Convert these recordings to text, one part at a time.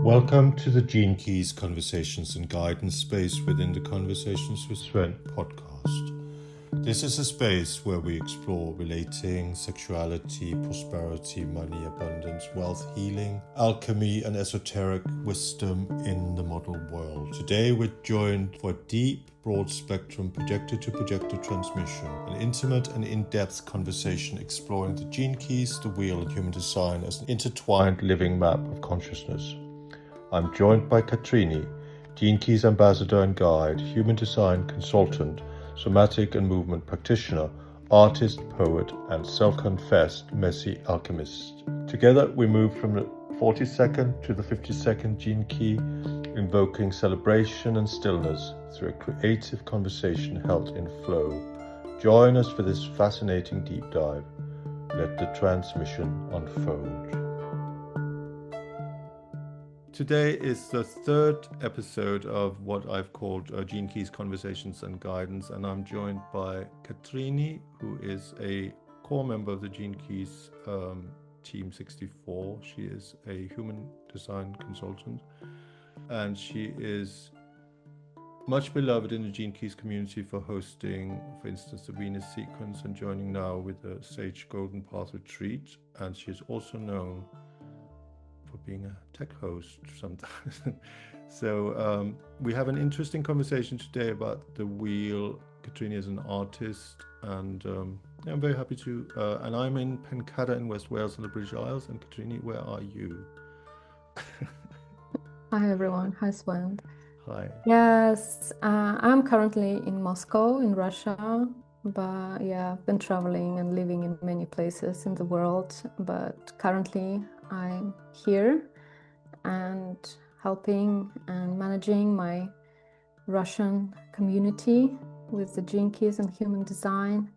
Welcome to the Gene Keys Conversations and Guidance space within the Conversations with Svend podcast. This is a space where we explore relating, sexuality, prosperity, money, abundance, wealth, healing, alchemy, and esoteric wisdom in the model world. Today we're joined for a deep, broad spectrum projector-to-projector transmission, an intimate and in-depth conversation exploring the gene keys, the wheel, and human design as an intertwined living map of consciousness. I'm joined by Katreni, Gene Keys ambassador and guide, human design consultant, somatic and movement practitioner, artist, poet, and self-confessed messy alchemist. Together we move from the 42nd to the 52nd gene key, invoking celebration and stillness through a creative conversation held in flow. Join us for this fascinating deep dive. Let the transmission unfold. Today is the third episode of what I've called Gene Keys Conversations and Guidance, and I'm joined by Katreni, who is a core member of the Gene Keys Team 64. She is a human design consultant, and she is much beloved in the Gene Keys community for hosting, for instance, the Venus sequence, and joining now with the Sage Golden Path Retreat. And she is also known for being a tech host sometimes. So we have an interesting conversation today about the wheel. Katreni is an artist, and I'm very happy to, and I'm in Pencader in West Wales in the British Isles. And Katreni, where are you? Hi everyone, hi Svend. Hi. Yes, I'm currently in Moscow in Russia, but yeah, I've been traveling and living in many places in the world, but currently I'm here and helping and managing my Russian community with the Gene Keys and human design.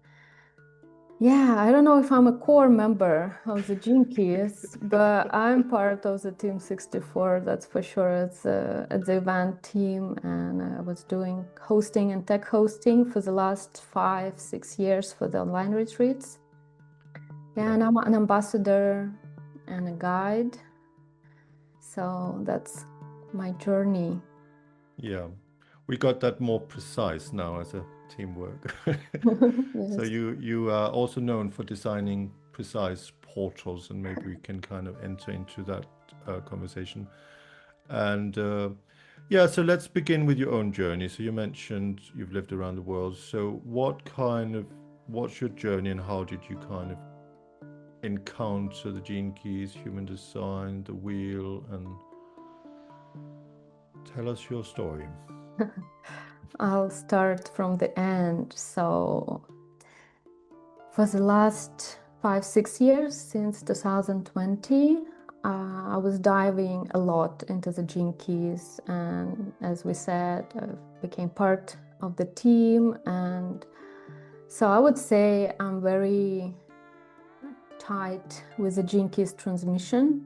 Yeah, I don't know if I'm a core member of the Gene Keys, but I'm part of the Team 64, that's for sure. It's at the event team, and I was doing hosting and tech hosting for the last 5-6 years for the online retreats. Yeah, and I'm an ambassador and a guide. So that's my journey. Yeah, we got that more precise now as a teamwork. Yes. So you are also known for designing precise portals, and maybe we can kind of enter into that conversation. And yeah, so let's begin with your own journey. So you mentioned you've lived around the world. So what's your journey, and how did you kind of encounter the Gene Keys, human design, the wheel, and tell us your story. I'll start from the end. So for the last 5-6 years, since 2020, I was diving a lot into the Gene Keys, and as we said, I became part of the team. And so I would say I'm very tight with the Gene Keys transmission,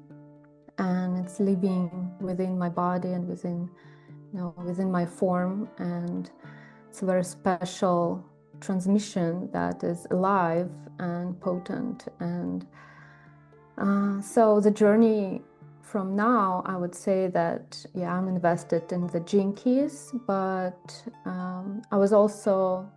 and it's living within my body and within my form, and it's a very special transmission that is alive and potent. And so the journey from now, I would say that, yeah, I'm invested in the Gene Keys, but I was also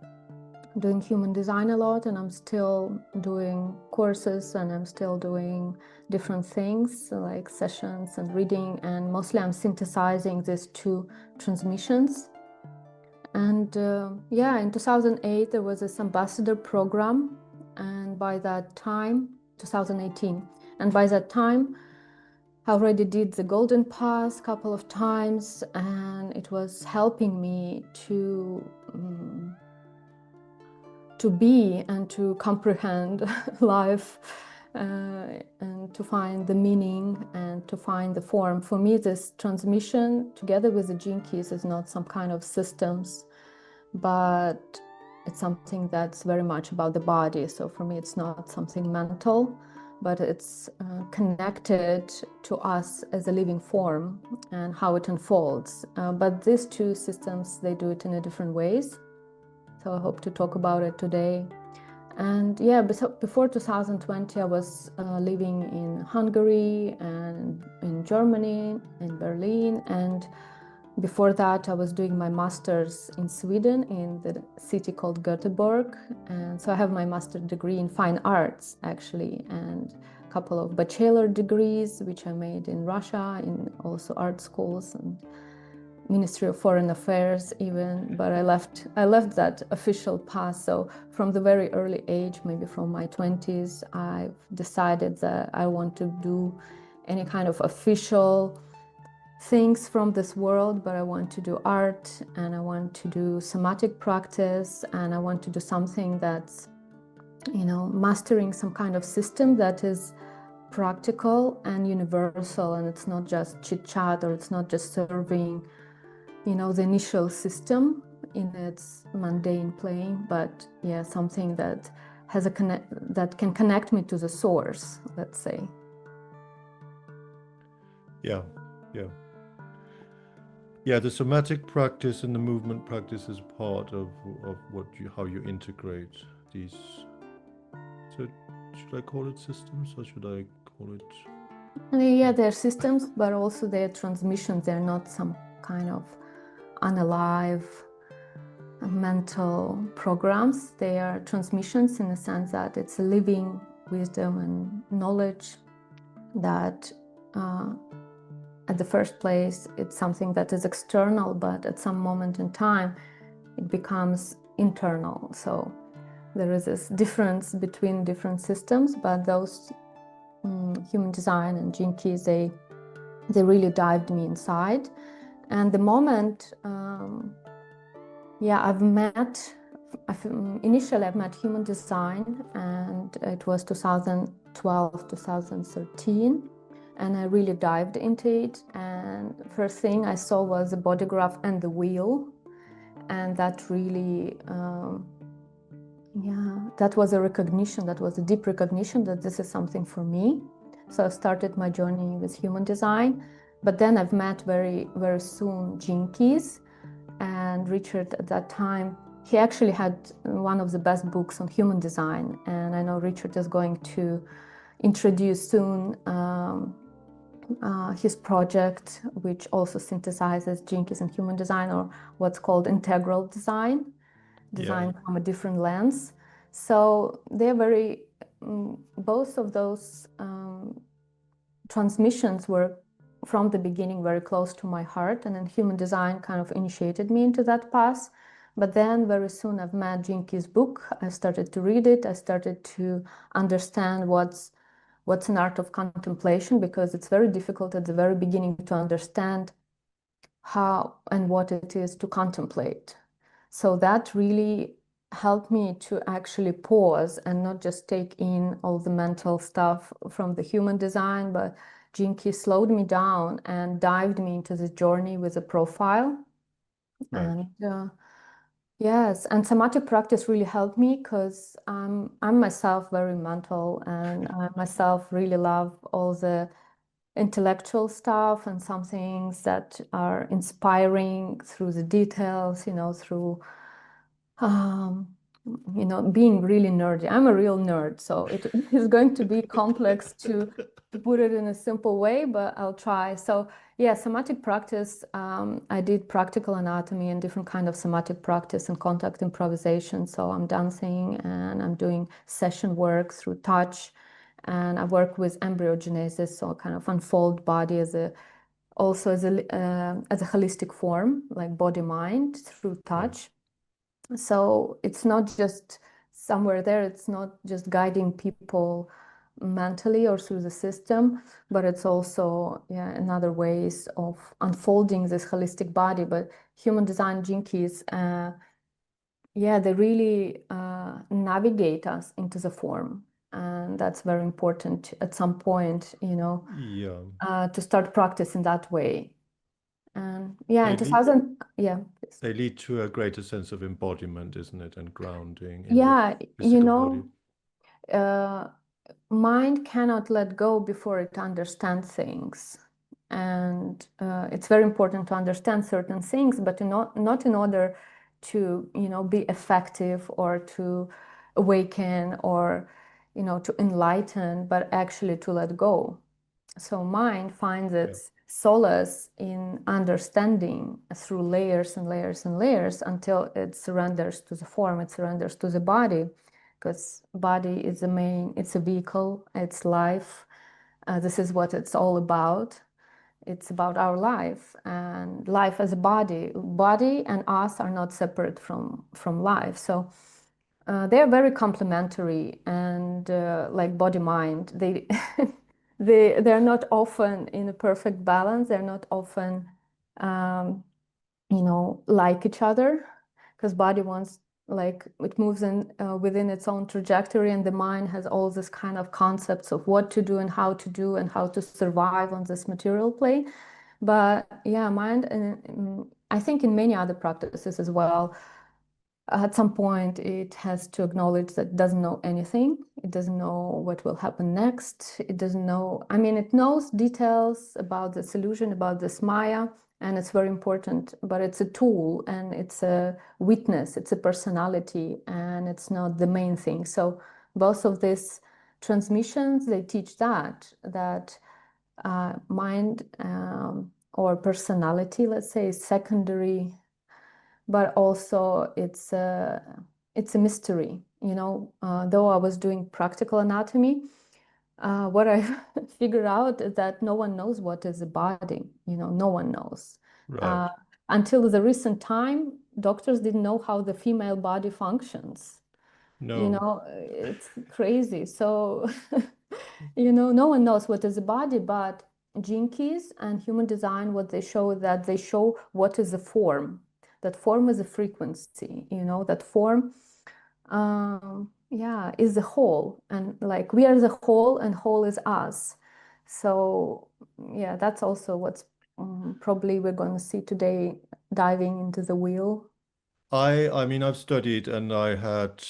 doing human design a lot, and I'm still doing courses, and I'm still doing different things like sessions and reading, and mostly I'm synthesizing these two transmissions. And yeah, in 2008 there was this ambassador program, and by that time, 2018, and by that time I already did the Golden Path a couple of times, and it was helping me to be and to comprehend life, and to find the meaning and to find the form. For me, this transmission together with the Gene Keys is not some kind of systems, but it's something that's very much about the body. So for me, it's not something mental, but it's connected to us as a living form and how it unfolds. But these two systems, they do it in a different ways. So I hope to talk about it today. And yeah, before 2020, I was living in Hungary and in Germany, in Berlin. And before that, I was doing my master's in Sweden in the city called Göteborg. And so I have my master's degree in fine arts, actually, and a couple of bachelor degrees, which I made in Russia, in also art schools and Ministry of Foreign Affairs even, but I left that official path. So from the very early age, maybe from my 20s, I've decided that I want to do any kind of official things from this world, but I want to do art and I want to do somatic practice and I want to do something that's, mastering some kind of system that is practical and universal, and it's not just chit chat, or it's not just serving the initial system in its mundane plane, but yeah, something that has that can connect me to the source, let's say. Yeah. The somatic practice and the movement practice is part of how you integrate these. So should I call it systems, or should I call it? Yeah, they're systems, but also they're transmissions. They're not some kind of unalive mental programs. They are transmissions in the sense that it's a living wisdom and knowledge that at the first place it's something that is external, but at some moment in time it becomes internal. So there is this difference between different systems, but those human design and Gene Keys, they really dived me inside. And the moment initially I've met human design, and it was 2012, 2013, and I really dived into it. And first thing I saw was the body graph and the wheel, and that really, that was a recognition, that was a deep recognition that this is something for me. So I started my journey with human design, but then I've met very, very soon Gene Keys. And Richard at that time, he actually had one of the best books on human design. And I know Richard is going to introduce soon his project, which also synthesizes Gene Keys and human design, or what's called integral design from a different lens. So they're very, both of those transmissions were from the beginning very close to my heart, and then human design kind of initiated me into that path. But then very soon I've met Gene Keys' book. I started to read it. I started to understand what's an art of contemplation, because it's very difficult at the very beginning to understand how and what it is to contemplate. So that really helped me to actually pause and not just take in all the mental stuff from the human design, but Gene Keys slowed me down and dived me into the journey with a profile. Right. And yes, and somatic practice really helped me, because I'm myself very mental, and I myself really love all the intellectual stuff and some things that are inspiring through the details, through um, being really nerdy. I'm a real nerd, so it is going to be complex to put it in a simple way, but I'll try. So yeah, somatic practice, I did practical anatomy and different kind of somatic practice and contact improvisation. So I'm dancing and I'm doing session work through touch, and I work with embryogenesis, so kind of unfold body also as a holistic form, like body mind through touch. So it's not just somewhere there, it's not just guiding people mentally or through the system, but it's also another ways of unfolding this holistic body. But human design Gene Keys, they really navigate us into the form. And that's very important at some point, to start practicing that way. And in 2000, please. They lead to a greater sense of embodiment, isn't it, and grounding in Yeah, the physical body. Mind cannot let go before it understands things. And it's very important to understand certain things, but not in order to, be effective or to awaken or, to enlighten, but actually to let go. So mind finds its solace in understanding through layers and layers and layers until it surrenders to the form, it surrenders to the body, because body is it's a vehicle, it's life. This is what it's all about. It's about our life, and life as a body and us are not separate from life. So they are very complementary, and like body mind, they're not often in a perfect balance. They're not often like each other, because body wants, like, it moves in within its own trajectory, and the mind has all this kind of concepts of what to do and how to survive on this material plane. But yeah, mind, and I think in many other practices as well, at some point it has to acknowledge that it doesn't know anything. It doesn't know what will happen next. It doesn't know, I mean, it knows details about the solution, about this Maya, and it's very important, but it's a tool and it's a witness, it's a personality, and it's not the main thing. So both of these transmissions, they teach that mind or personality, let's say, is secondary, but also it's a mystery. Though I was doing practical anatomy, what I figured out is that no one knows what is a body. No one knows. Right. Until the recent time, doctors didn't know how the female body functions. No. It's crazy. So, no one knows what is a body, but gene keys and human design, what they show, that they show what is a form. That form is a frequency, that form, is the whole. And like we are the whole and whole is us. So, yeah, that's also what's probably we're going to see today, diving into the wheel. I mean, I've studied and I had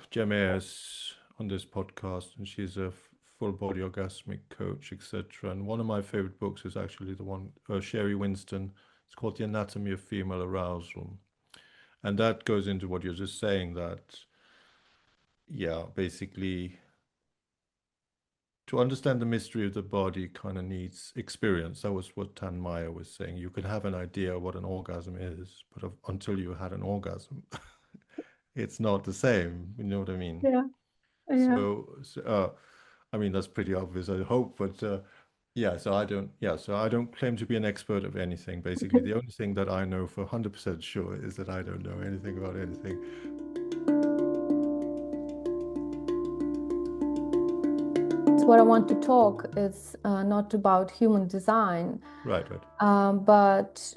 Jem Ayers on this podcast, and she's a full body orgasmic coach, etc. And one of my favorite books is actually the one, Sherry Winston. It's called The Anatomy of Female Arousal. And that goes into what you're just saying, that, yeah, basically to understand the mystery of the body kind of needs experience. That was what Tan Meyer was saying. You can have an idea what an orgasm is, but until you had an orgasm, it's not the same. You know what I mean? Yeah, yeah. So, I mean, that's pretty obvious, I hope, but so I don't claim to be an expert of anything. Basically, the only thing that I know for 100% sure is that I don't know anything about anything. What I want to talk is not about human design, Right, right. but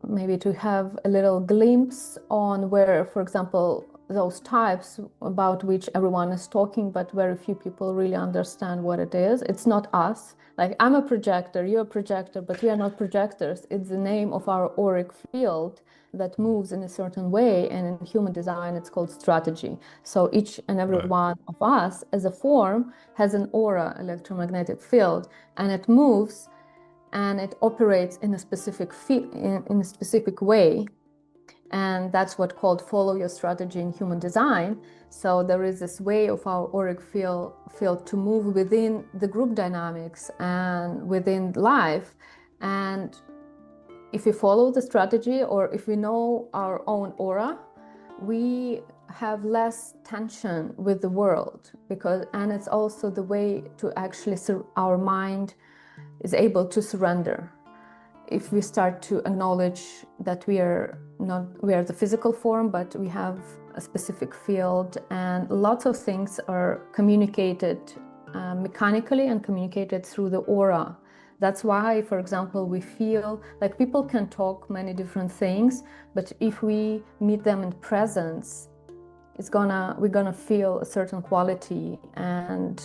maybe to have a little glimpse on where, for example, those types about which everyone is talking, but very few people really understand what it is. It's not us. Like, I'm a projector, you're a projector, but we are not projectors. It's the name of our auric field that moves in a certain way, and in human design it's called strategy. So each and every Right. one of us as a form has an aura, electromagnetic field, and it moves and it operates in a specific in a specific way, and that's what called follow your strategy in human design. So there is this way of our auric field to move within the group dynamics and within life. And if we follow the strategy, or if we know our own aura, we have less tension with the world, and it's also the way to actually our mind is able to surrender. If we start to acknowledge that we are the physical form, but we have a specific field, and lots of things are communicated mechanically and communicated through the aura. That's why, for example, we feel like people can talk many different things, but if we meet them in presence, we're gonna feel a certain quality, and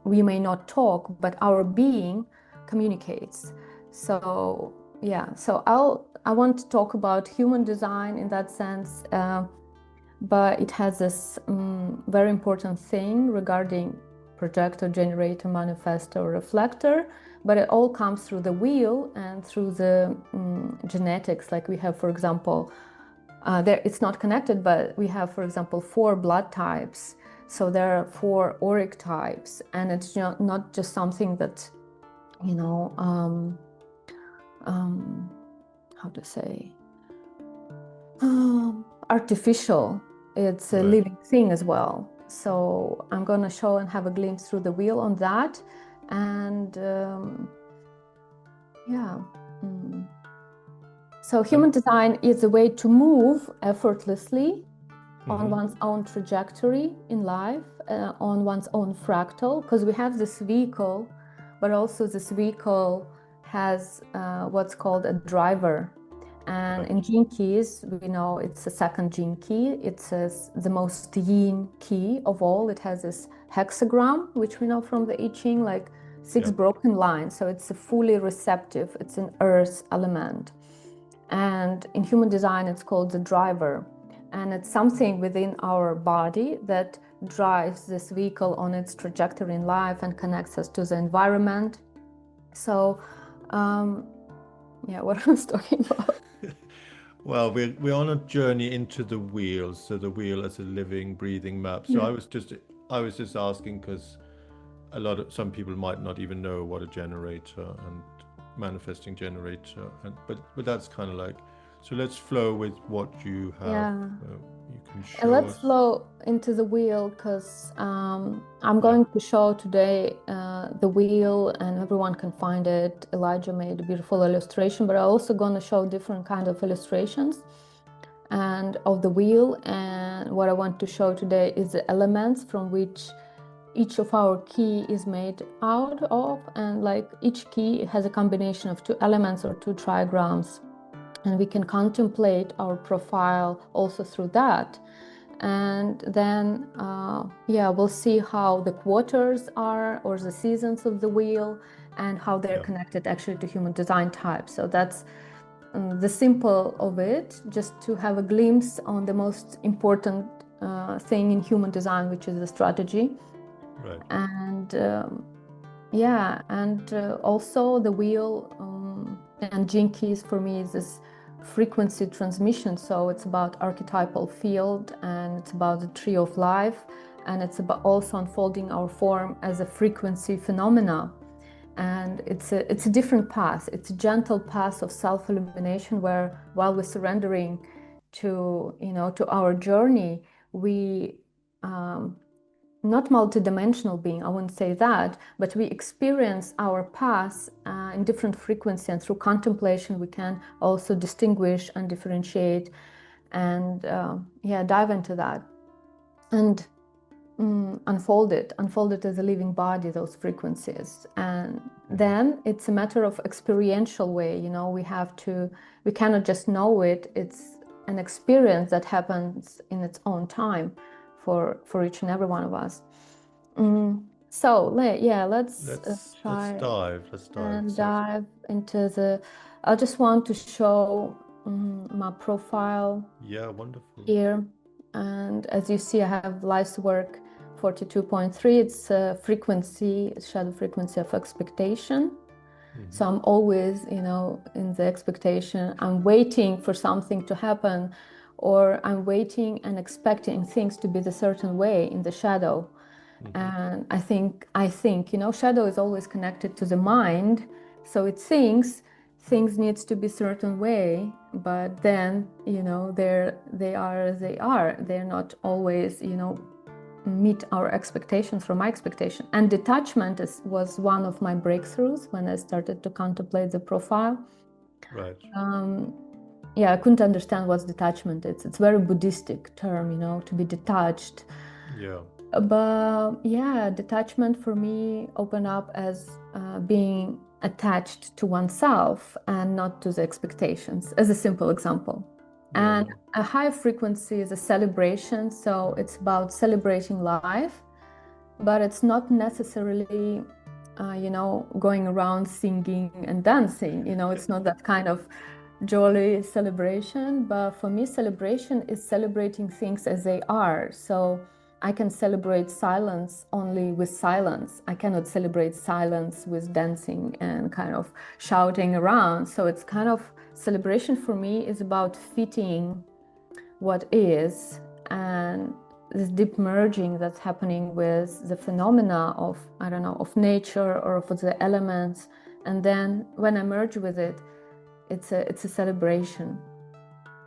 we may not talk, but our being communicates. So yeah, so I want to talk about human design in that sense, but it has this very important thing regarding projector, generator, manifestor, reflector, but it all comes through the wheel and through the genetics. Like we have, for example, It's not connected, but we have, for example, 4 blood types. So there are 4 auric types, and it's not just something that, you know, how to say, artificial. It's a Right. living thing as well. So I'm going to show and have a glimpse through the wheel on that. And yeah. So human design is a way to move effortlessly on one's own trajectory in life, on one's own fractal, because we have this vehicle, but also this vehicle has what's called a driver. And in gene keys, we know it's the second gene key. It's the most yin key of all. It has this hexagram, which we know from the I Ching, like 6 broken lines. So it's a fully receptive, it's an earth element. And in human design, it's called the driver. And it's something within our body that drives this vehicle on its trajectory in life and connects us to the environment. So, yeah, what I was talking about. Well, we're on a journey into the wheel, so the wheel as a living, breathing map. So I was just asking because some people might not even know what a generator and manifesting generator, but that's kind of like, so let's flow with what you have. You can show Let's us. flow into the wheel, because I'm going to show today the wheel, and everyone can find it. Elijah made a beautiful illustration, but I'm also going to show different kind of illustrations and of the wheel. And what I want to show today is the elements from which each of our key is made out of, and like each key has a combination of 2 elements or 2 trigrams, and we can contemplate our profile also through that. And then we'll see how the quarters are, or the seasons of the wheel, and how they're connected actually to human design type. So that's the simple of it, just to have a glimpse on the most important thing in human design, which is the strategy. Right. And also the wheel and gene keys for me is this frequency transmission. So it's about archetypal field, and it's about the tree of life, and it's about also unfolding our form as a frequency phenomena. And it's a different path. It's a gentle path of self-illumination, where while we're surrendering to our journey, we not multidimensional being, I wouldn't say that, but we experience our path in different frequency, and through contemplation we can also distinguish and differentiate and dive into that and unfold it as a living body, those frequencies. And then it's a matter of experiential way. We cannot just know it. It's an experience that happens in its own time for each and every one of us. So let's try. Let's dive. And dive into the. I just want to show my profile. Yeah, wonderful. Here, and as you see, I have life's work 42.3. It's a frequency, shadow frequency of expectation. So I'm always, in the expectation. I'm waiting for something to happen, or I'm waiting and expecting things to be the certain way in the shadow. And I think, shadow is always connected to the mind. So it thinks things needs to be certain way, but then, they are. They're not always, meet our expectations from my expectation. And detachment was one of my breakthroughs when I started to contemplate the profile. Right. I couldn't understand what's detachment. It's very Buddhistic term, to be detached. Yeah. But detachment for me opened up as being attached to oneself and not to the expectations, as a simple example. And a high frequency is a celebration. So it's about celebrating life, but it's not necessarily, going around singing and dancing. It's not that kind of jolly celebration. But for me, celebration is celebrating things as they are. So I can celebrate silence only with silence. I cannot celebrate silence with dancing and kind of shouting around. So it's kind of celebration for me is about fitting what is, and this deep merging that's happening with the phenomena of, I don't know, of nature or of the elements. And then when I merge with it, it's a celebration.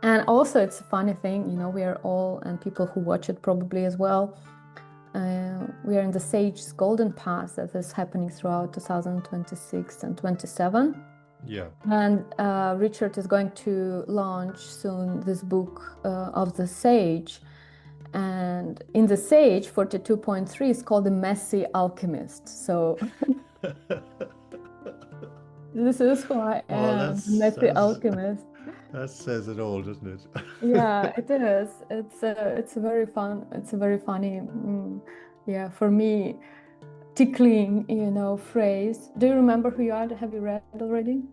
And also it's a funny thing, you know, we are all, and people who watch it probably as well, we are in the Sage's golden path that is happening throughout 2026 and 27. Yeah. And Richard is going to launch soon this book of the Sage. And in the Sage, 42.3 is called The Messy Alchemist. So this is who I Well, am, the Messy Alchemist. that says it all, doesn't it? Yeah, it is. It's a very fun. It's a very funny. Yeah, for me, tickling, you know, phrase. Do you remember who you are? Have you read already?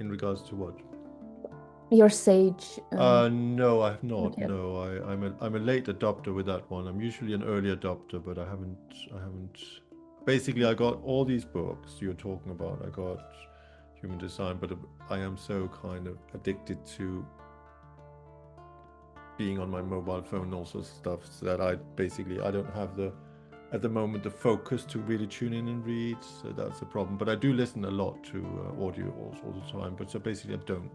In regards to what? Your Sage. No, I have not. Yet. No, I'm a late adopter with that one. I'm usually an early adopter, but I haven't. Basically, I got all these books you're talking about. I got Human Design, but I am so kind of addicted to being on my mobile phone and all sorts of stuff, so that I don't have at the moment the focus to really tune in and read. So that's a problem. But I do listen a lot to audio all the time. But so basically, I don't.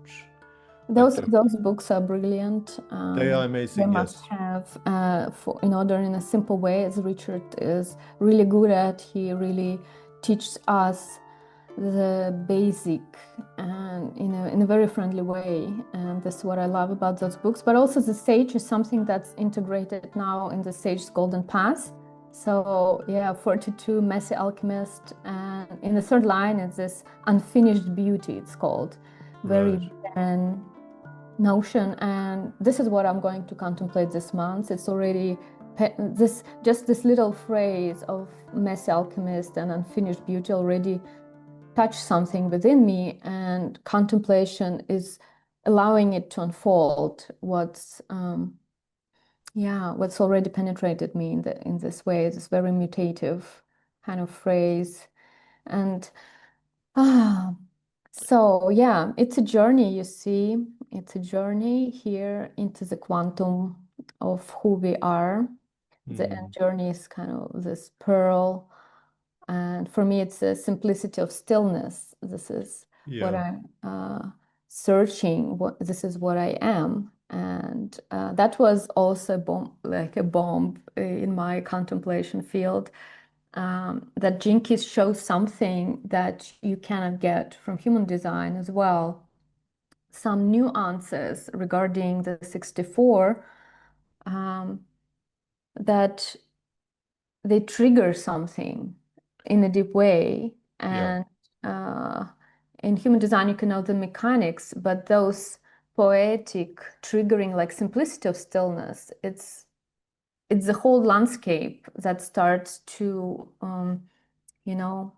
Those books are brilliant. They are They amazing, must yes. have in order in a simple way, as Richard is really good at. He really teaches us the basic and in a very friendly way. And that's what I love about those books. But also the Sage is something that's integrated now in the Sage's Golden Path. So yeah, 42 Messy Alchemist, and in the third line it's this unfinished beauty, it's called. Very barren notion. And this is what I'm going to contemplate this month. It's already this little phrase of Messy Alchemist and unfinished beauty already touch something within me, and contemplation is allowing it to unfold what's already penetrated me in this way, this very mutative kind of phrase. And so yeah, it's a journey, you see. It's a journey here into the quantum of who we are. The end journey is kind of this pearl. And for me, it's a simplicity of stillness. This is what I'm searching. This is what I am. And that was also a bomb in my contemplation field. That Jinkies shows something that you cannot get from human design as well. Some nuances regarding the 64 that they trigger something in a deep way. And in human design, you can know the mechanics, but those poetic triggering, like simplicity of stillness, it's the whole landscape that starts to, you know,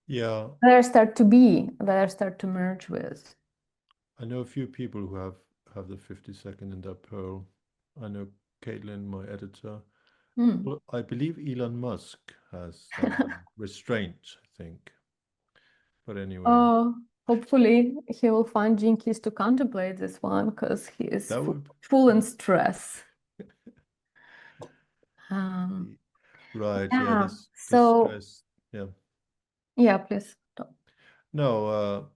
that I start to be, that I start to merge with. I know a few people who have the 52nd in their pearl. I know Caitlin, my editor. Well, I believe Elon Musk has restraint, I think. But anyway. Oh, hopefully he will find Jinkies to contemplate this one, because he is full in stress. Right, Yeah. this So stress, yeah. Yeah, please. No,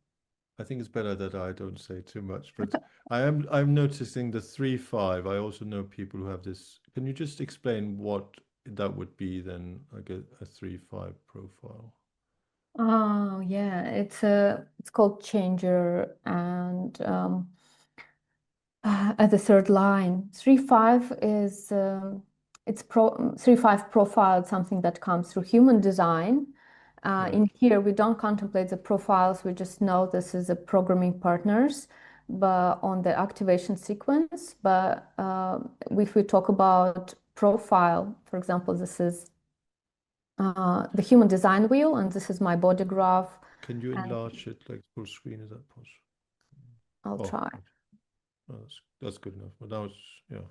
I think it's better that I don't say too much, but I'm noticing the 3-5. I also know people who have this. Can you just explain what that would be then, like a 3-5 profile? Oh yeah, it's called changer, and at the third line, 3-5 is it's 3-5 profile, something that comes through human design. In here, we don't contemplate the profiles. We just know this is a programming partners, but on the activation sequence. But if we talk about profile, for example, this is the human design wheel, and this is my body graph. Can you enlarge it like full screen? Is that possible? I'll try. Oh, that's good enough. But now it's, yeah.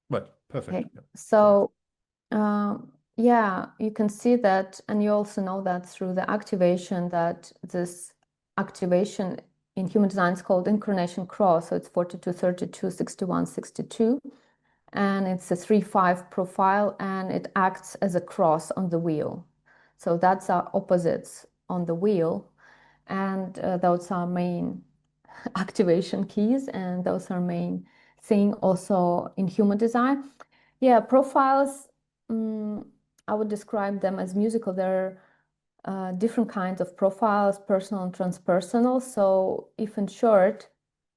Right, perfect. Okay. So yeah, you can see that, and you also know that through the activation, that this activation in human design it's called incarnation cross. So it's 42, 32, 61, 62. And it's a 3-5 profile, and it acts as a cross on the wheel. So that's our opposites on the wheel. And those are main activation keys, and those are main thing also in human design. Yeah, profiles, I would describe them as musical. There are different kinds of profiles, personal and transpersonal. So if in short,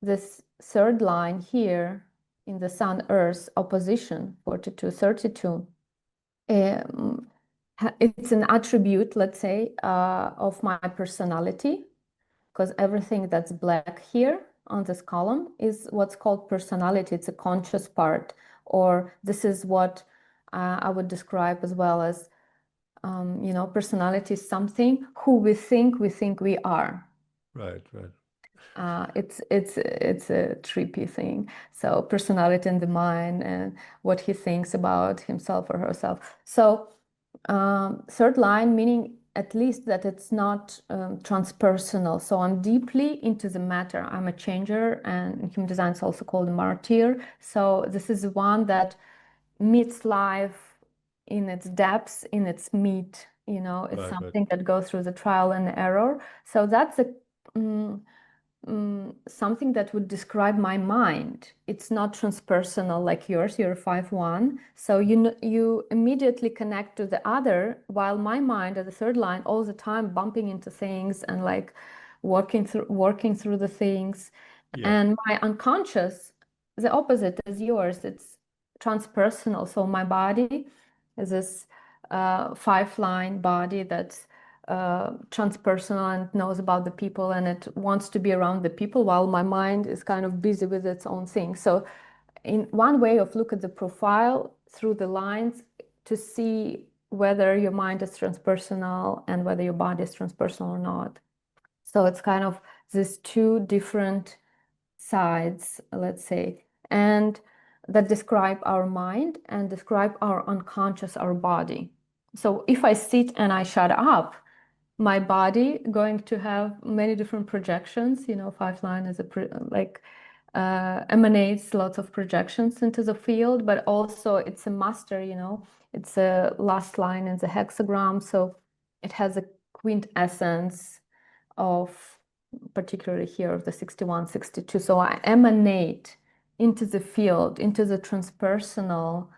this third line here in the Sun Earth opposition, 42, 32, it's an attribute, let's say, of my personality, because everything that's black here on this column is what's called personality. It's a conscious part, or this is what I would describe as well as, personality is something who we think we are. Right, right. It's a trippy thing. So personality in the mind and what he thinks about himself or herself. So third line meaning at least that it's not transpersonal. So I'm deeply into the matter. I'm a changer, and in human design it's also called a martyr. So this is one that meets life in its depths, in its meat. It's Right, right. something that goes through the trial and error. So that's a something that would describe my mind. It's not transpersonal like yours. You're 5-1, so you immediately connect to the other, while my mind at the third line all the time bumping into things and like working through the things. Yeah, And my unconscious, the opposite is yours. It's transpersonal. So my body is this 5-line body that's transpersonal and knows about the people, and it wants to be around the people, while my mind is kind of busy with its own thing. So in one way of look at the profile through the lines to see whether your mind is transpersonal and whether your body is transpersonal or not. So it's kind of these two different sides, let's say, and that describe our mind and describe our unconscious, our body. So if I sit and I shut up, my body going to have many different projections. 5-line is emanates lots of projections into the field, but also it's a master. It's a last line in the hexagram, so it has a quintessence of, particularly here, of the 61, 62. So I emanate into the field, into the transpersonal,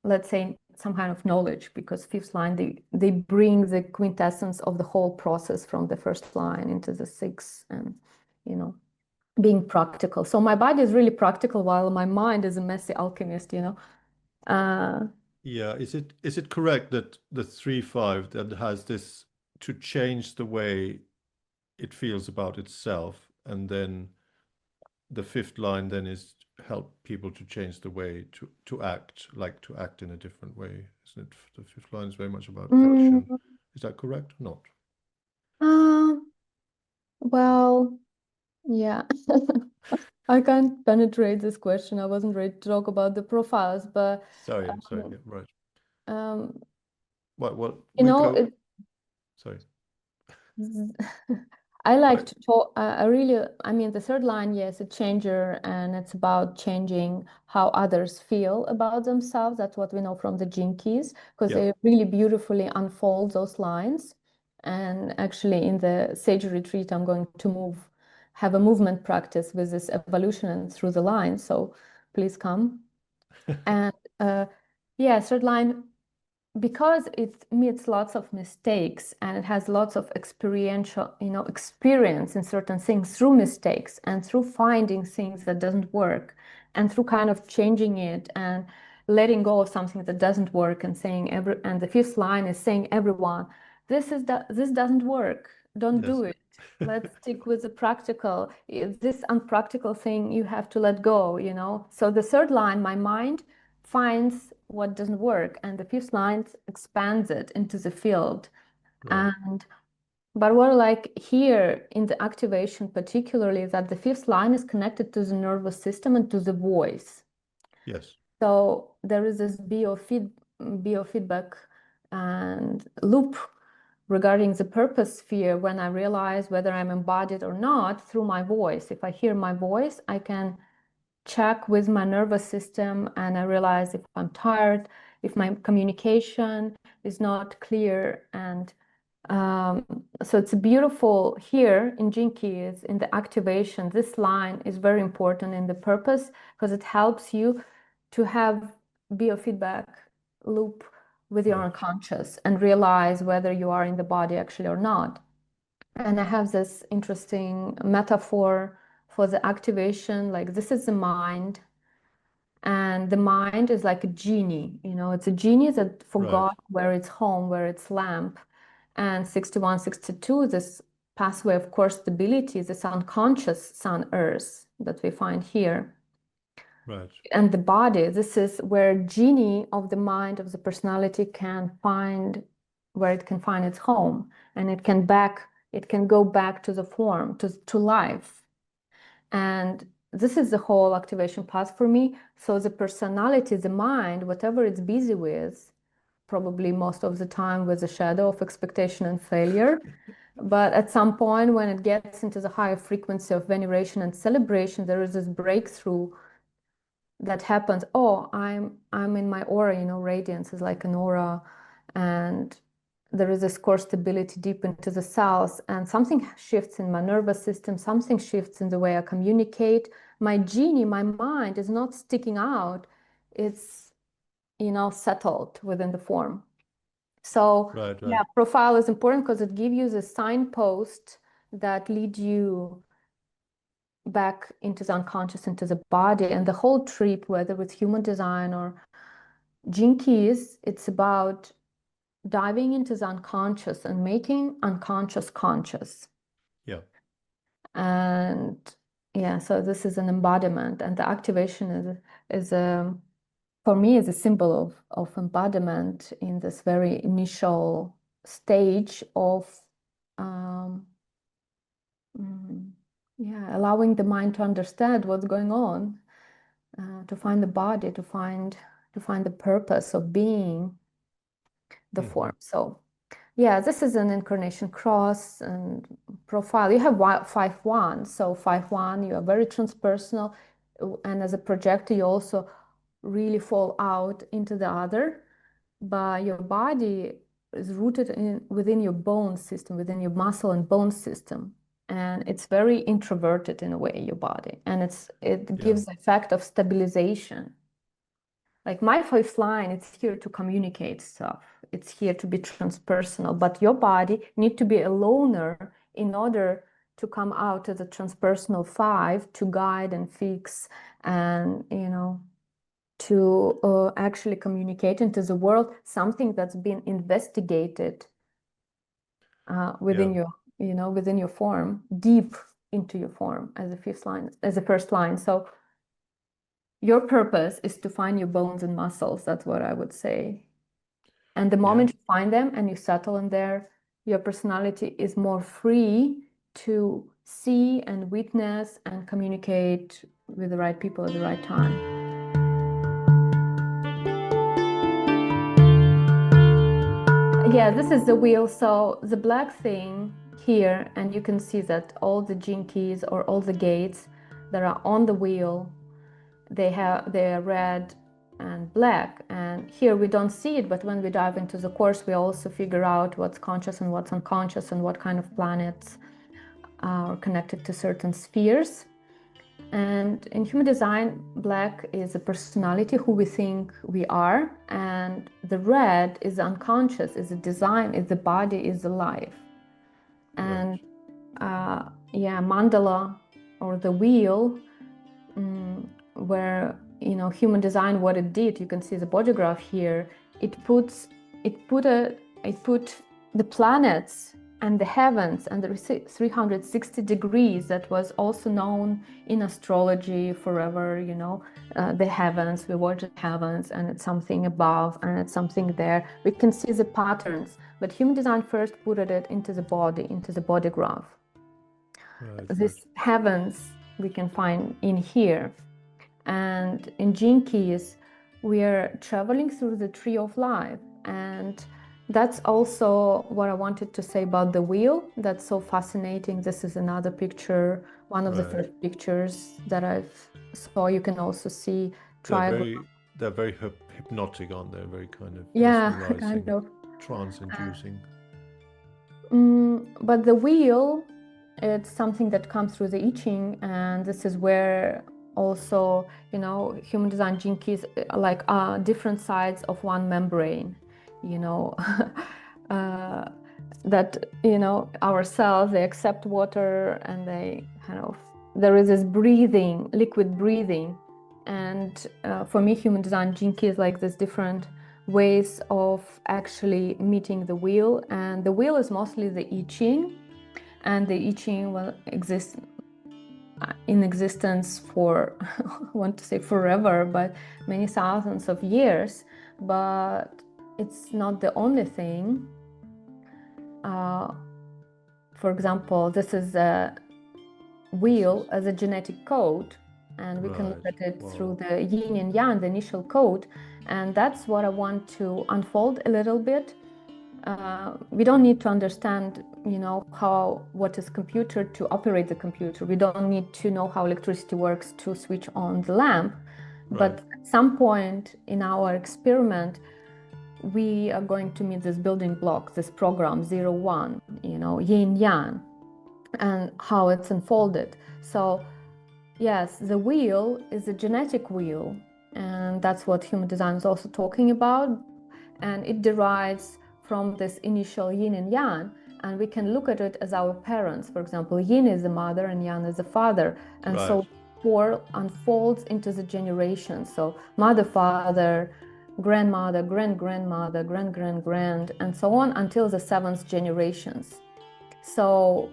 let's say, some kind of knowledge, because fifth line, they bring the quintessence of the whole process from the first line into the sixth, and, being practical. So my body is really practical, while my mind is a messy alchemist. Uh, yeah. Is it correct that the 3-5 that has this to change the way it feels about itself, and then the fifth line then is help people to change the way to act, like to act in a different way, isn't it? The fifth line is very much about action. mm, Is that correct or not? uh, well, yeah. I can't penetrate this question. I wasn't ready to talk about the profiles, but Sorry. um, Yeah, right. um, Well, you we know, go. it, Sorry. I like Right. to talk. I mean, the third line, yes, a changer, and it's about changing how others feel about themselves. That's what we know from the gene keys, because Yeah. they really beautifully unfold those lines. And actually, in the Sage retreat, I'm going to have a movement practice with this evolution and through the lines. So please come. And yeah, third line, because it meets lots of mistakes and it has lots of experiential, experience in certain things through mistakes and through finding things that doesn't work and through kind of changing it and letting go of something that doesn't work and and the fifth line is saying everyone, this doesn't work. Don't Yes. do it. Let's stick with the practical. If this unpractical thing you have to let go. So the third line, my mind finds what doesn't work, and the fifth line expands it into the field. Right. And but what I like here in the activation particularly is that the fifth line is connected to the nervous system and to the voice. Yes. So there is this biofeedback and loop regarding the purpose sphere, when I realize whether I'm embodied or not through my voice. If I hear my voice, I can check with my nervous system, and I realize if I'm tired, if my communication is not clear. And so it's beautiful here in Gene Keys, in the activation. This line is very important in the purpose because it helps you to have biofeedback loop with your unconscious and realize whether you are in the body actually or not. And I have this interesting metaphor for the activation, like this is the mind, and the mind is like a genie, it's a genie that forgot where it's home, where it's lamp. And 61, 62, this pathway of core stability, this unconscious sun earth that we find here. Right. And the body, this is where genie of the mind, of the personality can find where it can find its home, and it can go back to the form, to life. And this is the whole activation path for me. So the personality, the mind, whatever it's busy with, probably most of the time with the shadow of expectation and failure. But at some point, when it gets into the higher frequency of veneration and celebration, there is this breakthrough that happens. Oh, I'm in my aura, radiance is like an aura, and there is this core stability deep into the cells, and something shifts in my nervous system, something shifts in the way I communicate. My genie, my mind is not sticking out. It's, settled within the form. So yeah, profile is important because it gives you the signpost that lead you back into the unconscious, into the body. And the whole trip, whether with human design or Gene Keys, it's about diving into the unconscious and making unconscious conscious. Yeah. And yeah, so this is an embodiment, and the activation is for me is a symbol of embodiment in this very initial stage of allowing the mind to understand what's going on, to find the body, to find the purpose of being the form. So yeah, this is an incarnation cross and profile. You have 5-1. So 5-1, you are very transpersonal. And as a projector, you also really fall out into the other. But your body is rooted within your bone system, within your muscle and bone system. And it's very introverted in a way, your body. And it gives the effect of stabilization. Like my fifth line, it's here to communicate stuff. It's here to be transpersonal, but your body need to be a loner in order to come out as a transpersonal 5 to guide and fix and, to actually communicate into the world something that's been investigated within within your form, deep into your form as a fifth line, as a first line. So your purpose is to find your bones and muscles. That's what I would say. And the moment you find them and you settle in there, your personality is more free to see and witness and communicate with the right people at the right time. Yeah, this is the wheel. So the black thing here, and you can see that all the gene keys or all the gates that are on the wheel, they are red and black. And here we don't see it, but when we dive into the course, we also figure out what's conscious and what's unconscious and what kind of planets are connected to certain spheres. And in human design, black is a personality, who we think we are, and the red is the unconscious, is the design, is the body, is the life. And mandala, or the wheel, where human design, what it did, you can see the body graph here. It put the planets and the heavens and the 360 degrees that was also known in astrology forever. The heavens, we watch the heavens, and it's something above and it's something there. We can see the patterns, but human design first put it into the body graph. This heavens we can find in here. And in Gene Keys, we are traveling through the tree of life, and That's also what I wanted to say about the wheel. That's so fascinating. This is another picture, one of the Right. first pictures that I've saw. You can also see They're triangle. very hypnotic, aren't they? Very kind of Yeah, kind mesmerizing, of. trance-inducing. But the wheel, it's something that comes through the I Ching, and this is where also, human design gene keys like are different sides of one membrane, you know, uh, that, our cells, they accept water and they there is this breathing, liquid breathing. And for me, human design gene keys like this different ways of actually meeting the wheel. And the wheel is mostly the I Ching, and the I Ching will exist in existence for I want to say forever, but many thousands of years. But it's not the only thing. For example, this is a wheel as a genetic code, and we can look Right. at it Wow. through the yin and yang, the initial code. And that's what I want to unfold a little bit. We don't need to understand, what is computer to operate the computer. We don't need to know how electricity works to switch on the lamp. Right. But at some point in our experiment, we are going to meet this building block, this program 01, yin yang, and how it's unfolded. So yes, the wheel is a genetic wheel, and that's what human design is also talking about. And it derives from this initial yin and yang, and we can look at it as our parents. For example, yin is the mother and yang is the father. And Right. so four unfolds into the generations. So mother, father, grandmother, grand-grandmother, grand-grand-grand, and so on until the seventh generations. So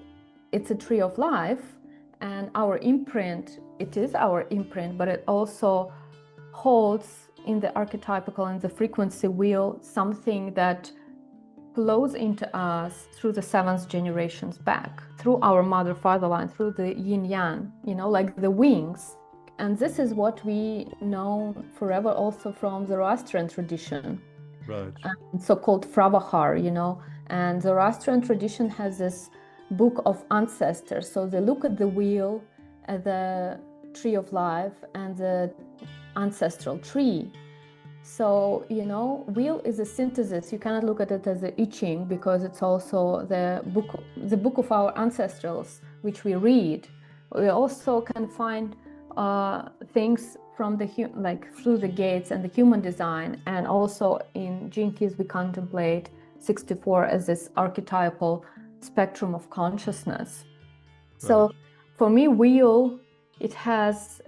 it's a tree of life, and our imprint, it is our imprint, but it also holds in the archetypical and the frequency wheel something that flows into us through the seventh generations back, through our mother father line, through the yin yang, like the wings. And this is what we know forever also from the Zoroastrian tradition. Right. So-called Fravahar, and the Zoroastrian tradition has this book of ancestors. So they look at the wheel, at the tree of life, and the ancestral tree. So, wheel is a synthesis. You cannot look at it as a I Ching because it's also the book of our ancestrals, which we read. We also can find things from like through the gates and the human design, and also in Gene Keys we contemplate 64 as this archetypal spectrum of consciousness. So for me, wheel, it has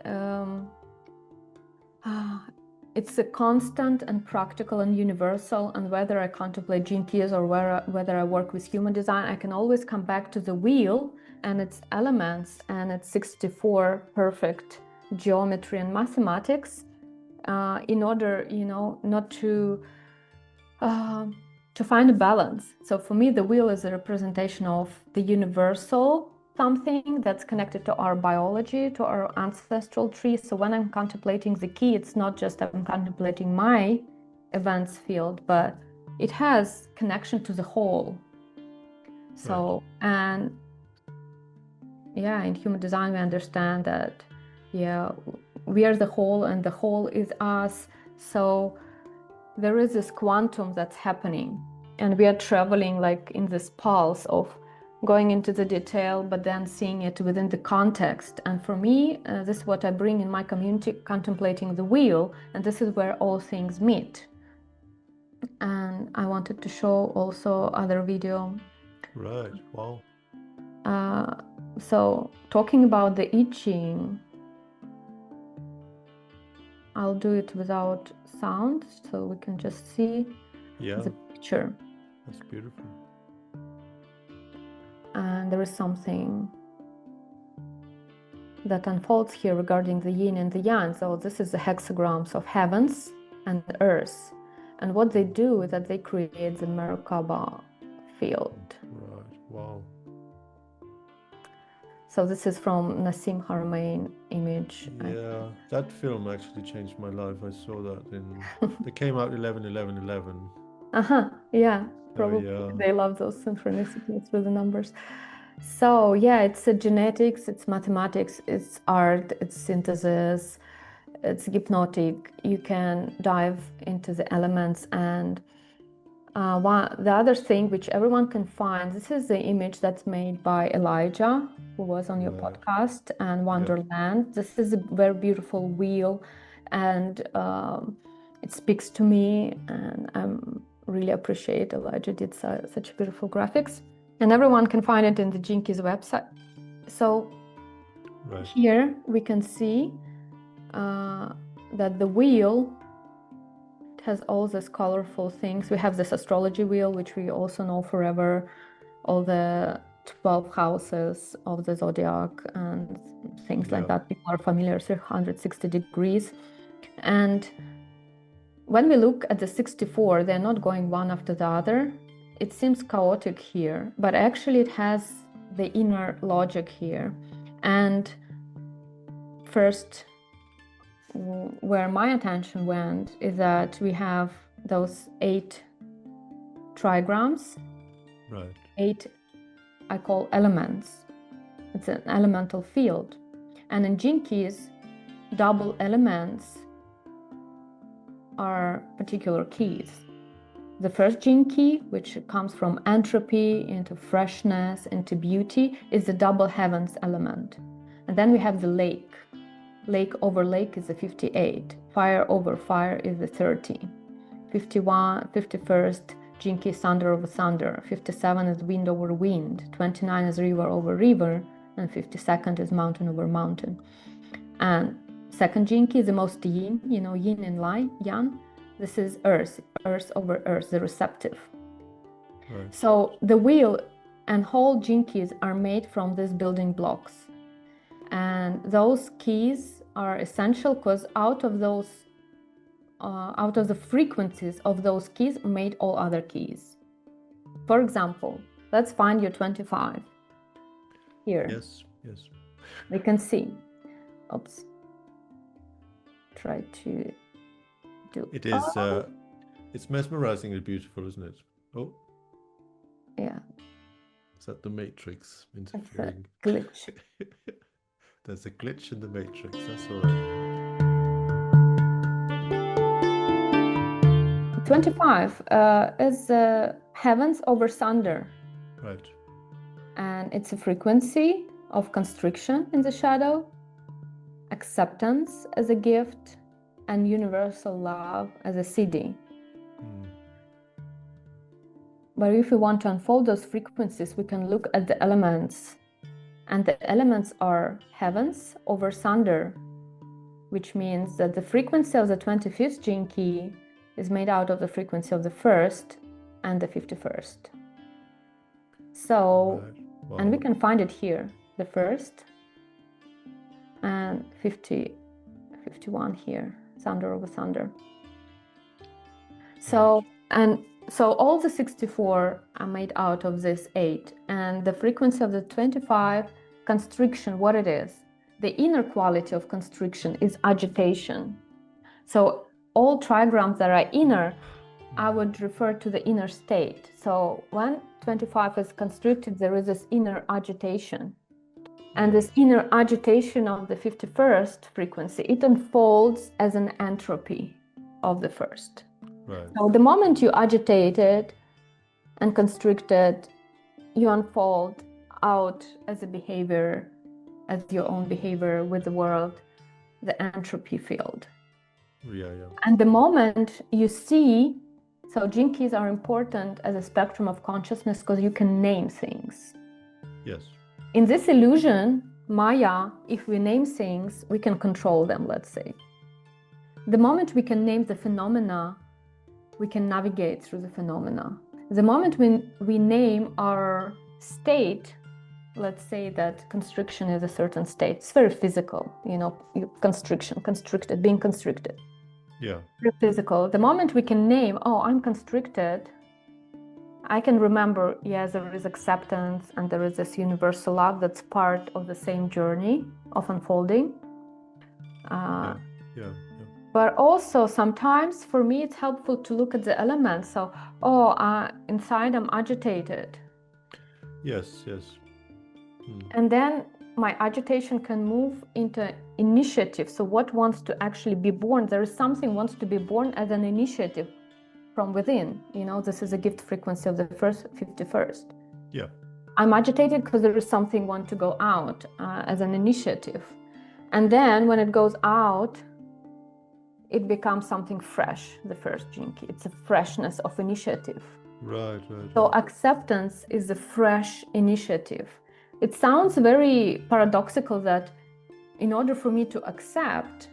it's a constant and practical and universal, and whether I contemplate Gene Keys or whether I work with human design, I can always come back to the wheel and its elements and its 64 perfect geometry and mathematics in order, not to find a balance. So for me, the wheel is a representation of the universal, something that's connected to our biology, to our ancestral tree. So when I'm contemplating the key, it's not just I'm contemplating my events field, but it has connection to the whole. So, and yeah, in human design, we understand that, we are the whole and the whole is us. So there is this quantum that's happening, and we are traveling like in this pulse of going into the detail, but then seeing it within the context. And for me, this is what I bring in my community, contemplating the wheel, and this is where all things meet. And I wanted to show also other video. Right. Wow. So talking about the I Ching, I'll do it without sound so we can just see the picture. That's beautiful. And there is something that unfolds here regarding the yin and the yang. So this is the hexagrams of heavens and earth. And what they do is that they create the Merkaba field. Right. Wow. So this is from Nassim Haramein image. Yeah, that film actually changed my life. I saw that in. They came out 11/11/11. Yeah, Oh, probably yeah. they love those synchronicities with the numbers. So yeah, it's a genetics, it's mathematics, it's art, it's synthesis, it's hypnotic. You can dive into the elements. And the other thing which everyone can find, this is the image that's made by Elijah, who was on your Right. podcast, and Wonderland. This is a very beautiful wheel, and it speaks to me, and I'm really appreciate Elijah did such beautiful graphics. And everyone can find it in the Jinkies website. So Right. here we can see that the wheel has all these colorful things. We have this astrology wheel, which we also know forever, all the 12 houses of the zodiac and things like that. People are familiar, 360 degrees. And when we look at the 64, they're not going one after the other. It seems chaotic here, but actually it has the inner logic here. And first, where my attention went is that we have those 8 trigrams, Right. 8 I call elements. It's an elemental field. And in Jinkies, double elements are particular keys. The first Jin key, which comes from entropy into freshness, into beauty, is the double heavens element. And then we have the lake. Lake over lake is the 58. Fire over fire is the 30. 51st Jin key is thunder over thunder. 57 is wind over wind. 29 is river over river. And 52nd is mountain over mountain. And second Jin key is the most yin, yin and yang. This is earth over earth, the receptive. Right. So the wheel and whole Jin keys are made from these building blocks. And those keys are essential because out of the frequencies of those keys made all other keys. For example, let's find your 25 here. Yes. We can see. Oops. Try to do it. Is it's mesmerizingly beautiful, isn't it? Oh. Yeah. Is that the Matrix It's interfering? a glitch. There's a glitch in the Matrix, that's all right. 25 is heavens over thunder. Right. And it's a frequency of constriction in the shadow, acceptance as a gift, and universal love as a CD. But if we want to unfold those frequencies, we can look at the elements. And the elements are heavens over thunder, which means that the frequency of the 25th Jin key is made out of the frequency of the 1st and the 51st. So, Right. Wow. And we can find it here, the 1st and 51 here, thunder over thunder. So, So all the 64 are made out of this 8, and the frequency of the 25 constriction, what it is, the inner quality of constriction is agitation. So all trigrams that are inner, I would refer to the inner state. So when 25 is constricted, there is this inner agitation. And this inner agitation of the 51st frequency, it unfolds as an entropy of the first. Right. So the moment you agitate it and constrict it, you unfold out as a behavior, as your own behavior with the world, the entropy field. Yeah. And the moment you see, so Jin keys are important as a spectrum of consciousness because you can name things. Yes. In this illusion, Maya, if we name things, we can control them, let's say. The moment we can name the phenomena, we can navigate through the phenomena. The moment we name our state, let's say that constriction is a certain state. It's very physical, constricted, being constricted. Yeah. Very physical. The moment we can name, oh, I'm constricted, I can remember, yes, there is acceptance and there is this universal love that's part of the same journey of unfolding. Yeah. But also sometimes for me it's helpful to look at the elements. So, inside I'm agitated. Yes, yes. And then my agitation can move into initiative. So what wants to actually be born? There is something wants to be born as an initiative from within. This is a gift frequency of the first 51st. Yeah. I'm agitated because there is something want to go out as an initiative. And then when it goes out, it becomes something fresh, the first jinki. It's a freshness of initiative. Right. So acceptance is a fresh initiative. It sounds very paradoxical that in order for me to accept,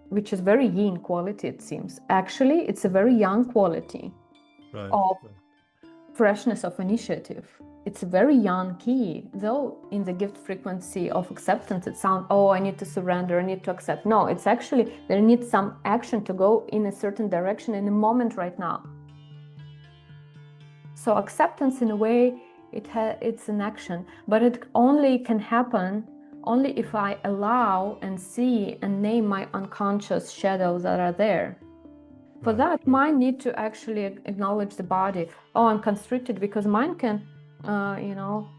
which is very yin quality, it seems, actually it's a very yang quality of freshness of initiative. It's a very yang key, though in the gift frequency of acceptance it sounds, I need to surrender, I need to accept. No, it's actually there needs some action to go in a certain direction in a moment right now. So acceptance in a way, it's an action, but it only can happen only if I allow and see and name my unconscious shadows that are there. For that, mind need to actually acknowledge the body. I'm constricted, because mind can,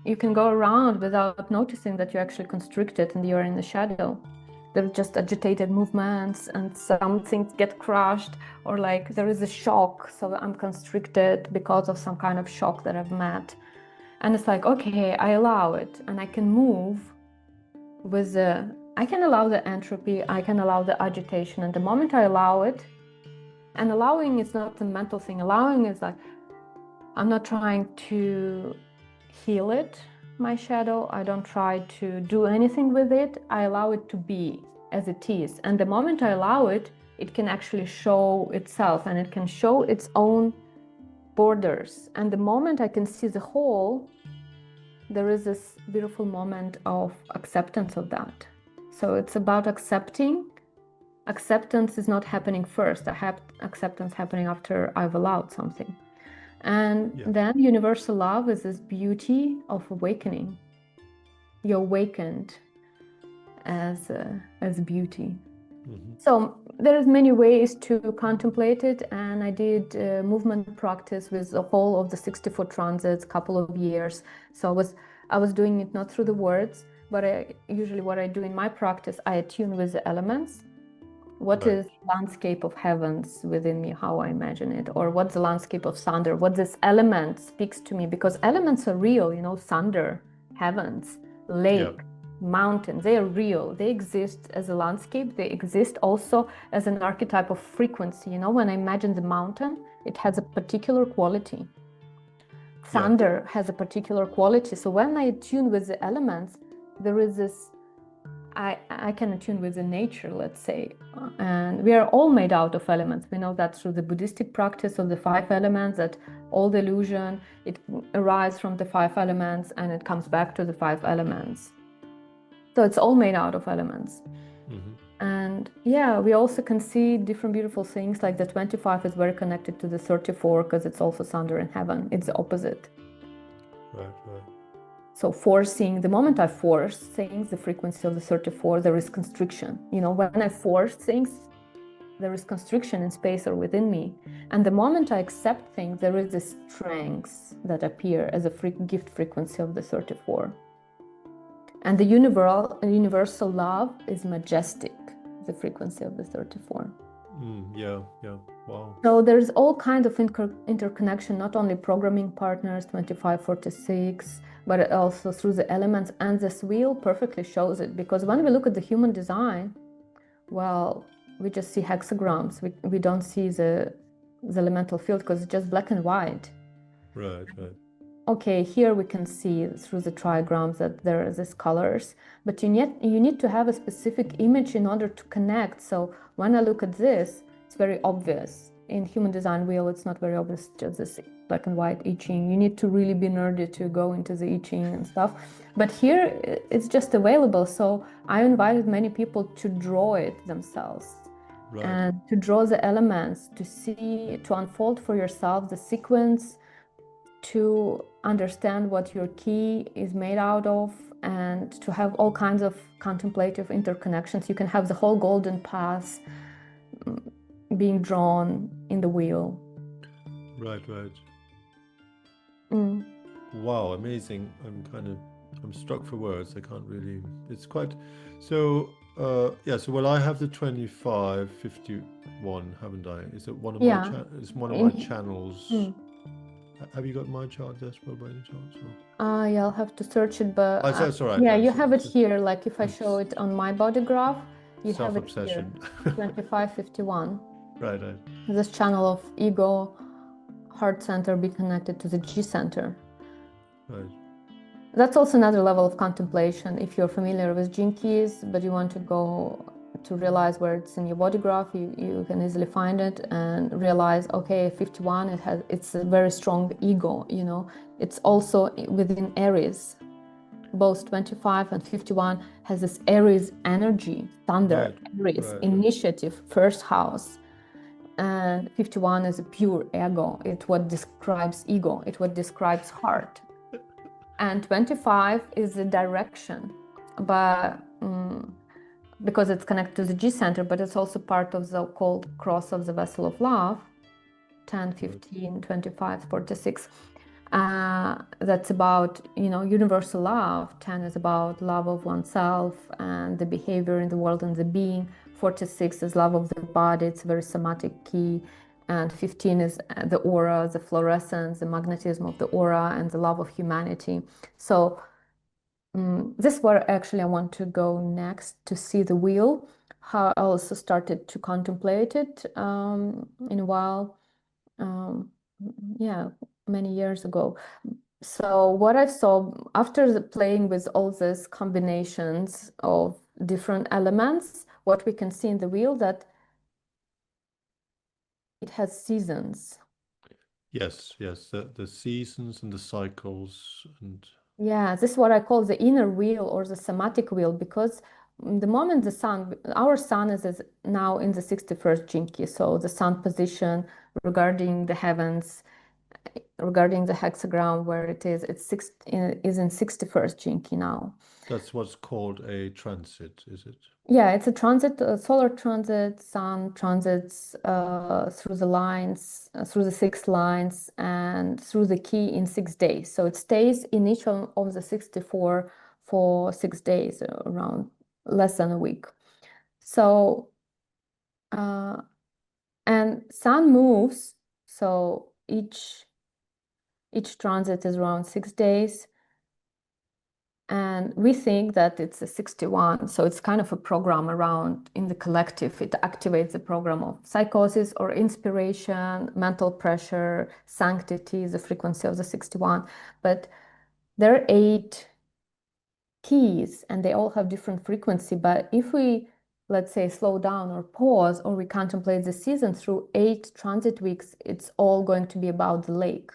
you can go around without noticing that you're actually constricted and you're in the shadow. There are just agitated movements and some things get crushed, or like there is a shock. So I'm constricted because of some kind of shock that I've met. And it's like, okay, I allow it and I can move with I can allow the entropy, I can allow the agitation. And the moment I allow it, and allowing is not a mental thing. Allowing is like, I'm not trying to heal it, my shadow. I don't try to do anything with it. I allow it to be as it is. And the moment I allow it, it can actually show itself and it can show its own borders. And the moment I can see the whole, there is this beautiful moment of acceptance of that. So it's about accepting. Acceptance is not happening first. I have acceptance happening after I've allowed something. And then universal love is this beauty of awakening. You're awakened as beauty. Mm-hmm. So there's many ways to contemplate it, and I did movement practice with the whole of the 64 transits, couple of years. So I was doing it not through the words, but usually what I do in my practice, I attune with the elements. What is the landscape of heavens within me, how I imagine it, or what's the landscape of thunder, what this element speaks to me, because elements are real, thunder, heavens, lake, mountains, they are real. They exist as a landscape. They exist also as an archetype of frequency. When I imagine the mountain, it has a particular quality. Thunder has a particular quality. So when I attune with the elements, there is this, I can attune with the nature, let's say, and we are all made out of elements. We know that through the Buddhistic practice of the 5 elements, that all the illusion, it arises from the 5 elements and it comes back to the 5 elements. So it's all made out of elements. Mm-hmm. And we also can see different beautiful things, like the 25 is very connected to the 34 because it's also thunder in heaven. It's the opposite. Right. So forcing, the moment I force things, the frequency of the 34, there is constriction. When I force things, there is constriction in space or within me. And the moment I accept things, there is this strength that appear as a gift frequency of the 34. And the universal love is majestic, the frequency of the 34. Wow. So there's all kinds of interconnection, not only programming partners, 25, 46, but also through the elements. And this wheel perfectly shows it, because when we look at the human design, we just see hexagrams. We don't see the elemental field because it's just black and white. Right. Okay, here we can see through the trigrams that there are these colors, but you need to have a specific image in order to connect. So when I look at this, it's very obvious. In human design wheel, it's not very obvious, just this black and white I Ching. You need to really be nerdy to go into the I Ching and stuff. But here, it's just available. So I invited many people to draw it themselves. Right. And to draw the elements, to see, to unfold for yourself the sequence, to understand what your key is made out of, and to have all kinds of contemplative interconnections. You can have the whole golden path being drawn in the wheel. Right, right. Mm. Wow, amazing. I'm struck for words. I can't really, it's quite, so, yeah, so well, I have the 2551, haven't I? Is it one of my, Yeah. it's one of my In, channels. mm. Have you got my chart there as well by any chance? Or? Yeah, I'll have to search it, but That's all right. yeah, you That's have it it's here. Like if I show it on my body graph, you have it here, self-obsession. 2551. Right, right. This channel of ego, heart center be connected to the G center. Right. That's also another level of contemplation. If you're familiar with gene keys, but you want to go to realize where it's in your body graph, you can easily find it and realize, okay, 51, it's a very strong ego, you know. It's also within Aries. Both 25 and 51 has this Aries energy, thunder, Right, Aries, right, right. initiative, first house. And 51 is a pure ego. It's what describes ego. It's what describes heart. And 25 is the direction, but because it's connected to the G center, but it's also part of the called cross of the vessel of love, 10, 15, 25, 46. That's about, you know, universal love. 10 is about love of oneself and the behavior in the world and the being. 46 is love of the body. It's a very somatic key. And 15 is the aura, the fluorescence, the magnetism of the aura, and the love of humanity. So this is where actually I want to go next, to see the wheel. How I also started to contemplate it in a while. Um, yeah, many years ago. So what I saw after playing with all these combinations of different elements, what we can see in the wheel, that it has seasons. Yes, yes. The seasons and the cycles and Yeah, this is what I call the inner wheel or the somatic wheel, because the moment the sun, our sun is now in the 61st jinki, so the sun position regarding the heavens, regarding the hexagram where it is, is in 61st jinki now. that's what's called a transit, is it? Yeah, it's a transit, solar transit, sun transits through the lines, through the 6 lines, and through the key in 6 days. So it stays in each of the 64 for 6 days, around less than a week. So, and sun moves, so each transit is around 6 days. And we think that it's a 61. So it's kind of a program around in the collective. It activates the program of psychosis or inspiration, mental pressure, sanctity, the frequency of the 61. But there are 8 keys and they all have different frequency. But if we, let's say, slow down or pause, or we contemplate the season through 8 transit weeks, it's all going to be about the lake.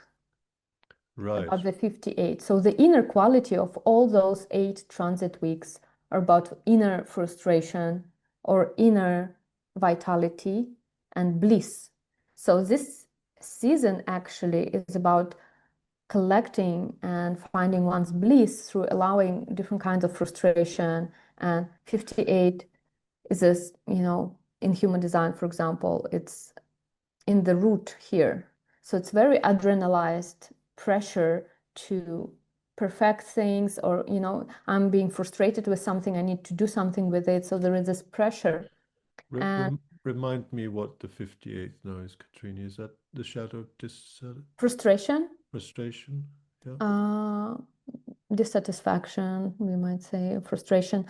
Right. About the 58. So the inner quality of all those 8 transit weeks are about inner frustration or inner vitality and bliss. So this season actually is about collecting and finding one's bliss through allowing different kinds of frustration. And 58 is this, you know, in human design, for example, it's in the root here. So it's very adrenalized pressure to perfect things, or, you know, I'm being frustrated with something, I need to do something with it. So there is this pressure Re and Remind me what the 58th now is, Katreni. Is that the shadow frustration, frustration? Yeah. uh, dissatisfaction, we might say, frustration,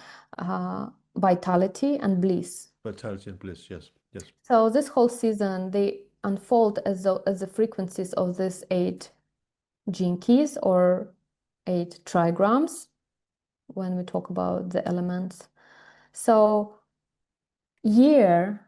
vitality, and bliss. Vitality and bliss. Yes, yes. So this whole season, they unfold as the frequencies of these 8 gene keys or 8 trigrams when we talk about the elements. So year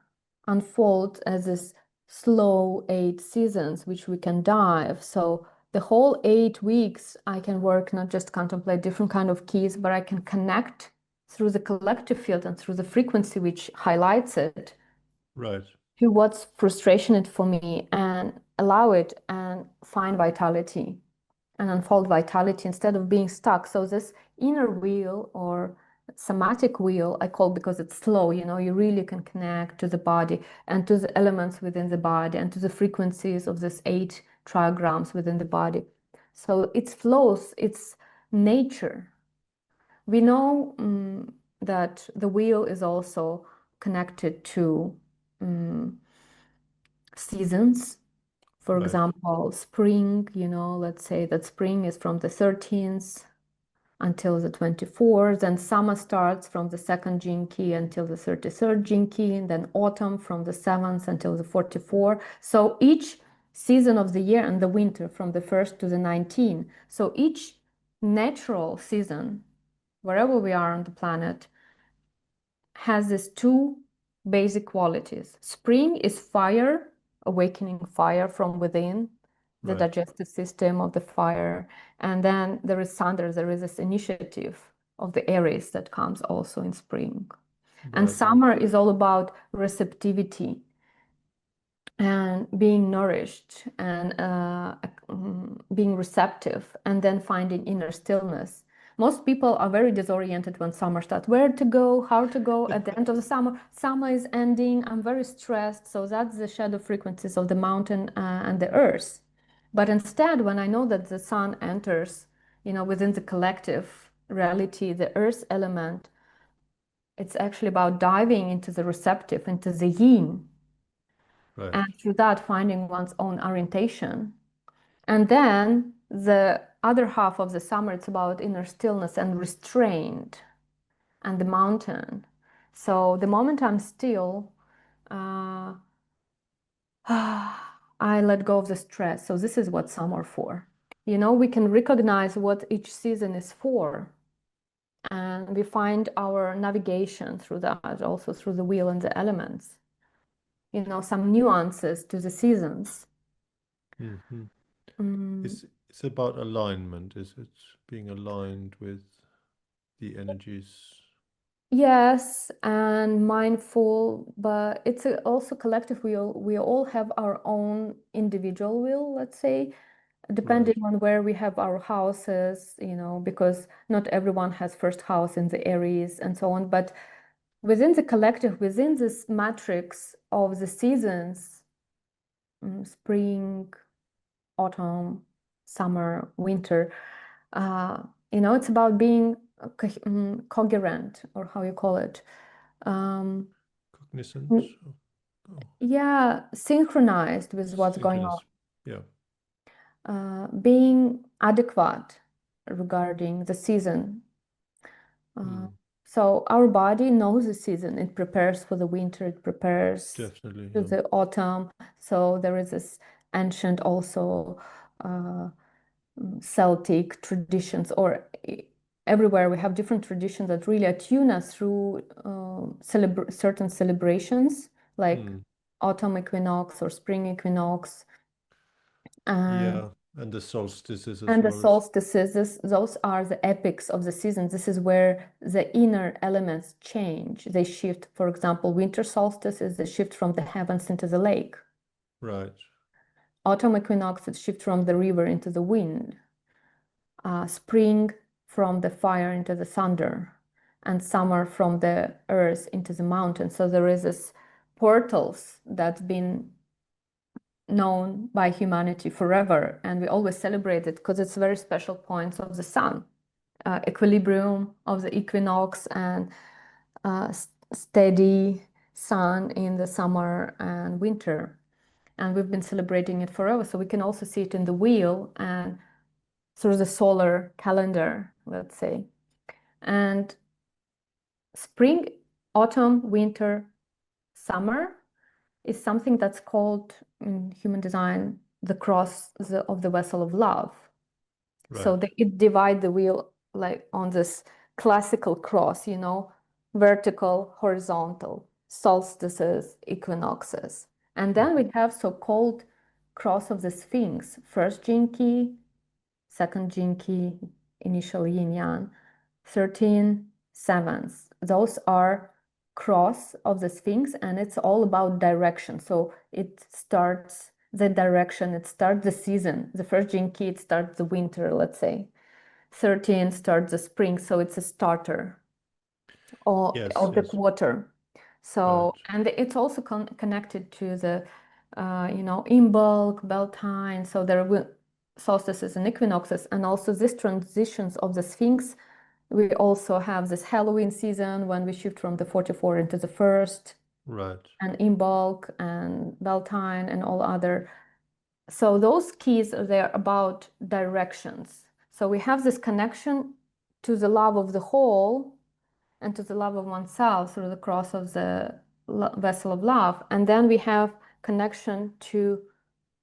unfolds as this slow 8 seasons, which we can dive. So the whole 8 weeks, I can work, not just contemplate different kind of keys, but I can connect through the collective field and through the frequency which highlights it. Right. To what's frustration it for me, and allow it and find vitality and unfold vitality instead of being stuck. So this inner wheel or somatic wheel, I call because it's slow, you really can connect to the body and to the elements within the body and to the frequencies of these 8 trigrams within the body. So it flows, it's nature. We know that the wheel is also connected to seasons. For Right. example, spring, let's say that spring is from the 13th until the 24th, then summer starts from the 2nd gene key until the 33rd gene key, and then autumn from the 7th until the 44th. So each season of the year, and the winter from the 1st to the 19th. So each natural season, wherever we are on the planet, has these 2 basic qualities. Spring is fire, awakening fire from within, the Right. digestive system of the fire. And then there is thunder, there is this initiative of the Aries that comes also in spring. And Right. summer is all about receptivity and being nourished and being receptive, and then finding inner stillness. Most people are very disoriented when summer starts. Where to go, how to go at the end of the summer. Summer is ending, I'm very stressed. So that's the shadow frequencies of the mountain and the earth. But instead, when I know that the sun enters, within the collective reality, the earth element, it's actually about diving into the receptive, into the yin, Right. and through that finding one's own orientation. And then the other half of the summer, it's about inner stillness and restraint and the mountain. So the moment I'm still, uh, I let go of the stress. So this is what summer for. We can recognize what each season is for. And we find our navigation through that, also through the wheel and the elements. Some nuances to the seasons. Mm-hmm. Mm, It's about alignment, is it? Being aligned with the energies. yes, and mindful, but it's also collective will. We all have our own individual will, let's say, Right. depending on where we have our houses, because not everyone has first house in the Aries and so on. But within the collective, within this matrix of the seasons, spring, autumn, summer, winter, it's about being coherent, or how you call it. Um, Cognizant. Oh, yeah, synchronized with what's going on, synchronous. Yeah. being adequate regarding the season. Uh, Mm. so our body knows the season. It prepares for the winter, it prepares Definitely. to Yeah. the autumn. So there is this ancient also uh, Celtic traditions, or everywhere we have different traditions that really attune us through certain celebrations, like Mm. autumn equinox or spring equinox, and Yeah. And the solstices as and the well as. solstices. Those are the epics of the season. This is where the inner elements change. They shift. For example, winter solstice is the shift from the heavens into the lake. Right. Autumn equinox is shift from the river into the wind. Spring from the fire into the thunder, and summer from the earth into the mountain. So there is this portals that's been known by humanity forever, and we always celebrate it because it's very special points of the sun, equilibrium of the equinox, and steady sun in the summer and winter. And we've been celebrating it forever. So we can also see it in the wheel and through the solar calendar, let's say. And spring, autumn, winter, summer is something that's called in human design the cross of the vessel of love. So Right. it divide the wheel like on this classical cross, vertical, horizontal, solstices, equinoxes. And then we have so-called cross of the Sphinx, first gene key, second gene key, initial yin yang, 13 sevens. Those are cross of the Sphinx, and it's all about direction. So it starts the direction, it starts the season. The first gene key, it starts the winter, let's say. 13 starts the spring, so it's a starter. Yes, of the yes. quarter. So, Right. and it's also connected to the, Imbolc, Beltane. So there are solstices and equinoxes, and also these transitions of the Sphinx. We also have this Halloween season when we shift from the 44 into the first, Right. and Imbolc and Beltane and all other. So those keys are there about directions. So we have this connection to the love of the whole and to the love of oneself through the cross of the vessel of love. And then we have connection to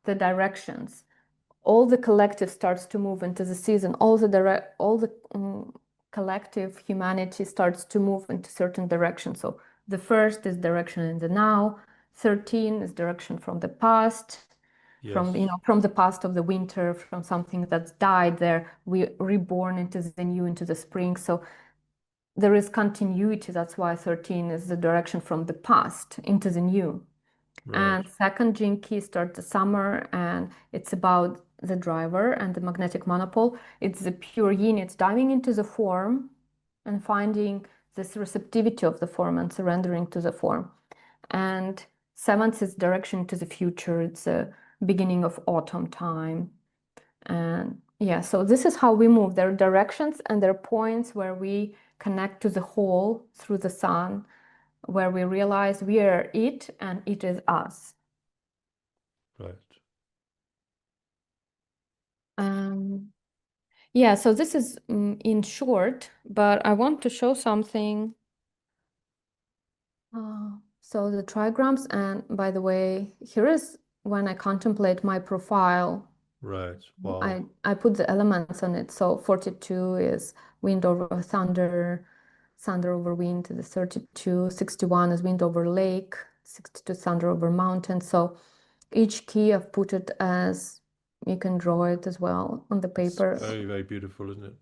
the directions. All the collective starts to move into the season. All the collective humanity starts to move into certain directions. So the first is direction in the now. 13 is direction from the past. Yes. From the past of the winter, from something that's died there, we reborn into the new, into the spring. So there is continuity. That's why 13 is the direction from the past into the new. Right. And second gene key starts the summer, and it's about the driver and the magnetic monopole. It's the pure yin. It's diving into the form and finding this receptivity of the form and surrendering to the form. And seventh is direction to the future. It's the beginning of autumn time. And yeah, so this is how we move. There are directions and there are points where we connect to the whole through the sun, where we realize we are it and it is us. Right. Um, yeah, so this is in short, but I want to show something. So the trigrams, and by the way, here is when I contemplate my profile. Right. Wow. I put the elements on it. So 42 is wind over thunder, thunder over wind. The 32, 61 is wind over lake, 62 thunder over mountain. So each key I've put it as, you can draw it as well on the It's paper. very, very beautiful, isn't it?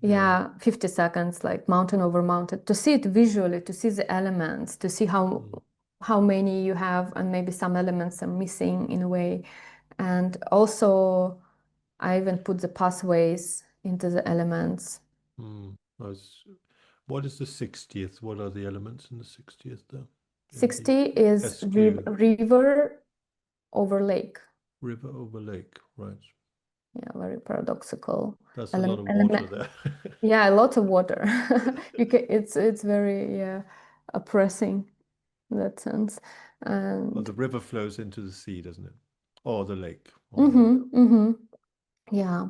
Yeah, 50 seconds, like mountain over mountain, to see it visually, to see the elements, to see how many you have, and maybe some elements are missing in a way. And also I even put the pathways into the elements. Mm. What is the 60th? What are the elements in the 60th though? In the 60 is SQ, river over lake. river over lake, right? Yeah, very paradoxical That's a lot of water element. there. Yeah, a lot of water. It's very, yeah, oppressing in that sense. Well, And the river flows into the sea, doesn't it? Or the lake. Or yeah,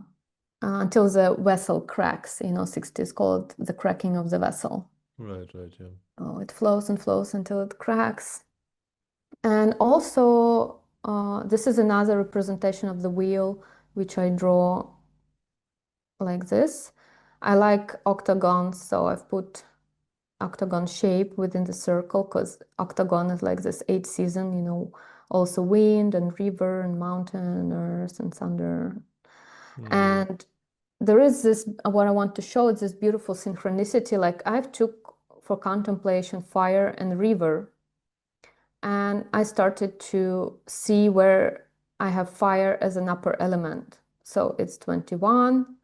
until the vessel cracks, 60 is called the cracking of the vessel. right, right, yeah. Oh, it flows and flows until it cracks. And also, this is another representation of the wheel, which I draw like this. I like octagons, so I've put octagon shape within the circle because octagon is like this eight season, also wind and river and mountain, earth and thunder. And there is this, what I want to show is this beautiful synchronicity. Like I've took for contemplation fire and river, and I started to see where I have fire as an upper element. So it's 21,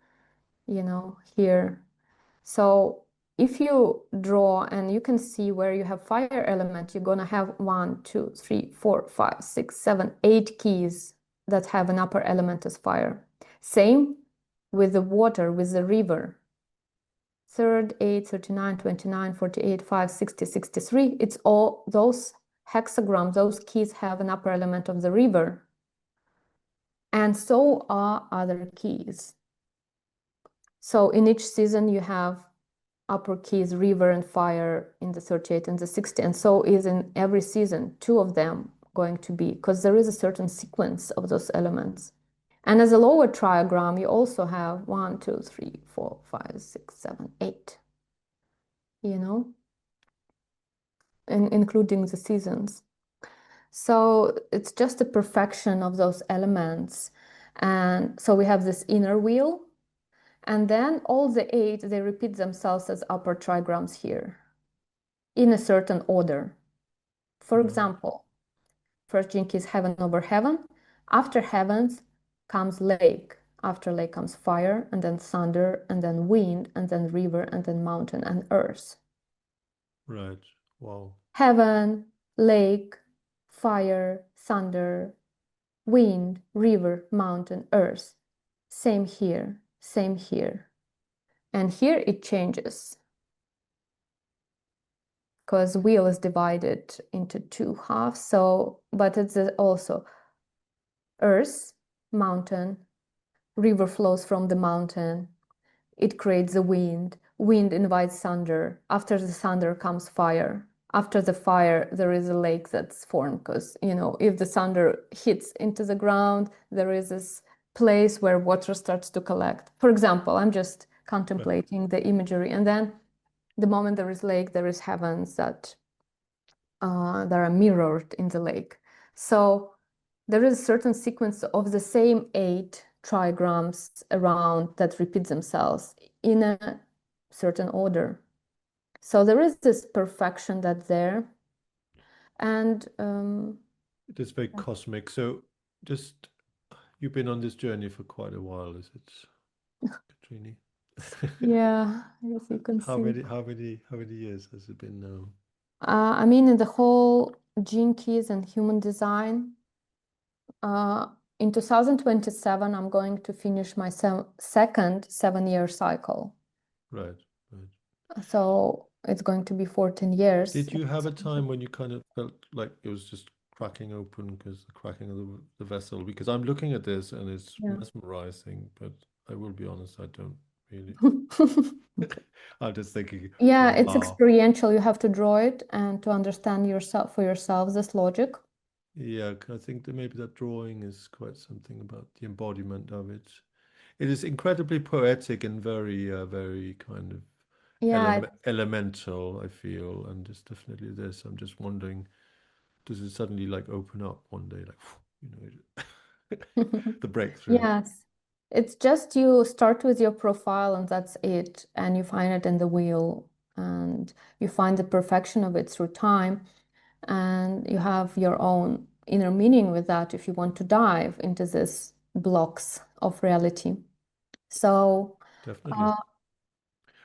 here. So if you draw and you can see where you have fire element, you're gonna have 1, 2, 3, 4, 5, 6, 7, 8 keys that have an upper element as fire. Same with the water, with the river. Third, 8, 39, 29, 48, 5, 60, 63. It's all those hexagrams, those keys have an upper element of the river. And so are other keys. So in each season you have upper keys, river and fire in the 38 and the 60. And so is in every season, two of them going to be, because there is a certain sequence of those elements. And as a lower triagram, you also have 1, 2, 3, 4, 5, 6, 7, 8, and including the seasons. So it's just a perfection of those elements. And so we have this inner wheel, and then all the 8, they repeat themselves as upper trigrams here in a certain order. For example, first jinki is heaven over heaven. After heavens comes lake. After lake comes fire, and then thunder, and then wind, and then river, and then mountain and earth. Right. Wow. Heaven, lake, fire, thunder, wind, river, mountain, earth. Same here, same here. And here it changes because wheel is divided into two halves. So, but it's also earth, mountain, river flows from the mountain. It creates the wind. Wind invites thunder. After the thunder comes fire. After the fire, there is a lake that's formed because, if the thunder hits into the ground, there is this place where water starts to collect. For example, I'm just contemplating the imagery. And then the moment there is lake, there is heavens that are mirrored in the lake. So there is a certain sequence of the same 8 trigrams around that repeat themselves in a certain order. So there is this perfection that's there. And It is very cosmic. So just you've been on this journey for quite a while, is it, Katreni? yeah, yes, you can How see. many years has it been now? I mean, in the whole gene keys and human design, in 2027, I'm going to finish my second 7-year cycle. Right, right. So it's going to be 14 years. Did you have a time when you kind of felt like it was just cracking open because the cracking of the vessel? Because I'm looking at this and it's Yeah. mesmerizing, but I will be honest, I don't really. Okay. I'm just thinking, Yeah, it's wow. experiential. You have to draw it and to understand yourself for yourself this logic. Yeah, I think that maybe that drawing is quite something about the embodiment of it. It is incredibly poetic and very kind of Yeah, elemental, I feel, and it's definitely this. I'm just wondering, does it suddenly like open up one day, like, the breakthrough? yes. It's just you start with your profile and that's it. And you find it in the wheel and you find the perfection of it through time. And you have your own inner meaning with that if you want to dive into these blocks of reality. So, Definitely. uh,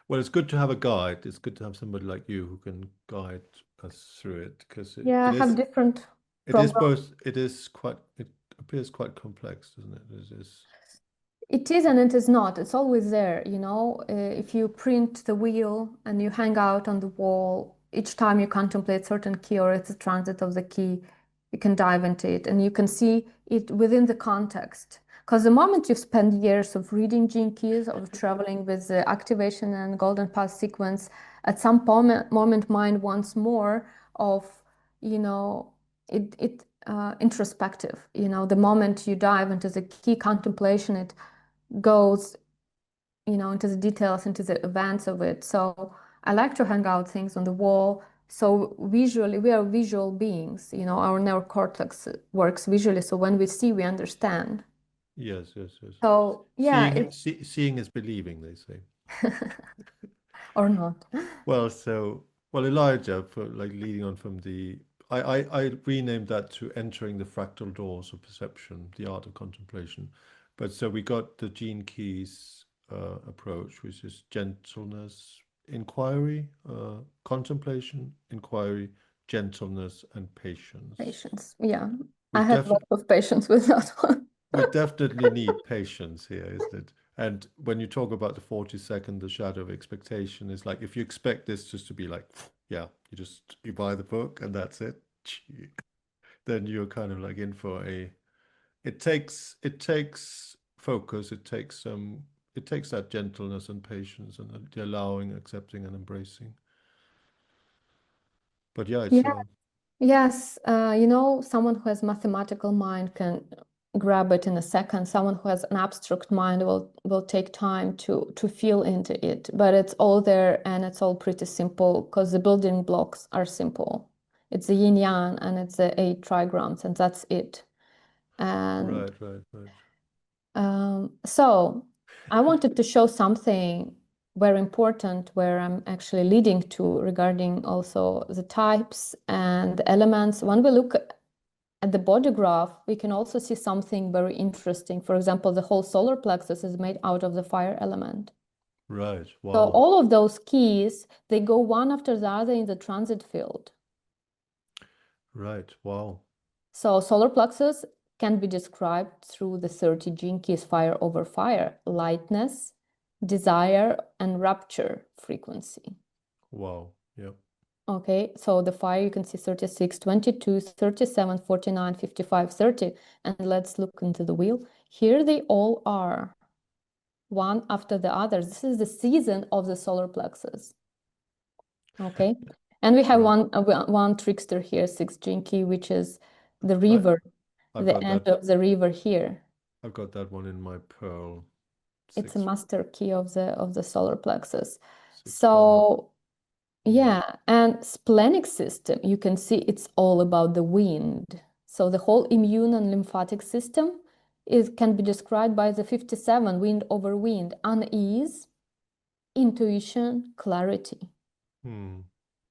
Well, it's good to have a guide. It's good to have somebody like you who can guide us through it because it, yeah, it I have is different it is programs. both it appears quite complex, doesn't it? It is It is and it is not. It's always there, if you print the wheel and you hang out on the wall, each time you contemplate certain key or it's a transit of the key, you can dive into it and you can see it within the context. Because the moment you spend years of reading gene keys, of traveling with the activation and golden path sequence, at some moment mind wants more of, you know, it introspective. The moment you dive into the key contemplation, it goes, into the details, into the events of it. So I like to hang out things on the wall. So visually, we are visual beings, our neocortex works visually. So when we see, we understand. yes, yes, yes. So yeah, Seeing is believing, they say. or not. Well, Elijah, for like leading on from I renamed that to entering the fractal doors of perception, the art of contemplation. But so we got the Gene Keys approach, which is gentleness, inquiry, contemplation, inquiry, gentleness, and patience. Patience. Yeah. We I had definitely lots of patience with that one. we definitely need patience here, isn't it? And when you talk about the 40-second, the shadow of expectation, is like if you expect this just to be like, yeah, you buy the book and that's it, then you're kind of like in for a. It takes focus. It takes that gentleness and patience and the allowing, accepting, and embracing. But yeah, it's Yeah. Yes, someone who has mathematical mind can grab it in a second. Someone who has an abstract mind will take time to feel into it. But it's all there and it's all pretty simple because the building blocks are simple. It's the yin yang and it's the 8 trigrams and that's it. And right, right, right. so I wanted to show something very important where I'm actually leading to regarding also the types and the elements. When we look at the body graph, we can also see something very interesting. For example, the whole solar plexus is made out of the fire element. Right. So Wow. all of those keys, they go one after the other in the transit field. Right. Wow. So solar plexus can be described through the 30 gene keys: fire over fire, lightness, desire, and rapture frequency. Wow. Yep. Okay, so the fire, you can see 36, 22, 37, 49, 55, 30. And let's look into the wheel. Here they all are, one after the other. This is the season of the solar plexus. Okay, and we have Right. one trickster here, 6 gene key, which is the I river, I've the got end that. of the river here. I've got that one in my Pearl It's a six master key of the solar plexus. 6 5. So yeah, and splenic system, you can see it's all about the wind. So the whole immune and lymphatic system can be described by the 57, wind over wind: unease, intuition, clarity. Hmm.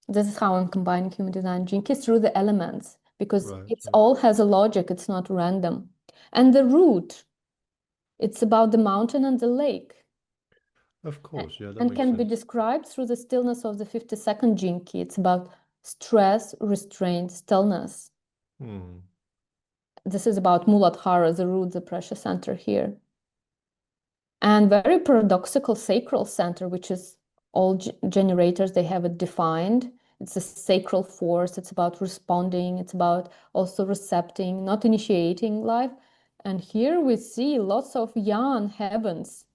This is how I'm combining human design gene keys through the elements, because Right. it's Yeah. all has a logic, it's not random. And the root, it's about the mountain and the lake, Of course. Yeah, that and makes can be sense. described through the stillness of the 52nd gene key. It's about stress, restraint, stillness. Hmm. This is about Muladhara, the root, the pressure center here. And very paradoxical sacral center, which is all generators, they have it defined. It's a sacral force. It's about responding. It's about also recepting, not initiating life. And here we see lots of yan heavens: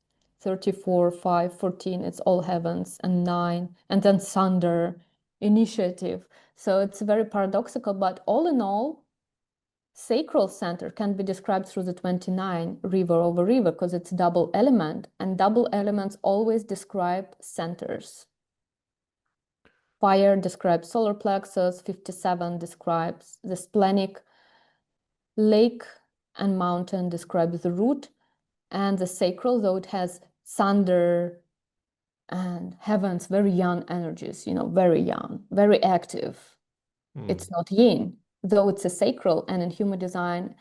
34, 5, 14. It's all heavens, and 9. And then thunder, initiative. So it's very paradoxical, but all in all, sacral center can be described through the 29, river over river, because it's double element, and double elements always describe centers. Fire describes solar plexus, 57 describes the splenic, lake and mountain describes the root, and the sacral, though it has thunder and heavens, very young energies, very young, very active. Hmm. It's not yin, though it's a sacral, and in human design,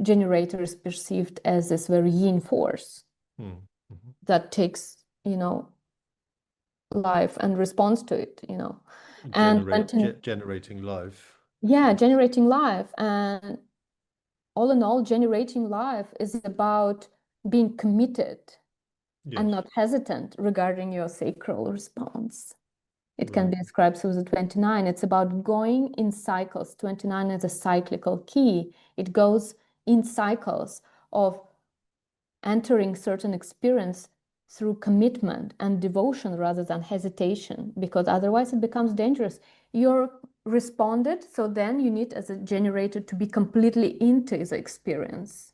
generator is perceived as this very yin force Hmm. Mhm. that takes, life and responds to it, and Generating life. yeah, generating life. And all in all, generating life is about being committed and Yes. not hesitant regarding your sacral response. It can Right. be described through the 29. It's about going in cycles. 29 is a cyclical key. It goes in cycles of entering certain experience through commitment and devotion rather than hesitation, because otherwise it becomes dangerous. You're responded, so then you need, as a generator, to be completely into the experience.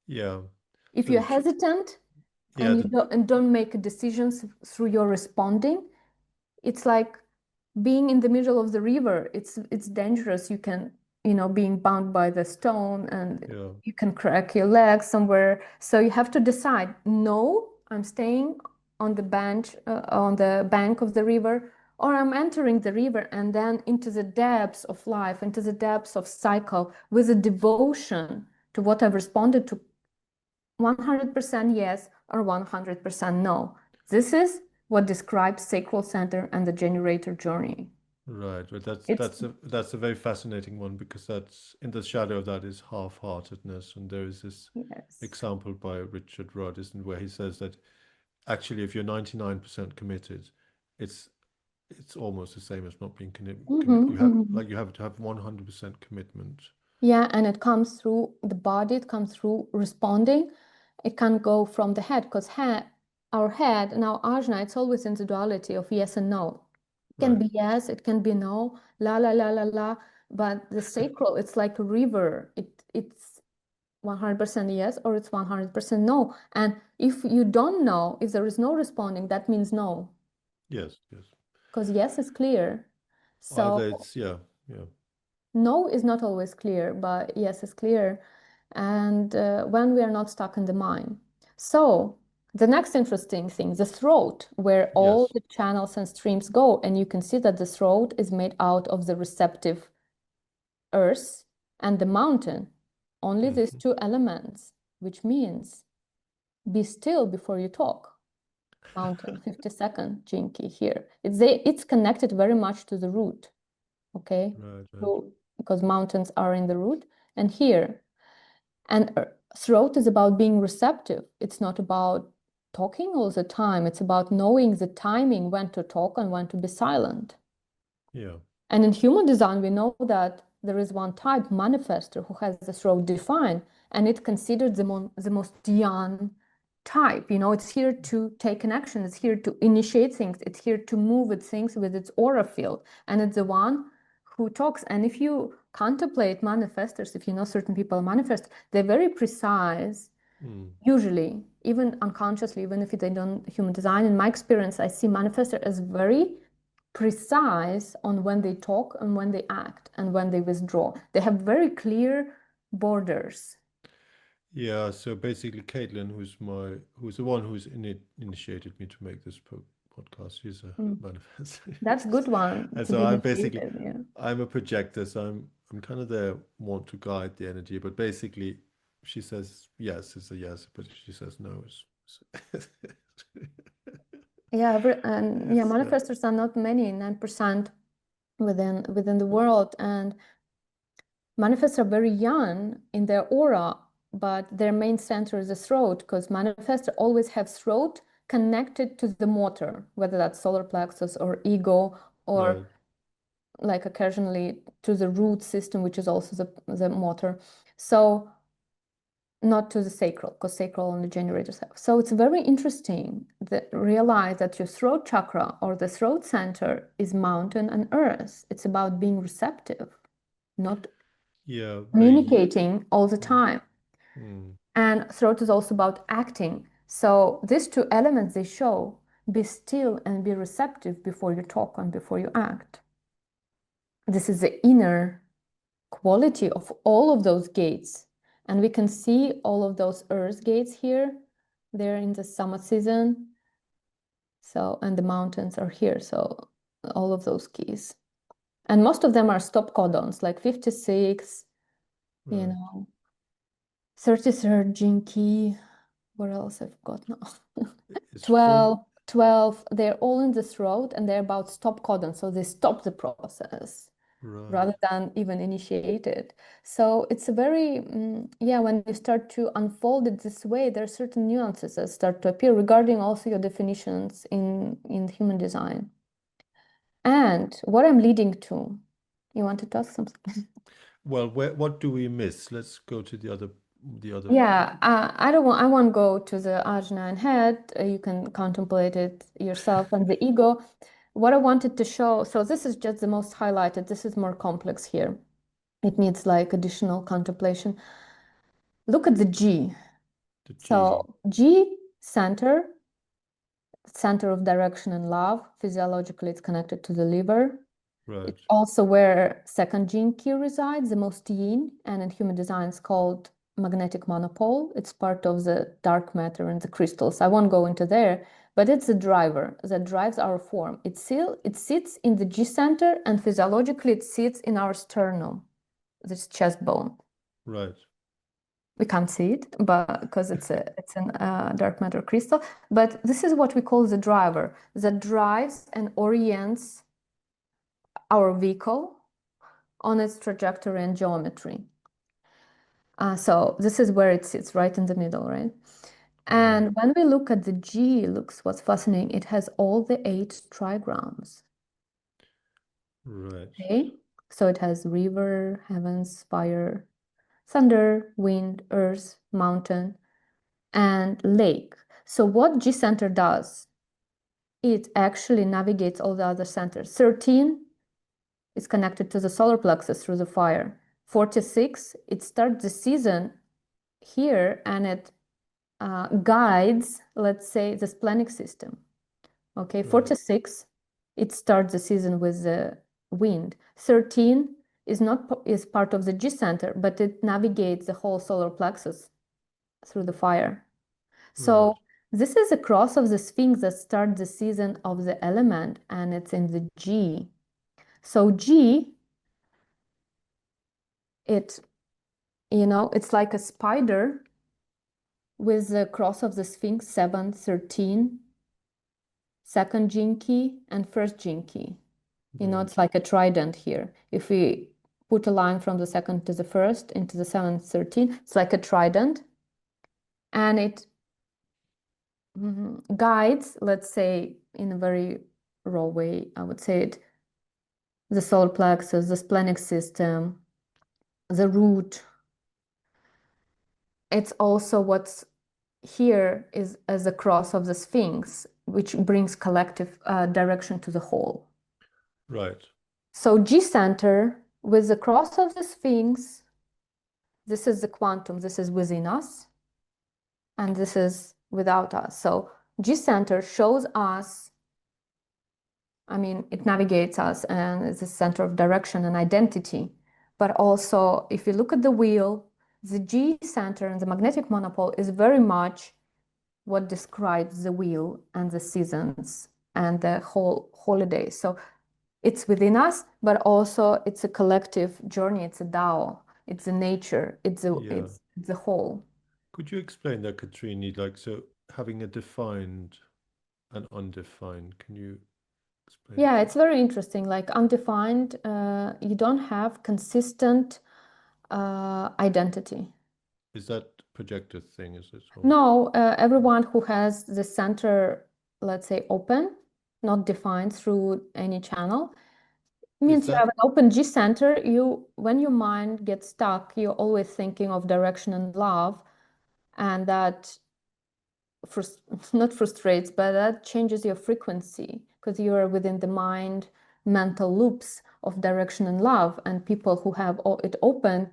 Yeah. If So you're hesitant yeah, and you don't make decisions through your responding, it's like being in the middle of the river. It's dangerous. You can, being bound by the stone, and yeah. you can crack your leg somewhere. So you have to decide, no, I'm staying on the bench, on the bank of the river, or I'm entering the river and then into the depths of life, into the depths of cycle, with a devotion to what I've responded to, 100% yes or 100% no. This is what describes sacral center and the generator journey. Right, but that's It's that's a that's a very fascinating one because that's in the shadow of that is half-heartedness, and there is this yes. example by Richard Rudd, isn't where he says that actually if you're 99% committed, it's it's almost the same as not being commit. Mhm, You have mhm. like you have to have 100% commitment. Yeah, and it comes through the body, it comes through responding. It can go from the head, because our head, now ajna, it's always in the duality of yes and no. It can Right. be yes, it can be no, la la la la la. But the sacral, it's like a river. It's 100% yes or it's 100% no. And if you don't know, if there is no responding, that means no, Yes, yes. because yes is clear. So Either it's yeah, yeah. no is not always clear, but yes is clear. And when we are not stuck in the mind. So the next interesting thing, the throat, where all Yes. the channels and streams go. And you can see that the throat is made out of the receptive earth and the mountain. Only these Hmm. two elements, which means be still before you talk. mountain, 52nd gene key here. It's connected very much to the root, okay? Right, right. So, because mountains are in the root, and here. And throat is about being receptive. It's not about talking all the time. It's about knowing the timing when to talk and when to be silent. Yeah. And in human design, we know that there is one type, manifester, who has the throat defined, and it's considered the most yang type. You know, it's here to take an action, it's here to initiate things, it's here to move with things with its aura field, and it's the one who talks. And if you contemplate manifestors, if you know certain people manifest, they're very precise. Usually, even unconsciously, even if they don't human design. In my experience, I see manifestor as very precise on when they talk and when they act and when they withdraw. They have very clear borders. Yeah, so basically Caitlin, who's the one who's initiated me to make this podcast, she's a Mm. manifest. That's a good one And to so be I'm basically initiated. Yeah. I'm a projector, so I'm kind of the one to guide the energy, but basically she says yes, it's a yes, but she says no. Yeah, and yeah, It's manifestors are not many, 9% within the world, and manifests are very young in their aura, but their main center is the throat, because manifests always have throat connected to the motor, whether that's solar plexus or ego, right. or like occasionally to the root system, which is also the motor. So not to the sacral, because sacral only generators have. So it's very interesting that realize that your throat chakra or the throat center is mountain and earth. It's about being receptive, not Yeah, the communicating all the mm, time. mm. And throat is also about acting. So these two elements, they show be still and be receptive before you talk and before you act. This is the inner quality of all of those gates. And we can see all of those earth gates here. They're in the summer season. So, and the mountains are here. So all of those keys. And most of them are stop codons, like 56, you Right. know, 33rd gene key. What else I've got now? It's from 12, they're all in the throat and they're about stop codon. So they stop the process right. rather than even initiate it. So it's a very, yeah, when you start to unfold it this way, there are certain nuances that start to appear regarding also your definitions in human design. And what I'm leading to, you wanted to ask something? Well, what do we miss? Let's go to the other. Yeah, I won't go to the Ajna and head. You can contemplate it yourself and the ego. What I wanted to show, so this is just the most highlighted. This is more complex here. It needs like additional contemplation. Look at the G. The G. So G center of direction and love. Physiologically, it's connected to the liver. Right. It's also where second gene key resides, the most yin, and in human design it's called magnetic monopole. It's part of the dark matter and the crystals. I won't go into there, but it's the driver that drives our form. It sits in the G center, and physiologically it sits in our sternum, this chest bone. Right. We can't see it, but because it's an dark matter crystal. But this is what we call the driver that drives and orients our vehicle on its trajectory and geometry. So this is where it sits, right in the middle, right? Right. And when we look at the G, looks what's fascinating. It has all the 8 trigrams. Right. Okay, so it has river, heavens, fire, thunder, wind, earth, mountain, and lake. So what G center does, it actually navigates all the other centers. 13 is connected to the solar plexus through the fire. 46, it starts the season here and it guides, let's say, the splenic system. Okay, Right. 46, it starts the season with the wind. 13 is part of the G center, but it navigates the whole solar plexus through the fire. Right. So this is a cross of the Sphinx that starts the season of the element, and it's in the G. So G, it, it's like a spider with the cross of the Sphinx, 7, 13. second gene key, and first gene key. You know, it's like a trident here. If we put a line from the second to the first into the 7th, 13, it's like a trident. And it guides, let's say, in a very raw way, I would say it, the solar plexus, the splenic system, the root. It's also what's here is as a cross of the Sphinx, which brings collective direction to the whole. Right. So G center with the cross of the Sphinx, this is the quantum, this is within us, and this is without us. So G center shows us, I mean, it navigates us and is the center of direction and identity. But also, if you look at the wheel, the G center and the magnetic monopole is very much what describes the wheel and the seasons and the whole holiday. So it's within us, but also it's a collective journey. It's a Tao. It's a nature. It's the whole. Could you explain that, Katreni? Like, so having a defined and undefined, can you explain? Yeah, it's very interesting. Like undefined, you don't have consistent identity. Is that projector thing? Is it? Or... No, everyone who has the center, let's say, open, not defined through any channel, means you have an open G center. When your mind gets stuck, you're always thinking of direction and love, and that not frustrates, but that changes your frequency because you are within the mind mental loops of direction and love. And people who have it open,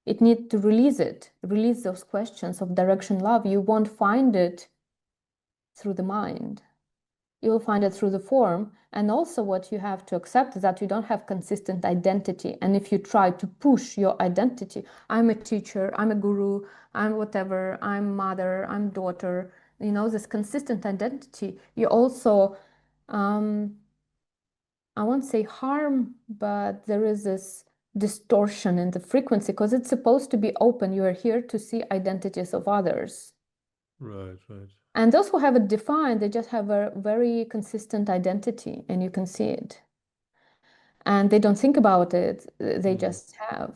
it need to release those questions of direction, love. You won't find it through the mind. You'll find it through the form. And also what you have to accept is that you don't have consistent identity. And if you try to push your identity, I'm a teacher, I'm a guru, I'm whatever, I'm mother, I'm daughter, you know, this consistent identity, you also, I won't say harm, but there is this distortion in the frequency because it's supposed to be open. You are here to see identities of others. Right, right. And those who have it defined, they just have a very consistent identity and you can see it. And they don't think about it. They just have.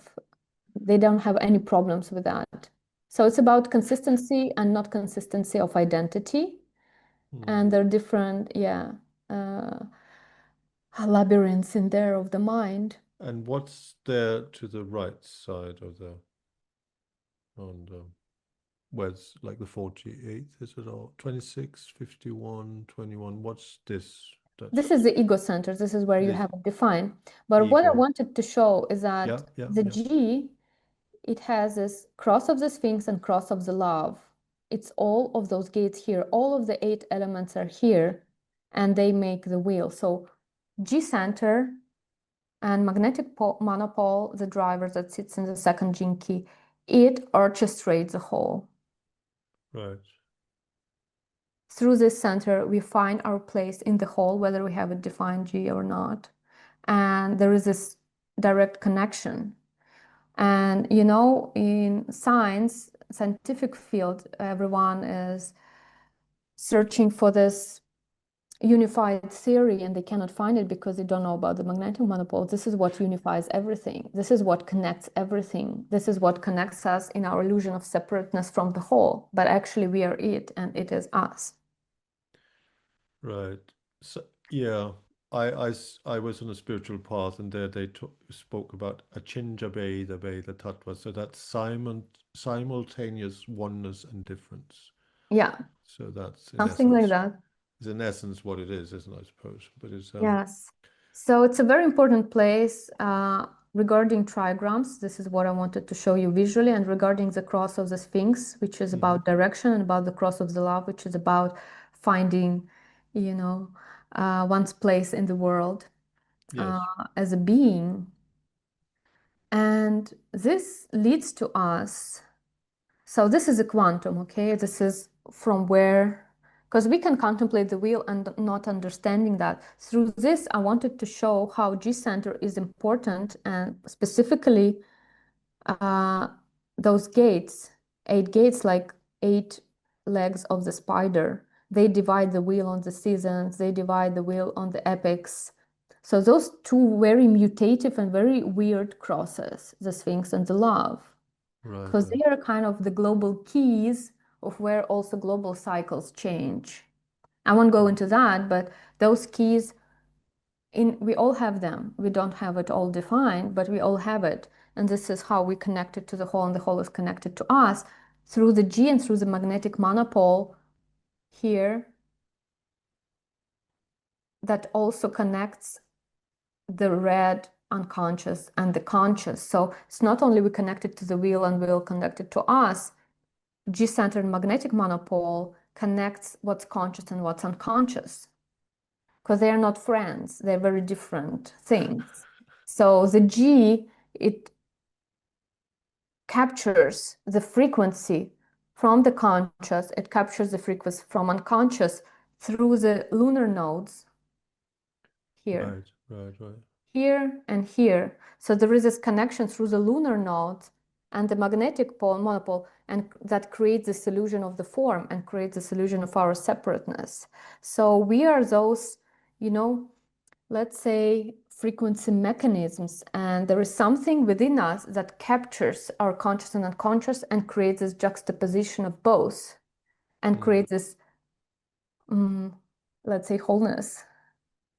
They don't have any problems with that. So it's about consistency and not consistency of identity. And there are different, labyrinths in there of the mind. And what's there to the right side of the, on where's like the 48th, is it all 26, 51, 21? What's this? This is the ego center. This is where you have it defined. But what I wanted to show is that the G, it has this cross of the Sphinx and cross of the love. It's all of those gates here. All of the 8 elements are here and they make the wheel. So G center and magnetic monopole, the driver that sits in the second gene key, it orchestrates the whole. Right. Through this center, we find our place in the whole, whether we have a defined G or not. And there is this direct connection. And, you know, in science, scientific field, everyone is searching for this unified theory and they cannot find it because they don't know about the magnetic monopole. This is what unifies everything. This is what connects everything. This is what connects us in our illusion of separateness from the whole. But actually we are it and it is us. Right. So, yeah, I was on a spiritual path and there they spoke about Achinja Bheda Bheda Tattva. So that's simultaneous oneness and difference. Yeah. So that's something like that. Is in essence what it is, isn't it, I suppose? But it's yes. So it's a very important place regarding trigrams. This is what I wanted to show you visually, and regarding the cross of the Sphinx, which is about direction, and about the cross of the love, which is about finding, you know, one's place in the world as a being. And this leads to us. So this is a quantum, okay? This is from where, because we can contemplate the wheel and not understanding that. Through this, I wanted to show how G center is important, and specifically those gates, 8 gates, like 8 legs of the spider. They divide the wheel on the seasons, they divide the wheel on the epics. So those two very mutative and very weird crosses, the Sphinx and the Love, Right, because right. they are kind of the global keys of where also global cycles change. I won't go into that, but those keys we all have them. We don't have it all defined, but we all have it. And this is how we connect it to the whole, and the whole is connected to us through the G and through the magnetic monopole here that also connects the red unconscious and the conscious. So it's not only we connected to the wheel and wheel connected to us, G-centered magnetic monopole connects what's conscious and what's unconscious, because they are not friends. They're very different things. So the G, it captures the frequency from the conscious, it captures the frequency from unconscious through the lunar nodes here, Right, right, right. here, and here. So there is this connection through the lunar nodes and the magnetic pole, monopole, and that creates this illusion of the form and creates this illusion of our separateness. So we are those, you know, let's say frequency mechanisms, and there is something within us that captures our conscious and unconscious and creates this juxtaposition of both and Mm, creates this let's say wholeness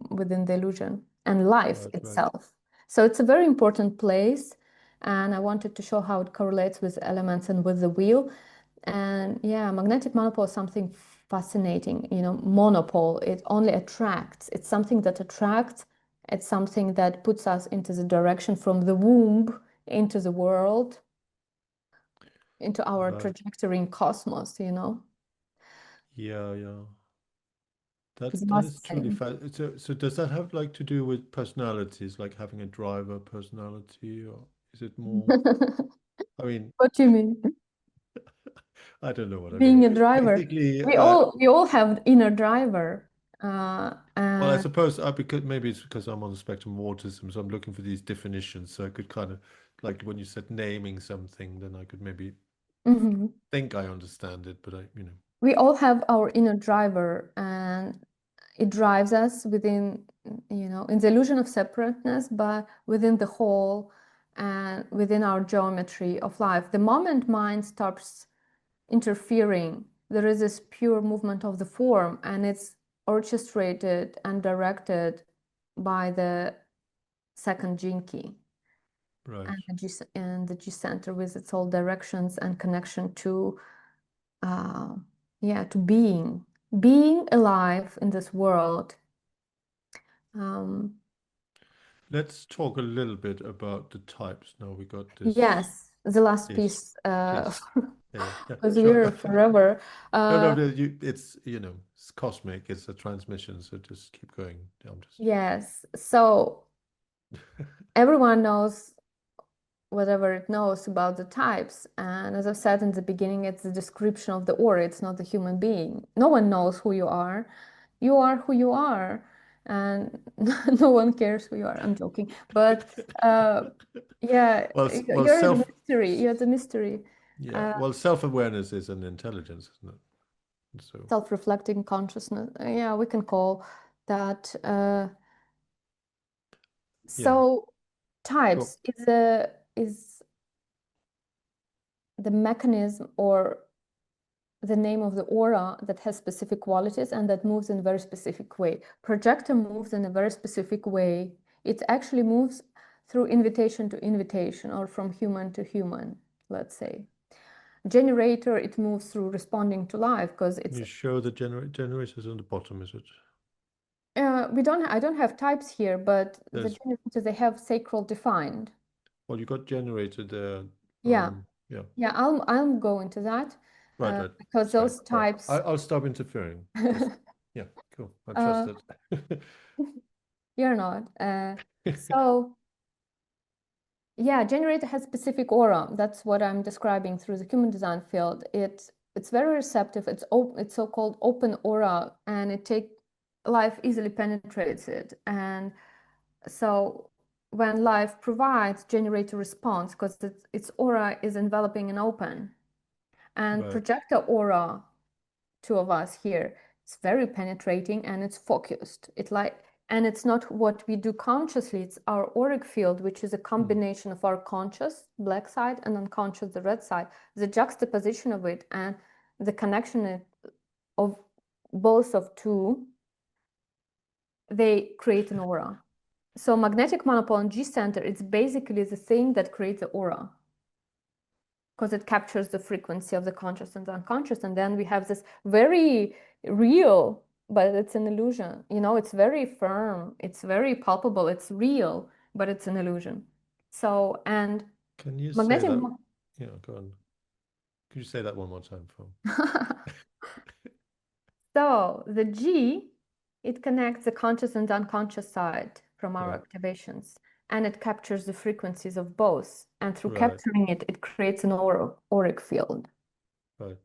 within the illusion and life right, right. itself. So it's a very important place, and I wanted to show how it correlates with elements and with the wheel. And yeah, magnetic monopole is something fascinating. Monopole, it only attracts. It's something that attracts. It's something that puts us into the direction from the womb into the world, into our Right. trajectory in cosmos. Yeah, yeah. It's That is truly fascinating. so does that have like to do with personalities, like having a driver personality, or is it more, I mean, What do you mean? I don't know what I mean. Being a driver. Basically, We all have inner driver. well, I And suppose because maybe it's because I'm on the spectrum of autism, so I'm looking for these definitions. So I could kind of, like when you said naming something, then I could maybe mhm. think I understand it, but We all have our inner driver, and it drives us within, in the illusion of separateness, but within the whole and within our geometry of life. The moment mind stops interfering, there is this pure movement of the form, and it's orchestrated and directed by the second gene key right. and the G center with its all directions and connection to uh, yeah, to being alive in this world. Um, Let's talk a little bit about the types. Now we got yes, the last this, piece, please. Yeah, yeah, because sure. we're forever. No, no, Uh, it's it's cosmic. It's a transmission, so just keep going. I'm just yes, so everyone knows whatever it knows about the types. And as I said in the beginning, it's the description of the aura, it's not the human being. No one knows who you are. You are who you are. And no one cares who you are. I'm joking. But yeah, well, you're the mystery. You're the mystery. yeah, Uh, well, self-awareness is an intelligence, isn't it? So, Self-reflecting consciousness. Yeah, we can call that. yeah, So go. types is the mechanism or the name of the aura that has specific qualities and that moves in a very specific way. Projector moves in a very specific way. It actually moves through invitation to invitation or from human to human, let's say. Generator, it moves through responding to life because Can it's you show the generators on the bottom? Is it? I don't have types here, but the There's generators they have sacral defined. well, you got generator there. Yeah, Yeah, yeah, I'll go into that right, right. because Sorry. those All right, types I'll stop interfering. Just yeah, cool. I trust uh, it. you're not. So yeah, generator has specific aura. That's what I'm describing through the human design field. It's very receptive. It's so-called open aura, and life easily penetrates it. And so when life provides, generator response because its aura is enveloping and open. And Right. projector aura, two of us here. It's very penetrating and it's focused. And it's not what we do consciously. It's our auric field, which is a combination of our conscious black side and unconscious the red side. The juxtaposition of it and the connection of both of two, they create an aura. So magnetic monopole and G center, it's basically the thing that creates the aura, because it captures the frequency of the conscious and the unconscious. And then we have this very real, but it's an illusion. It's very firm, it's very palpable, it's real, but it's an illusion. So, and Can you say magnetic. that? Yeah, go on. Could you say that one more time for me? So the G, it connects the conscious and unconscious side from our Right. activations, and it captures the frequencies of both. And through Right. capturing it, it creates an auric field. Right.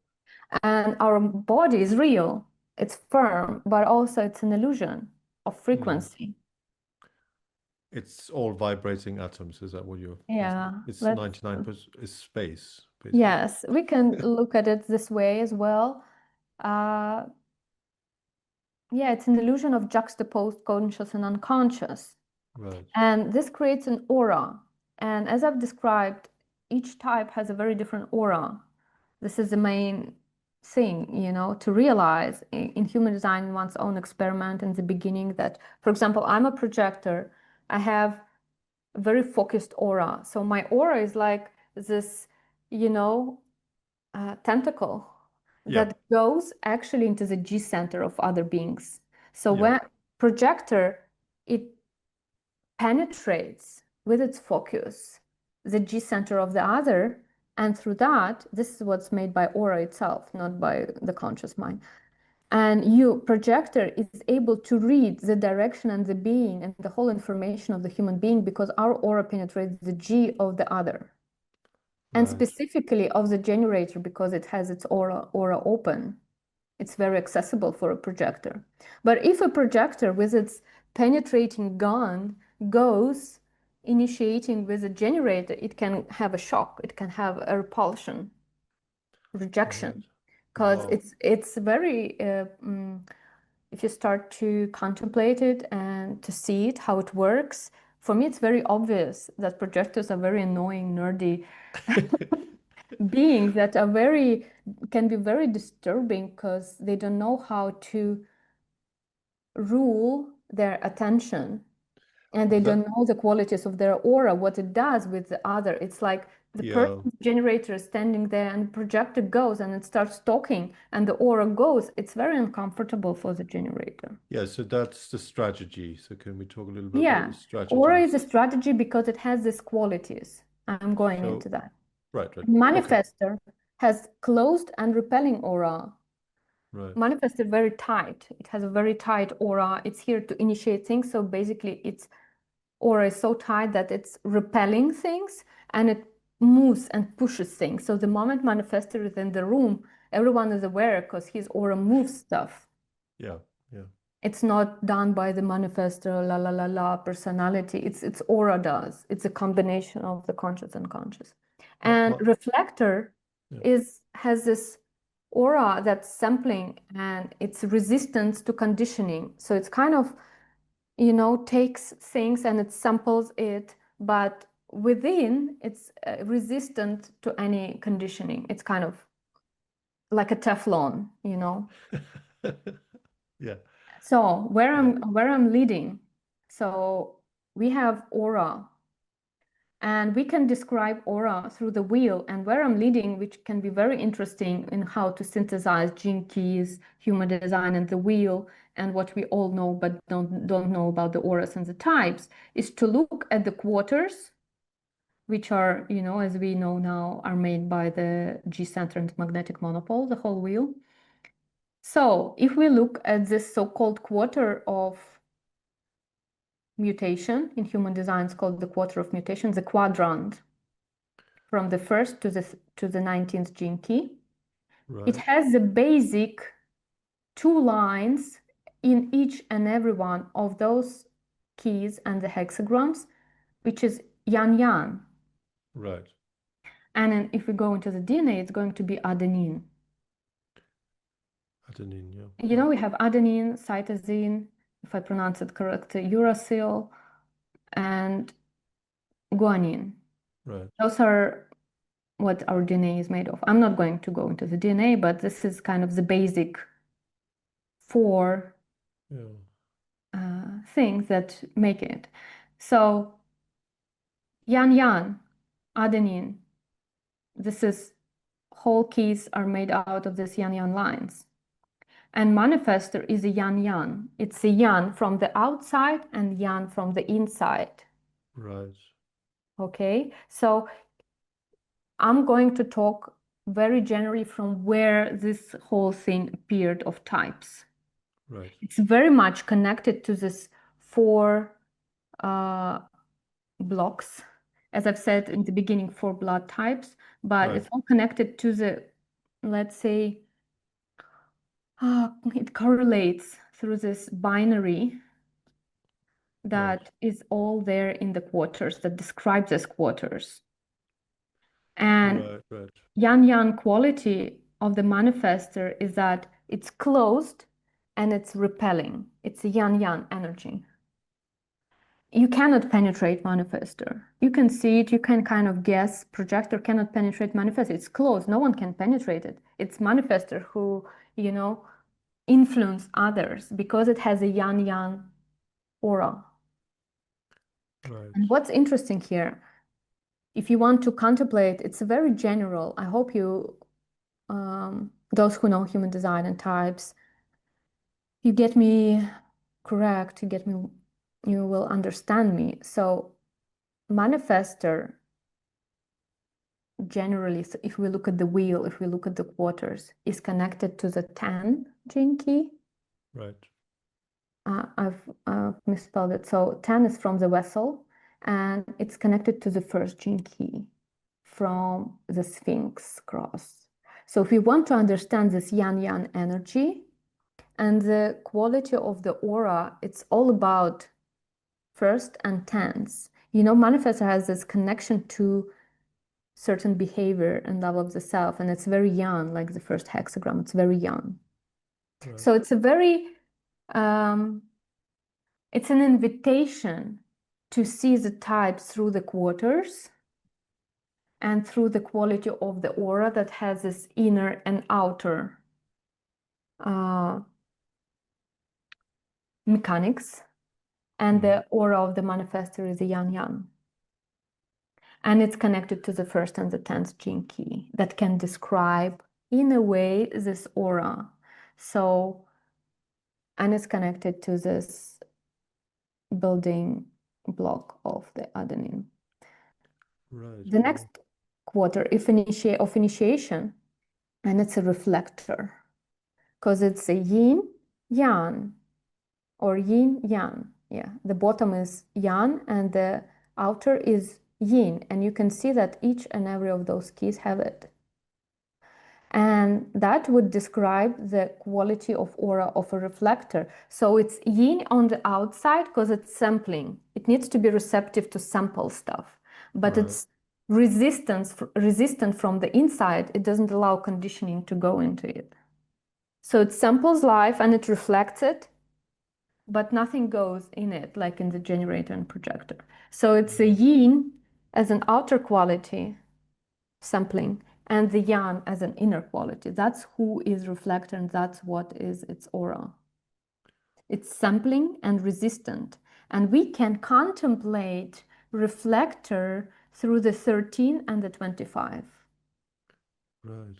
And our body is real, it's firm, but also it's an illusion of frequency. It's all vibrating atoms. Is that what you're? Yeah, It's let's 99% is space, basically. yes, we can look at it this way as well. Uh, yeah, it's an illusion of juxtaposed conscious and unconscious. Right. And this creates an aura. And as I've described, each type has a very different aura. This is the main thing, to realize in human design, in one's own experiment in the beginning that, for example, I'm a projector. I have a very focused aura. So my aura is like this, tentacle Yeah. that goes actually into the G center of other beings. So Yeah. when projector, it penetrates with its focus the G center of the other, and through that, this is what's made by aura itself, not by the conscious mind. And projector is able to read the direction and the being and the whole information of the human being because our aura penetrates the G of the other. And Right. specifically of the generator because it has its aura open. It's very accessible for a projector. But if a projector with its penetrating gun goes initiating with a generator, it can have a shock, it can have a repulsion, Right. rejection, because Wow. it's very if you start to contemplate it and to see it, how it works, for me it's very obvious that projectors are very annoying, nerdy beings that can be very disturbing because they don't know how to rule their attention and they That. don't know the qualities of their aura, what it does with the other. It's like the Yeah. person's generator is standing there and the projector goes and it starts talking and the aura goes. It's very uncomfortable for the generator. Yeah. So that's the strategy. So can we talk a little bit about the Yeah, aura is strategies? a strategy because it has these qualities. I'm going So, into that. right. Right. Okay. Manifester has closed and repelling aura. Right. Manifester very tight. It has a very tight aura. It's here to initiate things. So basically, its aura is so tight that it's repelling things and it moves and pushes things. So the moment manifester is in the room, everyone is aware because his aura moves stuff. Yeah. Yeah. It's not done by the manifestor, la la la la personality. Its aura does. It's a combination of the conscious and conscious. And reflector Yeah. has this aura that's sampling and it's resistance to conditioning. So it's kind of, takes things and it samples it, but within it's resistant to any conditioning. It's kind of like a Teflon. Yeah. So where Yeah. I'm leading, so we have aura, and we can describe aura through the wheel. And where I'm leading, which can be very interesting in how to synthesize gene keys, human design, and the wheel, and what we all know but don't know about the auras and the types, is to look at the quarters, which are, as we know now, are made by the G center and magnetic monopole, the whole wheel. So if we look at this so-called quarter of mutation in human design, it's called the quarter of mutation, the quadrant from the first to the 19th gene key. It Right. has the basic two lines in each and every one of those keys and the hexagrams, which is yan yan. Right. And then if we go into the DNA, it's going to be adenine. Adenine, yeah. You know, we have adenine, cytosine, if I pronounce it correctly, uracil, and guanine. Right. Those are what our DNA is made of. I'm not going to go into the DNA, but this is kind of the basic four Yeah. things that make it. So yan, adenine, this is whole keys are made out of this yan lines. And manifester is a yan. It's a yan from the outside and yan from the inside. Right. Okay, so I'm going to talk very generally from where this whole thing appeared of types. Right. It's very much connected to this four blocks. As I've said in the beginning, four blood types, but Right. it's all connected to the, let's say, it correlates through this binary that is all there in the quarters that describes as quarters. And Right. yan quality of the manifester is that it's closed and it's repelling. It's a yan energy. You cannot penetrate manifester. You can see it, you can kind of guess. Projector cannot penetrate manifester. It's closed. No one can penetrate it. It's manifester who, you know, influence others because it has a yan aura. Right. And what's interesting here, if you want to contemplate, it's very general. I hope you, those who know human design and types, you get me correct, you will understand me. So manifester, generally, so if we look at the wheel, if we look at the quarters, is connected to the 10 gene key. Right. I've misspelled it. So 10 is from the vessel, and it's connected to the first gene key from the Sphinx cross. So if we want to understand this yan energy and the quality of the aura, it's all about first and tens. You know, manifestor has this connection to certain behavior and love of the self, and it's very young, like the first hexagram, it's very young. Right. So it's a very, it's an invitation to see the types through the quarters and through the quality of the aura that has this inner and outer mechanics. And the aura of the manifestor is a yan. And it's connected to the first and the 10th gene key that can describe, in a way, this aura. So, and it's connected to this building block of the adenine. Right. The next quarter of initiation, and it's a reflector, because it's a yin yang or yin yang. Yeah, the bottom is yang and the outer is yin, and you can see that each and every of those keys have it. And that would describe the quality of aura of a reflector. So it's yin on the outside because it's sampling. It needs to be receptive to sample stuff, but it's resistant from the inside. It doesn't allow conditioning to go into it. So it samples life and it reflects it, but nothing goes in it, like in the generator and projector. So it's a yin as an outer quality sampling and the yang as an inner quality. That's who is reflector and that's what is its aura. It's sampling and resistant. And we can contemplate reflector through the 13 and the 25. Right.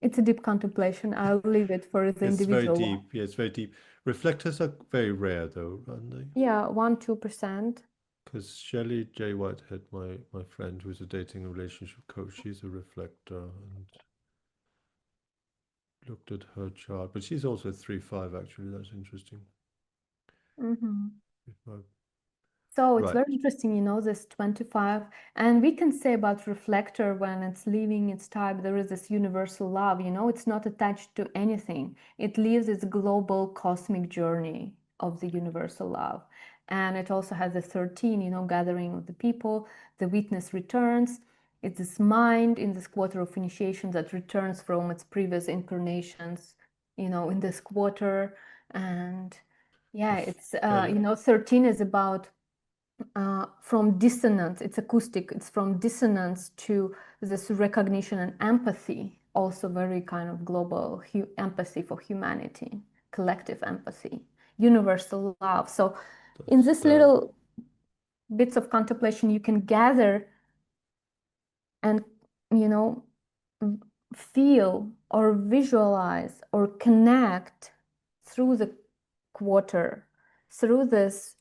It's a deep contemplation. I'll leave it for the It's very individual. deep. Yeah, it's very deep. Reflectors are very rare, though, aren't they? Yeah, 1-2%. Because Shelley J. Whitehead, my friend who's a dating and relationship coach, she's a reflector and looked at her chart. But she's also 3-5, actually. That's interesting. So it's Right. very interesting, you know, this 25. And we can say about reflector when it's leaving its type, there is this universal love, you know, it's not attached to anything. It lives its global cosmic journey of the universal love. And it also has the 13, you know, gathering of the people, the witness returns. It's this mind in this quarter of initiation that returns from its previous incarnations, in this quarter. And yeah, it's, Fairly, 13 is about from dissonance. It's acoustic. It's from dissonance to this recognition and empathy, also very kind of global empathy for humanity, collective empathy, universal love. So in this little bits of contemplation, you can gather and, feel or visualize or connect through the quarter, through this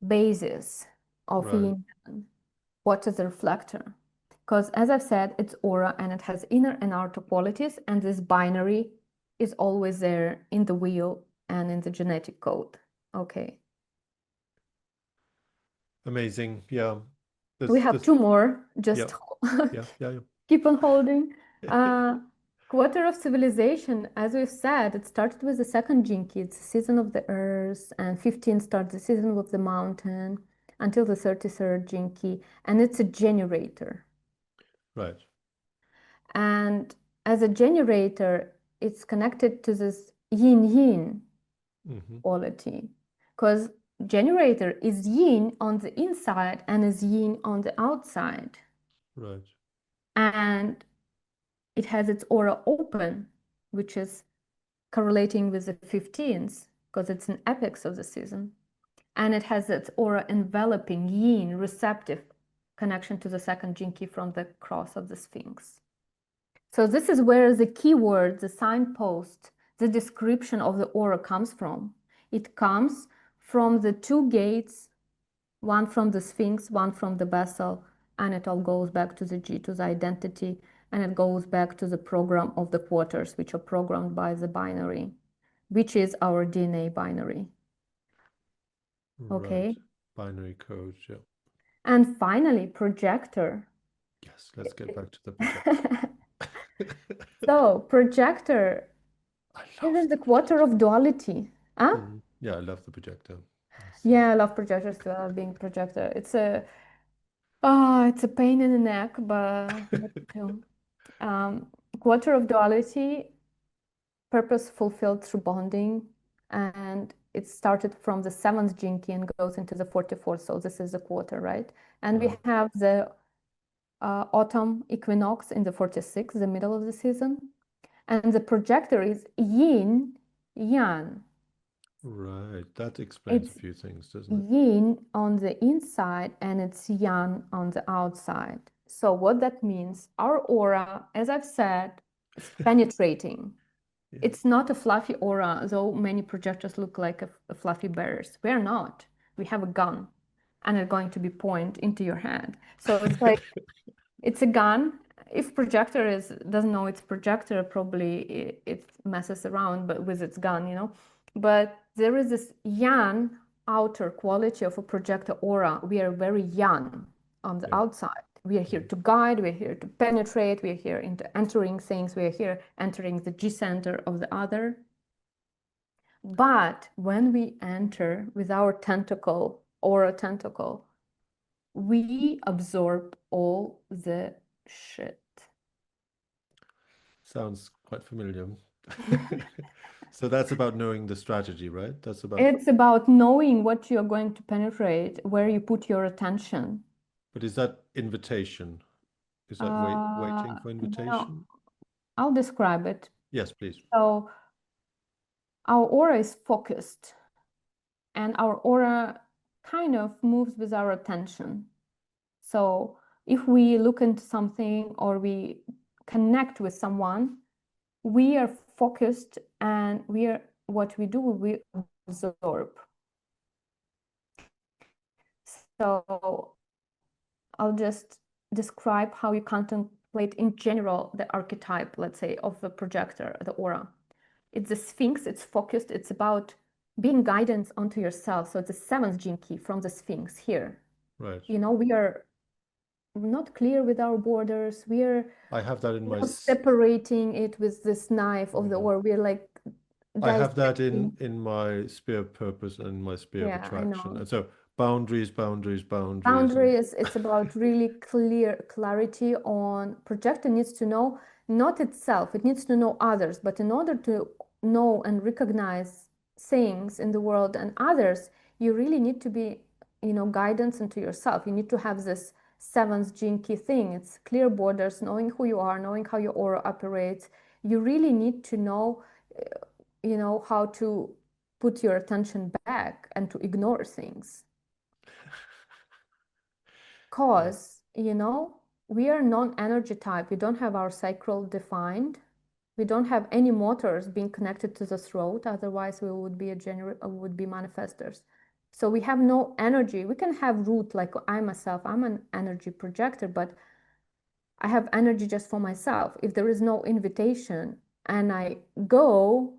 basis of right. yin yang. What is the reflector? Because as I've said, it's aura and it has inner and outer qualities, and this binary is always there in the wheel and in the genetic code. Okay. Amazing. Yeah. We have two more, Yeah. just Yeah. keep on holding. Quarter of civilization, as we've said, it started with the second jinki. It's the season of the earth, and 15 starts the season of the mountain until the 33rd jinki, and it's a generator. Right. And as a generator, it's connected to this yin-yin quality, because generator is yin on the inside and is yin on the outside. Right. And it has its aura open, which is correlating with the 15th, because it's an apex of the season. And it has its aura enveloping, yin, receptive connection to the second jinki from the cross of the Sphinx. So this is where the keyword, the signpost, the description of the aura comes from. It comes from the two gates, one from the Sphinx, one from the vessel, and it all goes back to the G, to the identity, and it goes back to the program of the quarters, which are programmed by the binary, which is our DNA binary. Okay. Right. Binary code. Yeah. And finally, projector. Yes. Let's get back to the projector. So, projector, I this love is the quarter of duality. Huh? Yeah, I love the projector. Yeah, I love projectors too. I love being projector. It's a pain in the neck, but quarter of duality, purpose fulfilled through bonding, and it started from the 7th jinki and goes into the 44th. So this is the quarter, right? And we have the autumn equinox in the 46th, the middle of the season, and the projector is yin yang. Right. That explains a few things, doesn't it? Yin on the inside and it's yang on the outside. So what that means, our aura, as I've said, is penetrating. Yeah. It's not a fluffy aura, though many projectors look like a fluffy bears. We're not. We have a gun and it's going to be pointed into your head. So it's like, it's a gun. If projector doesn't know it's projector, probably it messes around but with its gun. But there is this yang outer quality of a projector aura. We are very yang on the outside. We are here to guide, we're here to penetrate, we're here into entering things, we're here entering the G center of the other. But when we enter with our tentacle, aura tentacle, we absorb all the shit. Sounds quite familiar. So that's about knowing the strategy, right? It's about knowing what you're going to penetrate, where you put your attention. But is that invitation? Is that waiting for invitation? I'll describe it. Yes, please. So our aura is focused, and our aura kind of moves with our attention. So if we look into something or we connect with someone, we are focused, and what we do, we absorb. So I'll just describe how you contemplate in general the archetype, let's say, of the projector, the aura. It's the Sphinx, it's focused, it's about being guidance onto yourself. So it's the 7th jinki from the Sphinx here. Right. We are not clear with our borders. I have that in my separating it with this knife of the aura. We're like I have that in my sphere of purpose and my sphere of attraction. I know. And so Boundaries, boundaries, boundaries, and Boundaries, it's about really clear clarity on projector needs to know not itself, it needs to know others, but in order to know and recognize things in the world and others, you really need to be, guidance into yourself. You need to have this seventh gene key thing. It's clear borders, knowing who you are, knowing how your aura operates. You really need to know, how to put your attention back and to ignore things. yeah, Because, we are non-energy type. We don't have our sacral defined. We don't have any motors being connected to the throat. Otherwise, we would be would be manifestors. So we have no energy. We can have root, like I myself, I'm an energy projector, but I have energy just for myself. If there is no invitation and I go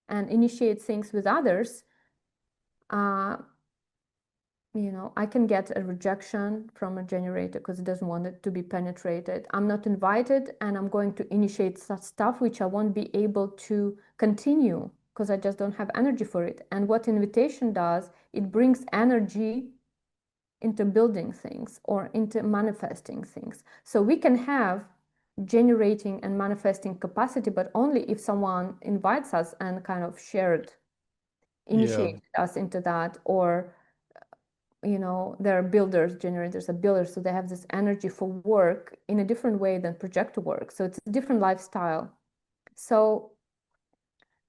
and initiate things with others, uh, I can get a rejection from a generator because it doesn't want it to be penetrated. I'm not invited and I'm going to initiate such stuff which I won't be able to continue because I just don't have energy for it. And what invitation does, it brings energy into building things or into manifesting things. So we can have generating and manifesting capacity, but only if someone invites us and kind of yeah, initiated us into that, or they're builders, generators are builders, so they have this energy for work in a different way than projector work. So it's a different lifestyle. So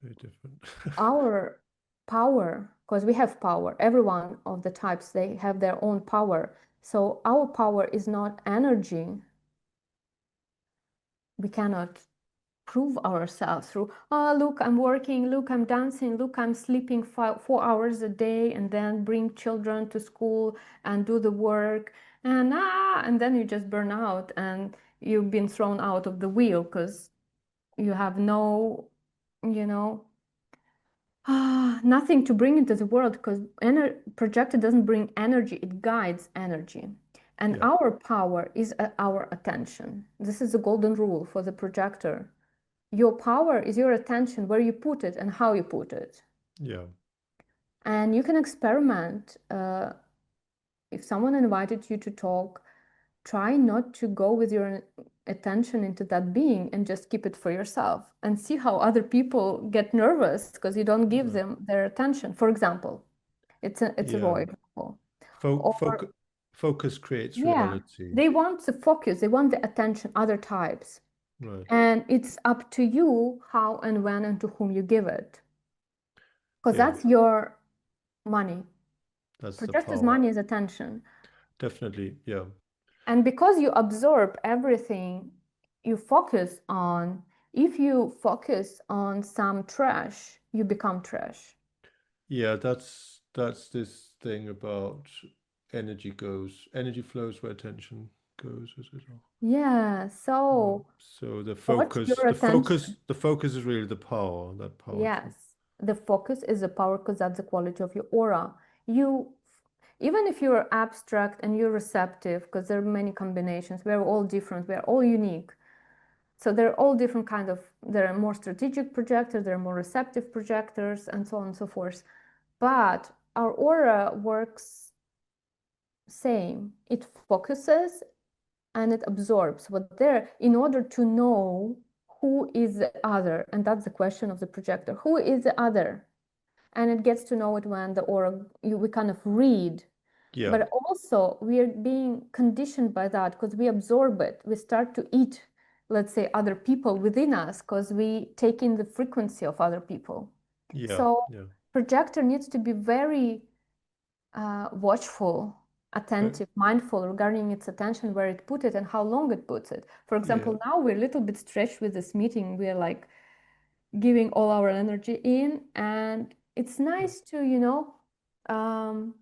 very different. our power, because we have power, every one of the types, they have their own power. So our power is not energy. We cannot prove ourselves through, oh, look, I'm working, look, I'm dancing, look, I'm sleeping 4 hours a day, and then bring children to school and do the work, and then you just burn out and you've been thrown out of the wheel because you have no, you know, nothing to bring into the world, because projector doesn't bring energy, it guides energy. And Yeah, our power is our attention. This is the golden rule for the projector. Your power is your attention, where you put it and how you put it. yeah, And you can experiment. If someone invited you to talk, try not to go with your attention into that being and just keep it for yourself and see how other people get nervous because you don't give right. them their attention. For example, it's a raw Yeah. example. Fo Or foc Focus creates yeah, reality. they want the focus, they want the attention, other types. Right. And it's up to you how and when and to whom you give it. Because Yeah, that's your money. that's the Projector's power. money is attention. Definitely. Yeah. And because you absorb everything you focus on, if you focus on some trash, you become trash. Yeah, that's this thing about energy flows where attention goes, as it all. Yeah, Yeah. so So what's your attention? the focus is really the power, that power to, Yes, the focus is the power because that's the quality of your aura. You, even if you're abstract and you're receptive, because there are many combinations, we're all different, we're all unique. So they're all different kind of, there are more strategic projectors, there are more receptive projectors, and so on and so forth. But our aura works same. It focuses and it absorbs what there in order to know who is the other. And that's the question of the projector. Who is the other? And it gets to know it when the aura, we kind of read. yeah, But also we are being conditioned by that because we absorb it. We start to eat, let's say, other people within us because we take in the frequency of other people. yeah, So yeah. projector needs to be very watchful, But attentive, mindful regarding its attention, where it put it and how long it puts it. For yeah, example, now we're a little bit stretched with this meeting. We're like giving all our energy in, and it's yeah, nice to, um,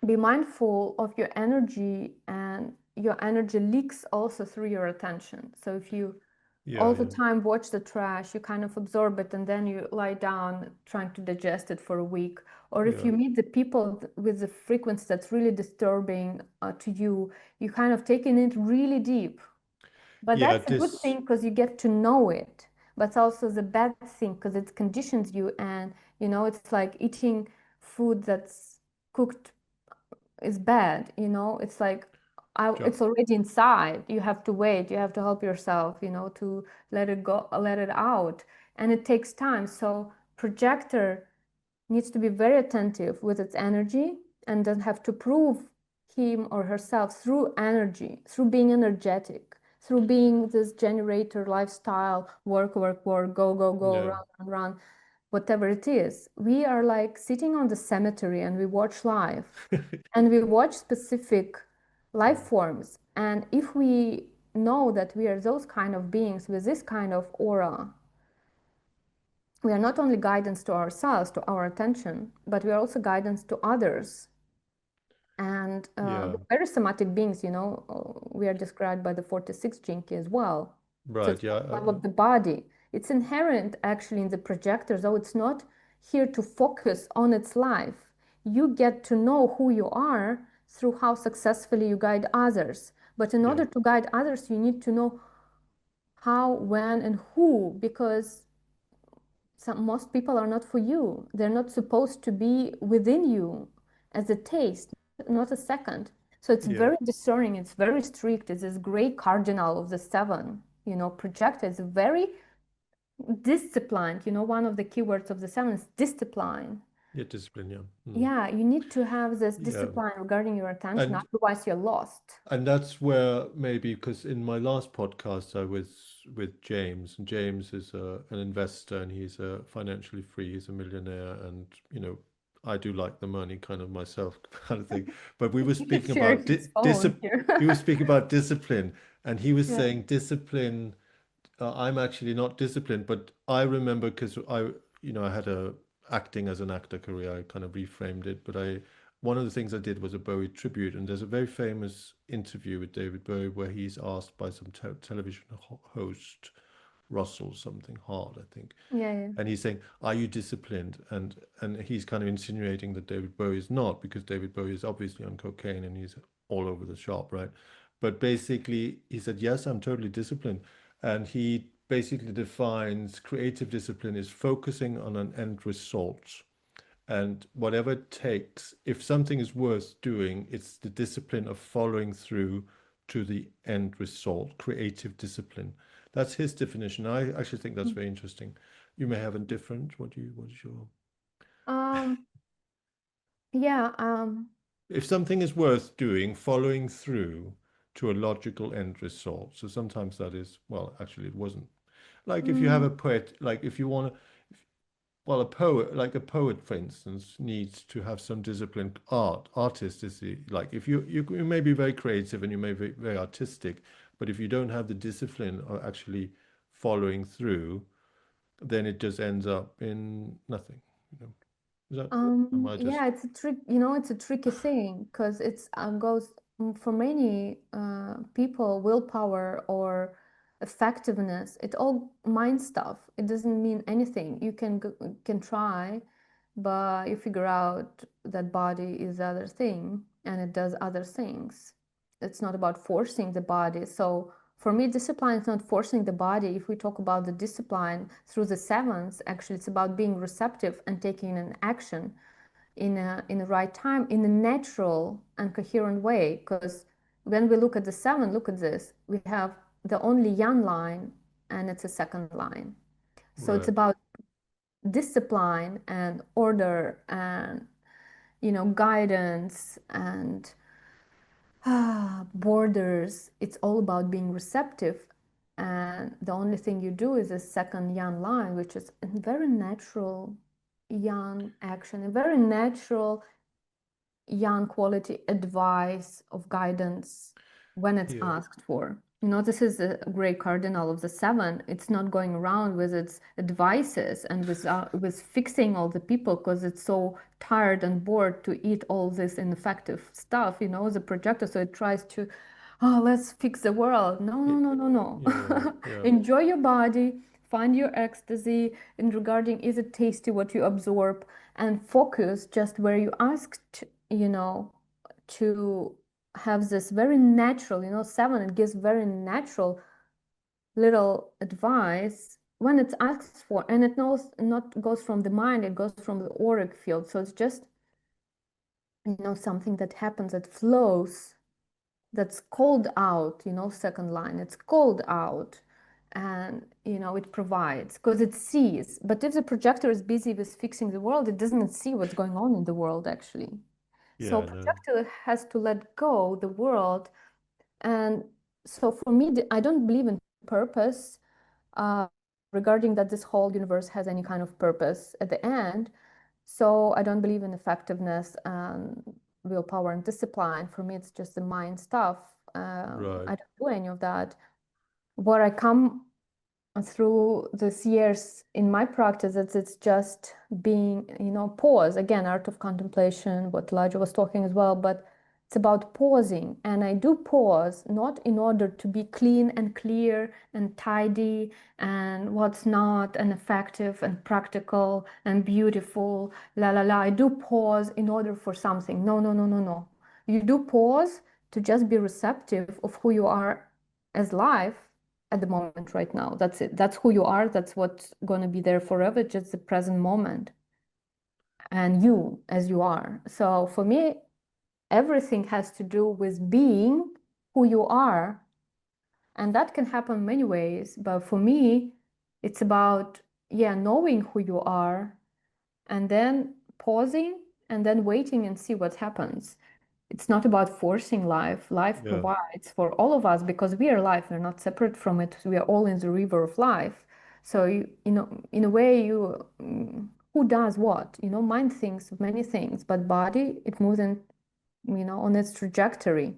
be mindful of your energy, and your energy leaks also through your attention. So if you yeah, all the yeah, time watch the trash, you kind of absorb it and then you lie down trying to digest it for a week. Or if yeah, you meet the people with the frequency that's really disturbing to you, you kind of taking it really deep. But yeah. that's a good This, thing because you get to know it. But it's also the bad thing because it conditions you, and it's like eating food that's cooked is bad, you know. It's like Sure. it's already inside. You have to wait. You have to help yourself, you know, to let it go, let it out, and it takes time. So projector needs to be very attentive with its energy and doesn't have to prove him or herself through energy, through being energetic, through being this generator lifestyle, work, work, work, go, go, go, Yeah. run, run, run, whatever it is. We are like sitting on the cemetery and we watch life and we watch specific life forms. And if we know that we are those kind of beings with this kind of aura, we are not only guidance to ourselves, to our attention, but we are also guidance to others. And Yeah. we're very somatic beings, you know, we are described by the 46 jinki as well. So Right. it's Yeah. love of the body. It's inherent actually in the projector, though it's not here to focus on its life. You get to know who you are through how successfully you guide others. But in Yeah. order to guide others, you need to know how, when, and who, because most people are not for you. They're not supposed to be within you as a taste, not a second. So it's Yeah. very discerning, it's very strict. It's this great cardinal of the seven, you know, projector is very disciplined. You know, one of the keywords of the seven is discipline. Yeah. Discipline. Yeah. Yeah, you need to have this Yeah. discipline regarding your attention, And otherwise you're lost. that's where maybe because in my last podcast I was with James, and James is an investor and he's financially free. He's a millionaire, and I do like the money kind of myself kind of thing. But we were You can speaking share about his phone here. we were speaking about discipline, and he was Yeah. saying discipline. I'm actually not disciplined, but I remember because I had a acting as an actor career. I kind of reframed it, but one of the things I did was a Bowie tribute, and there's a very famous interview with David Bowie where he's asked by some television host, Russell something Hard, I think, Yeah, yeah. and he's saying, "Are you disciplined?" And he's kind of insinuating that David Bowie is not, because David Bowie is obviously on cocaine and he's all over the shop, right? But basically, he said, "Yes, I'm totally disciplined," and he basically defines creative discipline is focusing on an end result. And whatever it takes, if something is worth doing, it's the discipline of following through to the end result, creative discipline. That's his definition. I actually think that's very interesting. You may have a different, what is your, Um, yeah, if something is worth doing, following through to a logical end result. So sometimes that is, well, actually it wasn't. Like if you have mm, a poet, like if you want to, well, a poet, like a poet, for instance, needs to have some discipline. Artist is like if you may be very creative and you may be very artistic, but if you don't have the discipline of actually following through, then it just ends up in nothing. You know, is that am I just yeah, it's a trick, you know, it's a tricky thing because it's goes for many people, willpower or effectiveness. It all mind stuff. It doesn't mean anything. You can try, but you figure out that body is the other thing and it does other things. It's not about forcing the body. So for me, discipline is not forcing the body. If we talk about the discipline through the sevens, actually, it's about being receptive and taking an action in the right time, in a natural and coherent way. Because when we look at the seven, look at this, we have the only yang line and it's a second line. So it's right? about discipline and order and guidance and borders. It's all about being receptive. And the only thing you do is a second yang line, which is a very natural yang action, a very natural yang quality advice of guidance when it's Yeah, asked for. You know, this is a great cardinal of the seven. It's not going around with its advices and with fixing all the people because it's so tired and bored to eat all this ineffective stuff, you know, the projector. So it tries to, oh, let's fix the world. No, yeah, no, no, no, yeah, no. yeah. Enjoy your body, find your ecstasy in regarding is it tasty what you absorb, and focus just where you asked, to have this very natural, seven, it gives very natural little advice when it's asked for, and it knows not goes from the mind, it goes from the auric field. So it's just something that happens, that flows, that's called out, second line, it's called out. And, it provides because it sees. But if the projector is busy with fixing the world, it doesn't see what's going on in the world, actually. So Yeah, no. projector has to let go the world. And so for me, I don't believe in purpose, uh, regarding that this whole universe has any kind of purpose at the end. So I don't believe in effectiveness and willpower and discipline. For me, it's just the mind stuff. Right. I don't do any of that. Where I come through these years in my practice, it's just being, pause. Again, art of contemplation, what Elijah was talking as well, but it's about pausing. And I do pause not in order to be clean and clear and tidy and what's not and effective and practical and beautiful, la la la. I do pause in order for something. No, no, no, no, no. You do pause to just be receptive of who you are as life at the moment right now. That's it. That's who you are. That's what's going to be there forever, just the present moment and you as you are. So for me, everything has to do with being who you are. And that can happen many ways. But for me, it's about, yeah, knowing who you are and then pausing and then waiting and see what happens. It's not about forcing life. Life Yeah. provides for all of us because we are life. We're not separate from it. We are all in the river of life. So in a way, who does what? Mind thinks of many things, but body, it moves in, on its trajectory.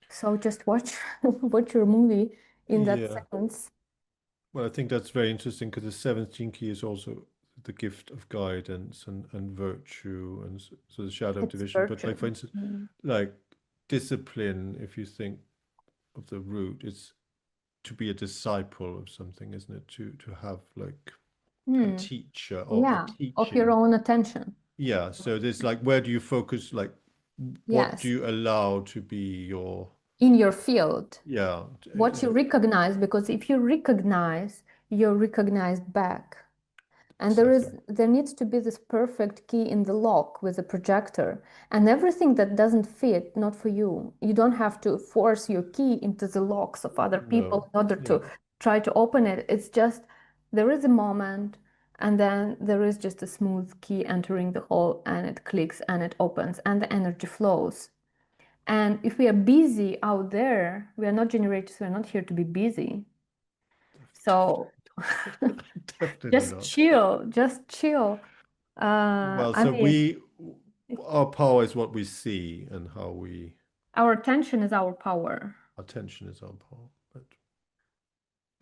So just watch watch your movie in that Yeah. sense. Well, I think that's very interesting because the seventh gene key is also the gift of guidance and virtue and so the shadow of It's division. But like virtue. for instance, Mm. like discipline, if you think of the root, it's to be a disciple of something, isn't it? To have like a Hmm. teacher or a Yeah, of your teaching. own attention. Yeah. So there's like where do you focus? Like what do Yes, you allow to be your in your field. yeah What you recognize, because if you recognize, you're recognized back. And exactly. there needs to be this perfect key in the lock with the projector. And everything that doesn't fit, not for you. You don't have to force your key into the locks of other people No. in order Yeah. to try to open it. It's just there is a moment, and then there is just a smooth key entering the hole, and it clicks and it opens, and the energy flows. And if we are busy out there, we are not generators, we're not here to be busy. So Definitely just not. chill, just chill. Well, I so mean, our power is what we see and how we, our attention is our power. attention is our power. But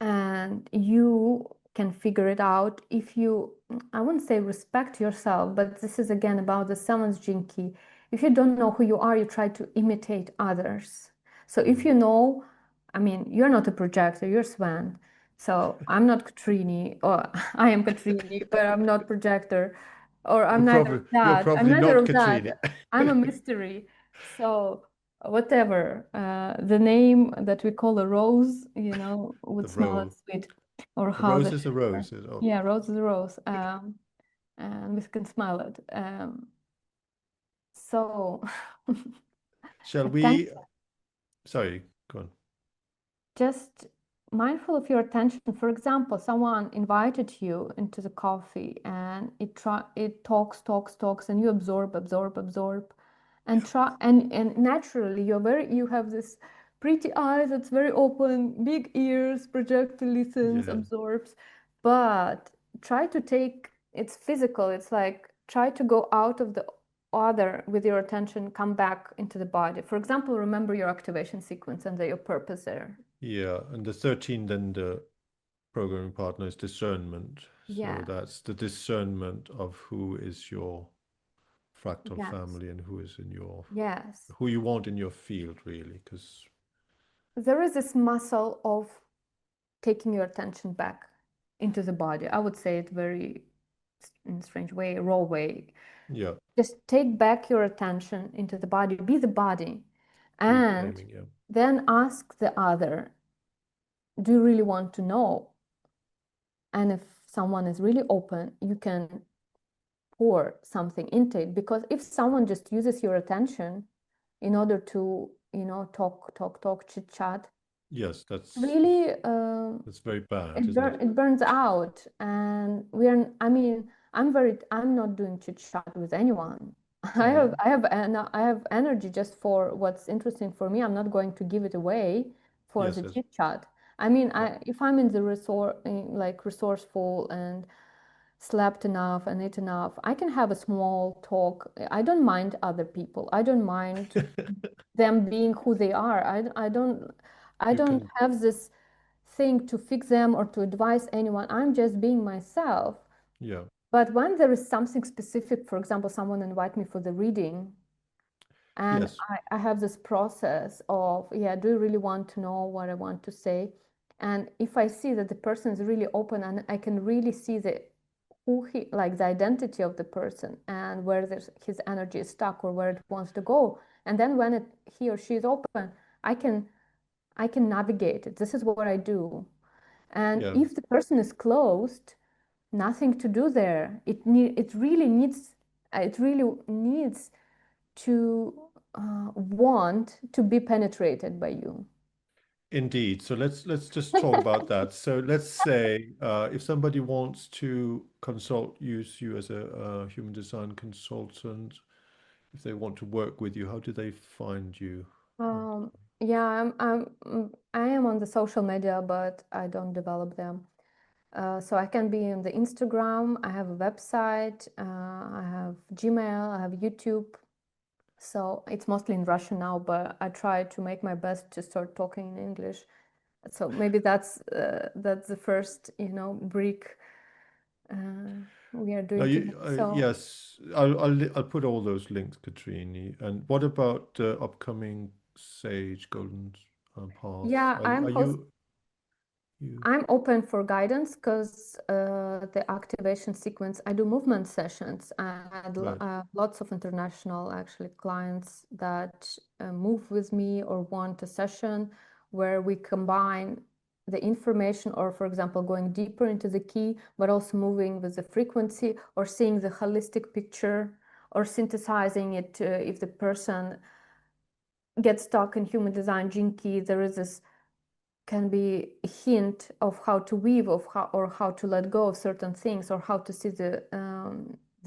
And you can figure it out if you, I wouldn't say respect yourself, but this is again about the seventh gene key. If you don't know who you are, you try to imitate others. So if you know, I mean, you're not a projector, you're Svend. So I'm not Katreni, or I am Katreni, but I'm not projector, or I'm neither of you're that. I'm probably neither not of that. Katrina. I'm a mystery. So whatever, the name that we call a rose, would The smell rose. as sweet, or A how rose the is a sugar. rose. Oh, Yeah, rose is a rose, and we can smell it. So shall we? attention, Sorry, go on. just mindful of your attention. For example, someone invited you into the coffee, and it talks, and you absorb, and try and naturally you have this pretty eyes that's very open, big ears, projector listens, Yeah, absorbs, but try to take it's physical. It's like try to go out of the other with your attention, come back into the body. For example, remember your activation sequence and your purpose there. yeah. And the 13, then the programming partner is discernment. So Yeah. that's the discernment of who is your fractal Yes. family and who is in your, Yes. who you want in your field, really. Because, There is this muscle of taking your attention back into the body. I would say it very in a strange way, raw way. yeah, Just take back your attention into the body, be the body, and reclaiming, yeah. then ask the other, do you really want to know? And if someone is really open, you can pour something into it. Because if someone just uses your attention in order to, talk, chit chat, Yes, really, that's very bad, isn't it? it burns out. And I mean, I'm not doing chit chat with anyone. Mm. I have energy just for what's interesting for me. I'm not going to give it away for Yes, the yes, chit chat. I mean, yeah, if I'm in the like resourceful and slept enough and ate enough, I can have a small talk. I don't mind other people. I don't mind them being who they are. I you don't can, have this thing to fix them or to advise anyone. I'm just being myself. yeah, But when there is something specific, for example, someone invite me for the reading, and yes, I have this process of, yeah, do you really want to know what I want to say? And if I see that the person is really open and I can really see like the identity of the person and where his energy is stuck or where it wants to go. And then when he or she is open, I can I can navigate it. This is what I do. And yeah. if the person is closed, nothing to do there. It really needs to want to be penetrated by you. Indeed. So let's just talk about that. So let's say if somebody wants to use you as a human design consultant, if they want to work with you, how do they find you? How do- Yeah, I am on the social media, but I don't develop them. So I can be on the Instagram. I have a website. I have Gmail. I have YouTube. So it's mostly in Russian now, but I try to make my best to start talking in English. So maybe that's the first, brick we are Now doing you, together. So yes, I'll put all those links, Katreni. And what about upcoming Sage Golden Path? yeah, Are you you I'm open for guidance because the activation sequence, I do movement sessions. I had right? lots of international actually clients that move with me or want a session where we combine the information, or for example, going deeper into the key, but also moving with the frequency or seeing the holistic picture or synthesizing it. If the person gets stuck in human design gene key, there is this can be a hint of how to weave or how to let go of certain things or how to see the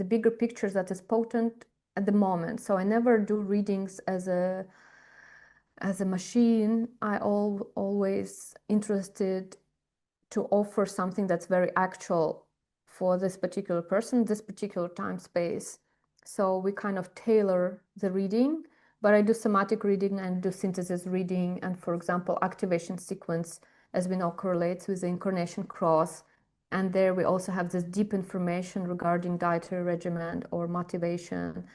bigger pictures that is potent at the moment. So I never do readings as a machine. Always interested to offer something that's very actual for this particular person, this particular time space. So we kind of tailor the reading, but I do somatic reading and do synthesis reading. And for example, activation sequence, as we know, correlates with the incarnation cross. And there we also have this deep information regarding dietary regimen or motivation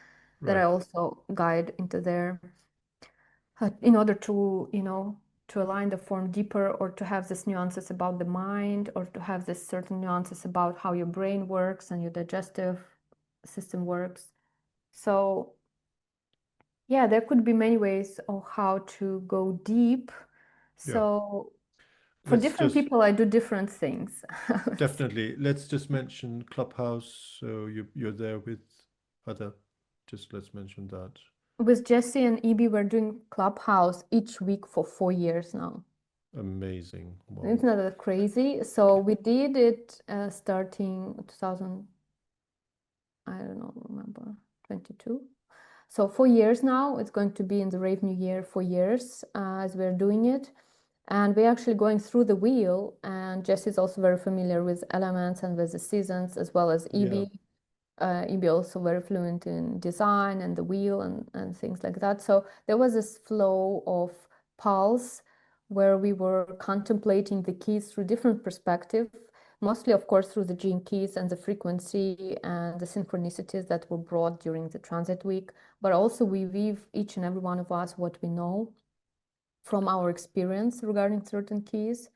that I Right. also guide into there in order to, to align the form deeper or to have these nuances about the mind or to have this certain nuances about how your brain works and your digestive system works. So yeah, there could be many ways of how to go deep. Yeah. So for Let's different just people, I do different things. definitely let's just mention Clubhouse. So you're there with other. Just let's mention that. With Jesse and Ibi, we're doing Clubhouse each week for 4 years now. Amazing. It's Wow. not that crazy. So we did it starting 2000, I don't know, remember, 22. So 4 years now, it's going to be in the Rave New Year, 4 years as we're doing it. And we're actually going through the wheel. And Jesse is also very familiar with elements and with the seasons, as well as Yeah. Ibi. Ibi also very fluent in design and the wheel and things like that. So there was this flow of pulse where we were contemplating the keys through different perspectives, mostly, of course, through the gene keys and the frequency and the synchronicities that were brought during the transit week. But also we weave each and every one of us what we know from our experience regarding certain keys.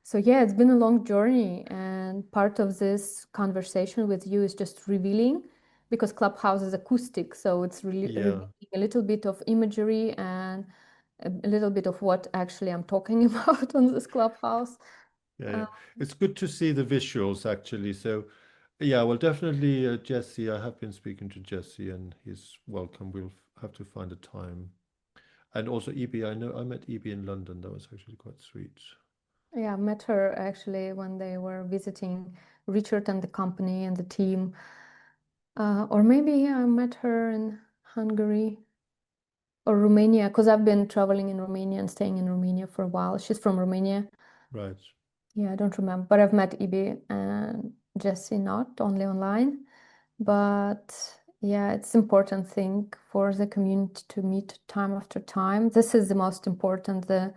So yeah, it's been a long journey, and part of this conversation with you is just revealing, because Clubhouse is acoustic, so it's really Yeah. revealing a little bit of imagery and a little bit of what actually I'm talking about on this Clubhouse. Yeah. Uh, Yeah. It's good to see the visuals actually. So Yeah, well, definitely Jesse. I have been speaking to Jesse, and he's welcome. We'll have to find a time. And also EB, I know I met EB in London. That was actually quite sweet. Yeah, I met her actually when they were visiting Richard and the company and the team. Or maybe I met her in Hungary or Romania, because I've been traveling in Romania and staying in Romania for a while. She's from Romania. Right. Yeah, I don't remember, but I've met Ibi and Jesse, not only online. But yeah, it's important thing for the community to meet time after time. This is the most important, the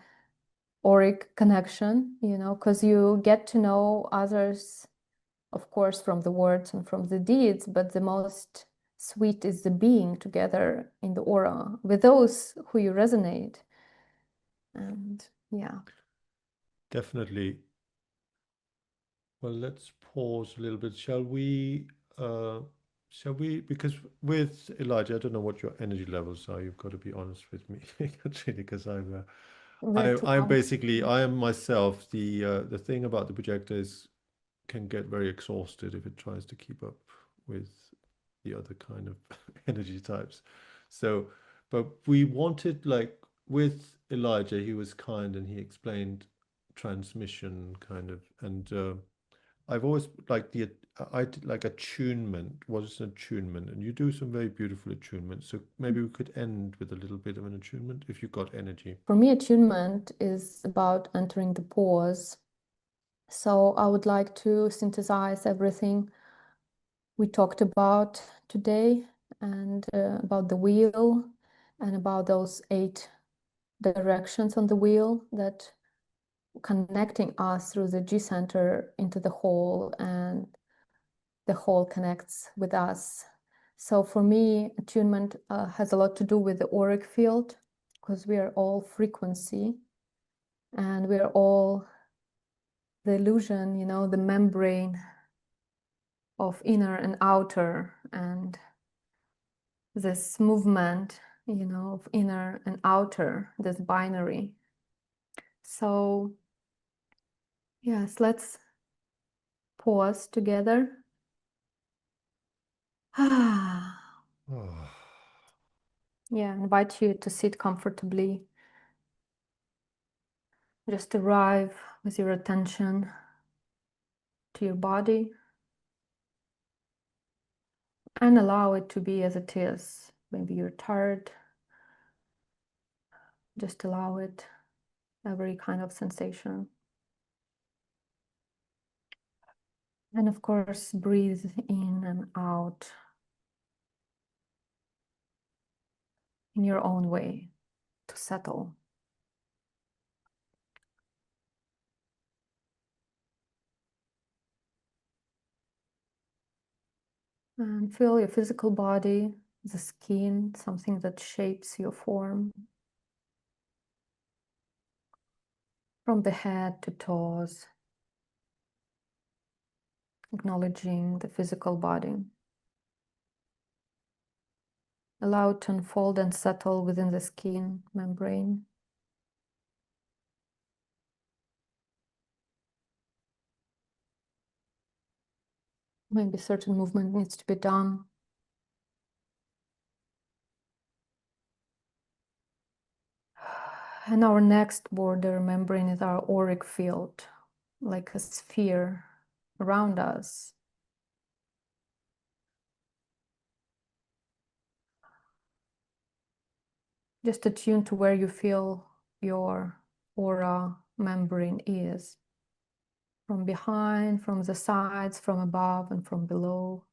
auric connection, because you get to know others, of course, from the words and from the deeds, but the most sweet is the being together in the aura with those who you resonate. And yeah. Definitely. Well, let's pause a little bit. Shall we? Shall we? Because with Elijah, I don't know what your energy levels are. You've got to be honest with me, Katrina, because We're too I'm long. basically I am myself. The thing about the projector is can get very exhausted if it tries to keep up with the other kind of energy types. So, but we wanted like with Elijah, he was kind and he explained transmission kind of, and I've always liked I did like attunement. What is an attunement? And you do some very beautiful attunement. So maybe we could end with a little bit of an attunement if you've got energy. For me, attunement is about entering the pause. So I would like to synthesize everything we talked about today, and about the wheel, and about those 8 directions on the wheel that connecting us through the G center into the whole, and the whole connects with us. So for me, attunement has a lot to do with the auric field, because we are all frequency, and we are all the illusion, the membrane of inner and outer, and this movement, of inner and outer, this binary. So yes, let's pause together. Yeah, Oh, invite you to sit comfortably. Just arrive with your attention to your body and allow it to be as it is. Maybe you're tired. Just allow it, every kind of sensation. And of course, breathe in and out in your own way to settle. And feel your physical body, the skin, something that shapes your form. From the head to toes, acknowledging the physical body. Allow it to unfold and settle within the skin membrane. Maybe certain movement needs to be done. And our next border membrane is our auric field, like a sphere around us. Just attune to where you feel your aura membrane is. From behind, from the sides, from above and from below.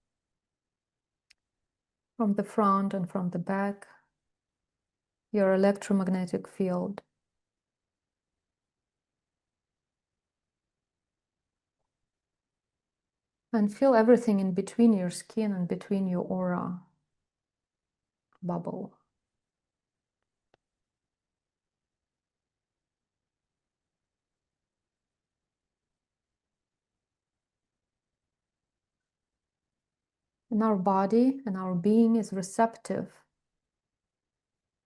From the front and from the back. Your electromagnetic field. And feel everything in between your skin and between your aura bubble. And our body and our being is receptive.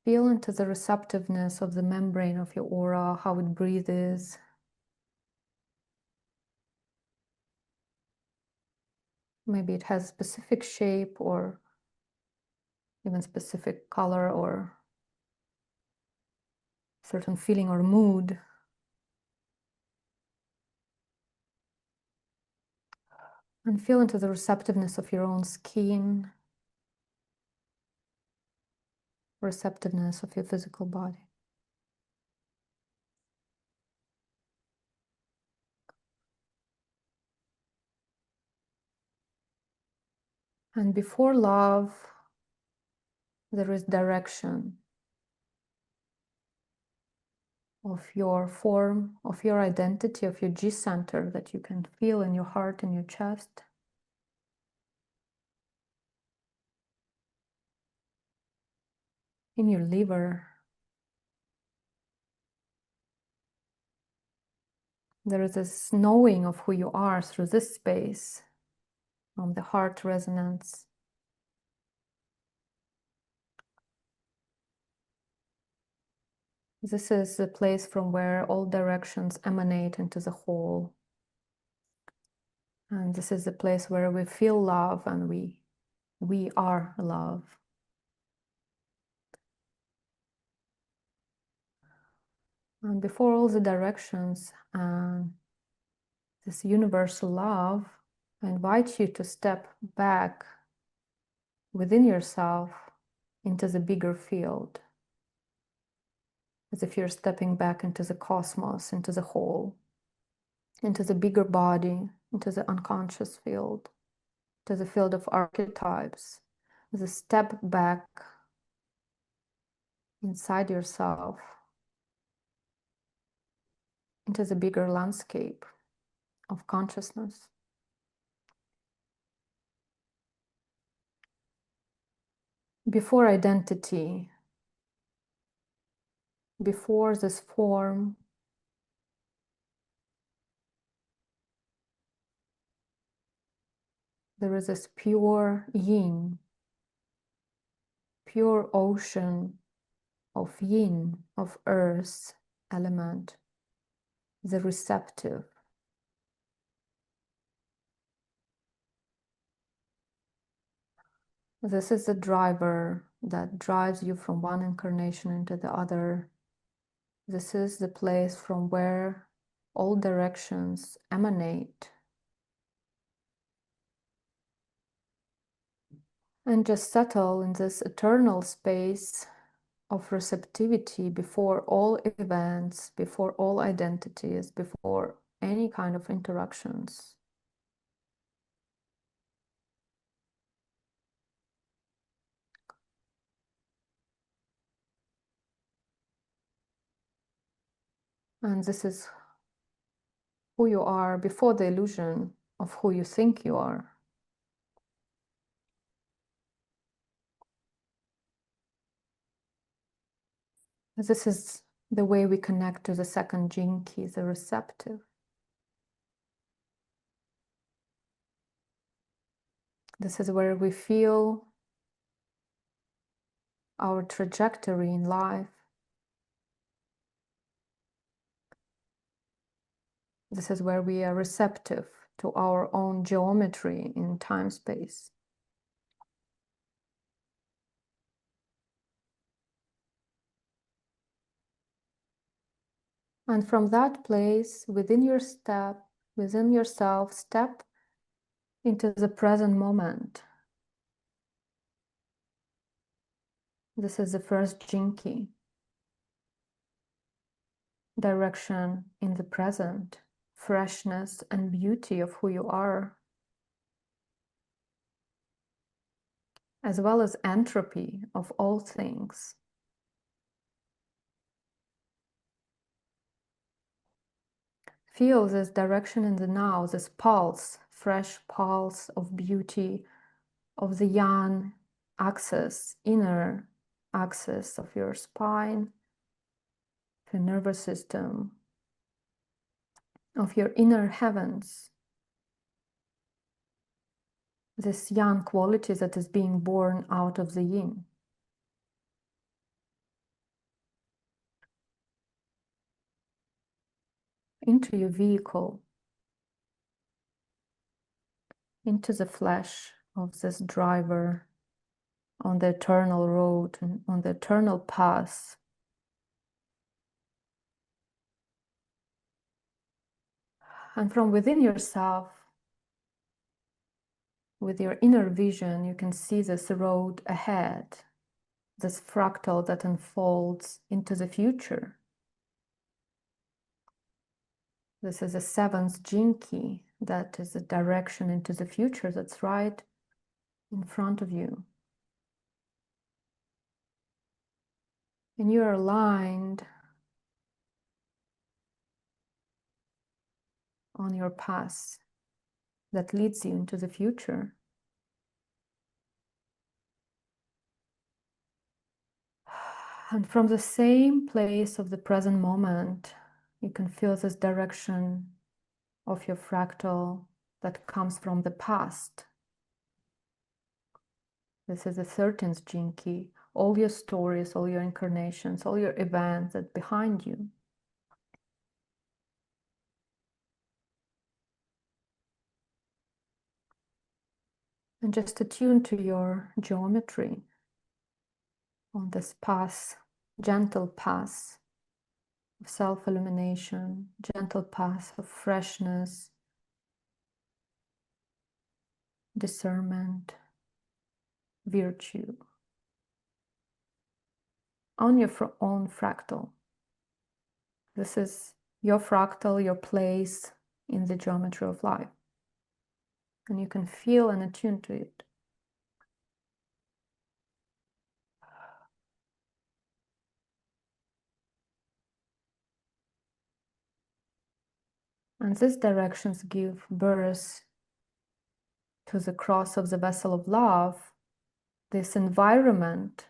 Feel into the receptiveness of the membrane of your aura, how it breathes. Maybe it has specific shape or even specific color or certain feeling or mood. And feel into the receptiveness of your own skin, receptiveness of your physical body. And before love, there is direction of your form, of your identity, of your G center that you can feel in your heart and your chest. In your liver. There is this knowing of who you are through this space, from the heart resonance. This is the place from where all directions emanate into the whole. And this is the place where we feel love and we are love. And before all the directions and this universal love, I invite you to step back within yourself into the bigger field, as if you're stepping back into the cosmos, into the whole, into the bigger body, into the unconscious field, to the field of archetypes, as a step back inside yourself, into the bigger landscape of consciousness. Before identity, before this form, there is this pure yin, pure ocean of yin, of earth element, the receptive. This is the driver that drives you from one incarnation into the other. This is the place from where all directions emanate. And just settle in this eternal space of receptivity before all events, before all identities, before any kind of interactions. And this is who you are before the illusion of who you think you are. This is the way we connect to the second gene key, the receptive. This is where we feel our trajectory in life. This is where we are receptive to our own geometry in time-space. And from that place, within yourself, step into the present moment. This is the first gene key. Direction in the present, freshness and beauty of who you are, as well as entropy of all things. Feel this direction in the now, this pulse, fresh pulse of beauty, of the yang axis, inner axis of your spine, your nervous system, of your inner heavens. This yang quality that is being born out of the yin. Into your vehicle, into the flesh of this driver on the eternal road and on the eternal path. And from within yourself, with your inner vision, you can see this road ahead, this fractal that unfolds into the future. This is the seventh gene key. That is the direction into the future that's right in front of you. And you are aligned on your path that leads you into the future. And from the same place of the present moment, you can feel this direction of your fractal that comes from the past. This is the 13th gene key. All your stories, all your incarnations, all your events that behind you. And just attune to your geometry on this path, gentle path of self-illumination, gentle path of freshness, discernment, virtue, on your own fractal. This is your fractal, your place in the geometry of life. And you can feel and attune to it. And these directions give birth to the cross of the vessel of love, this environment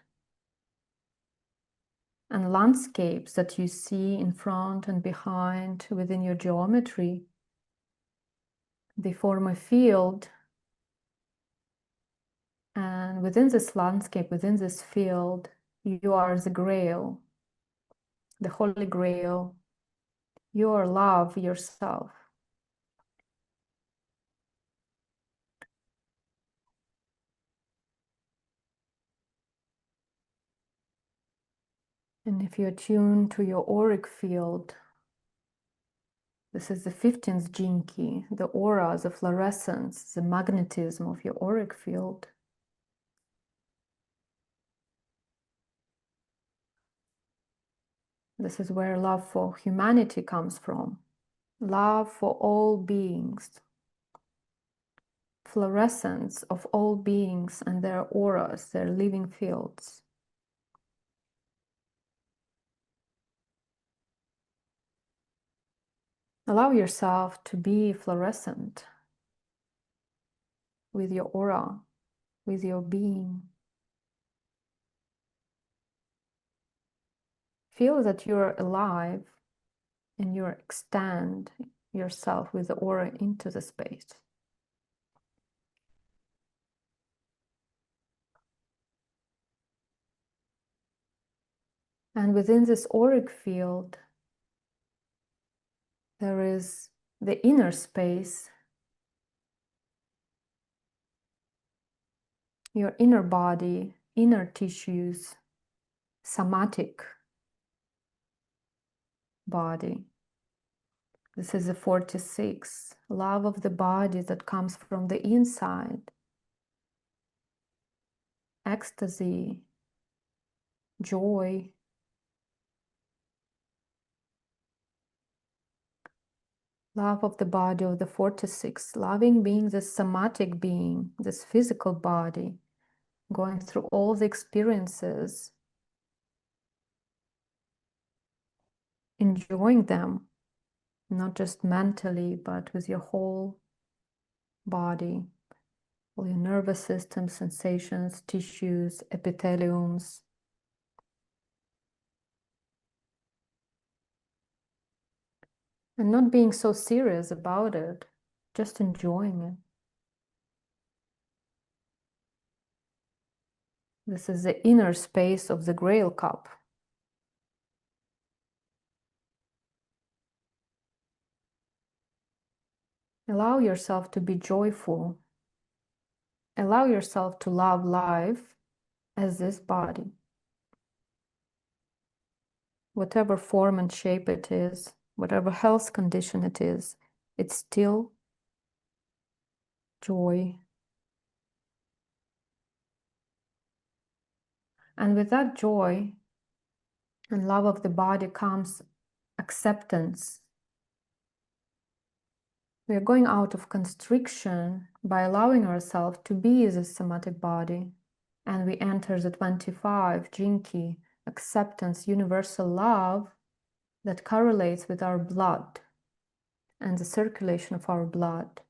and landscapes that you see in front and behind within your geometry. They form a field, and within this landscape, within this field, you are the Grail, the Holy Grail. You are love yourself. And if you attune to your auric field, this is the 15th gene key, the aura, the fluorescence, the magnetism of your auric field. This is where love for humanity comes from. Love for all beings. Fluorescence of all beings and their auras, their living fields. Allow yourself to be fluorescent with your aura, with your being. Feel that you're alive and you extend yourself with the aura into the space. And within this auric field, there is the inner space, your inner body, inner tissues, somatic body. This is the 46, love of the body that comes from the inside, ecstasy, joy. Love of the body of the 46, loving being the somatic being, this physical body, going through all the experiences, enjoying them, not just mentally, but with your whole body, all your nervous system, sensations, tissues, epitheliums. And not being so serious about it, just enjoying it. This is the inner space of the Grail cup. Allow yourself to be joyful allow yourself to love life as this body. Whatever form and shape it is, whatever health condition it is, it's still joy. And with that joy and love of the body comes acceptance. We are going out of constriction by allowing ourselves to be this somatic body. And we enter the 25 Jinki, acceptance, universal love that correlates with our blood and the circulation of our blood.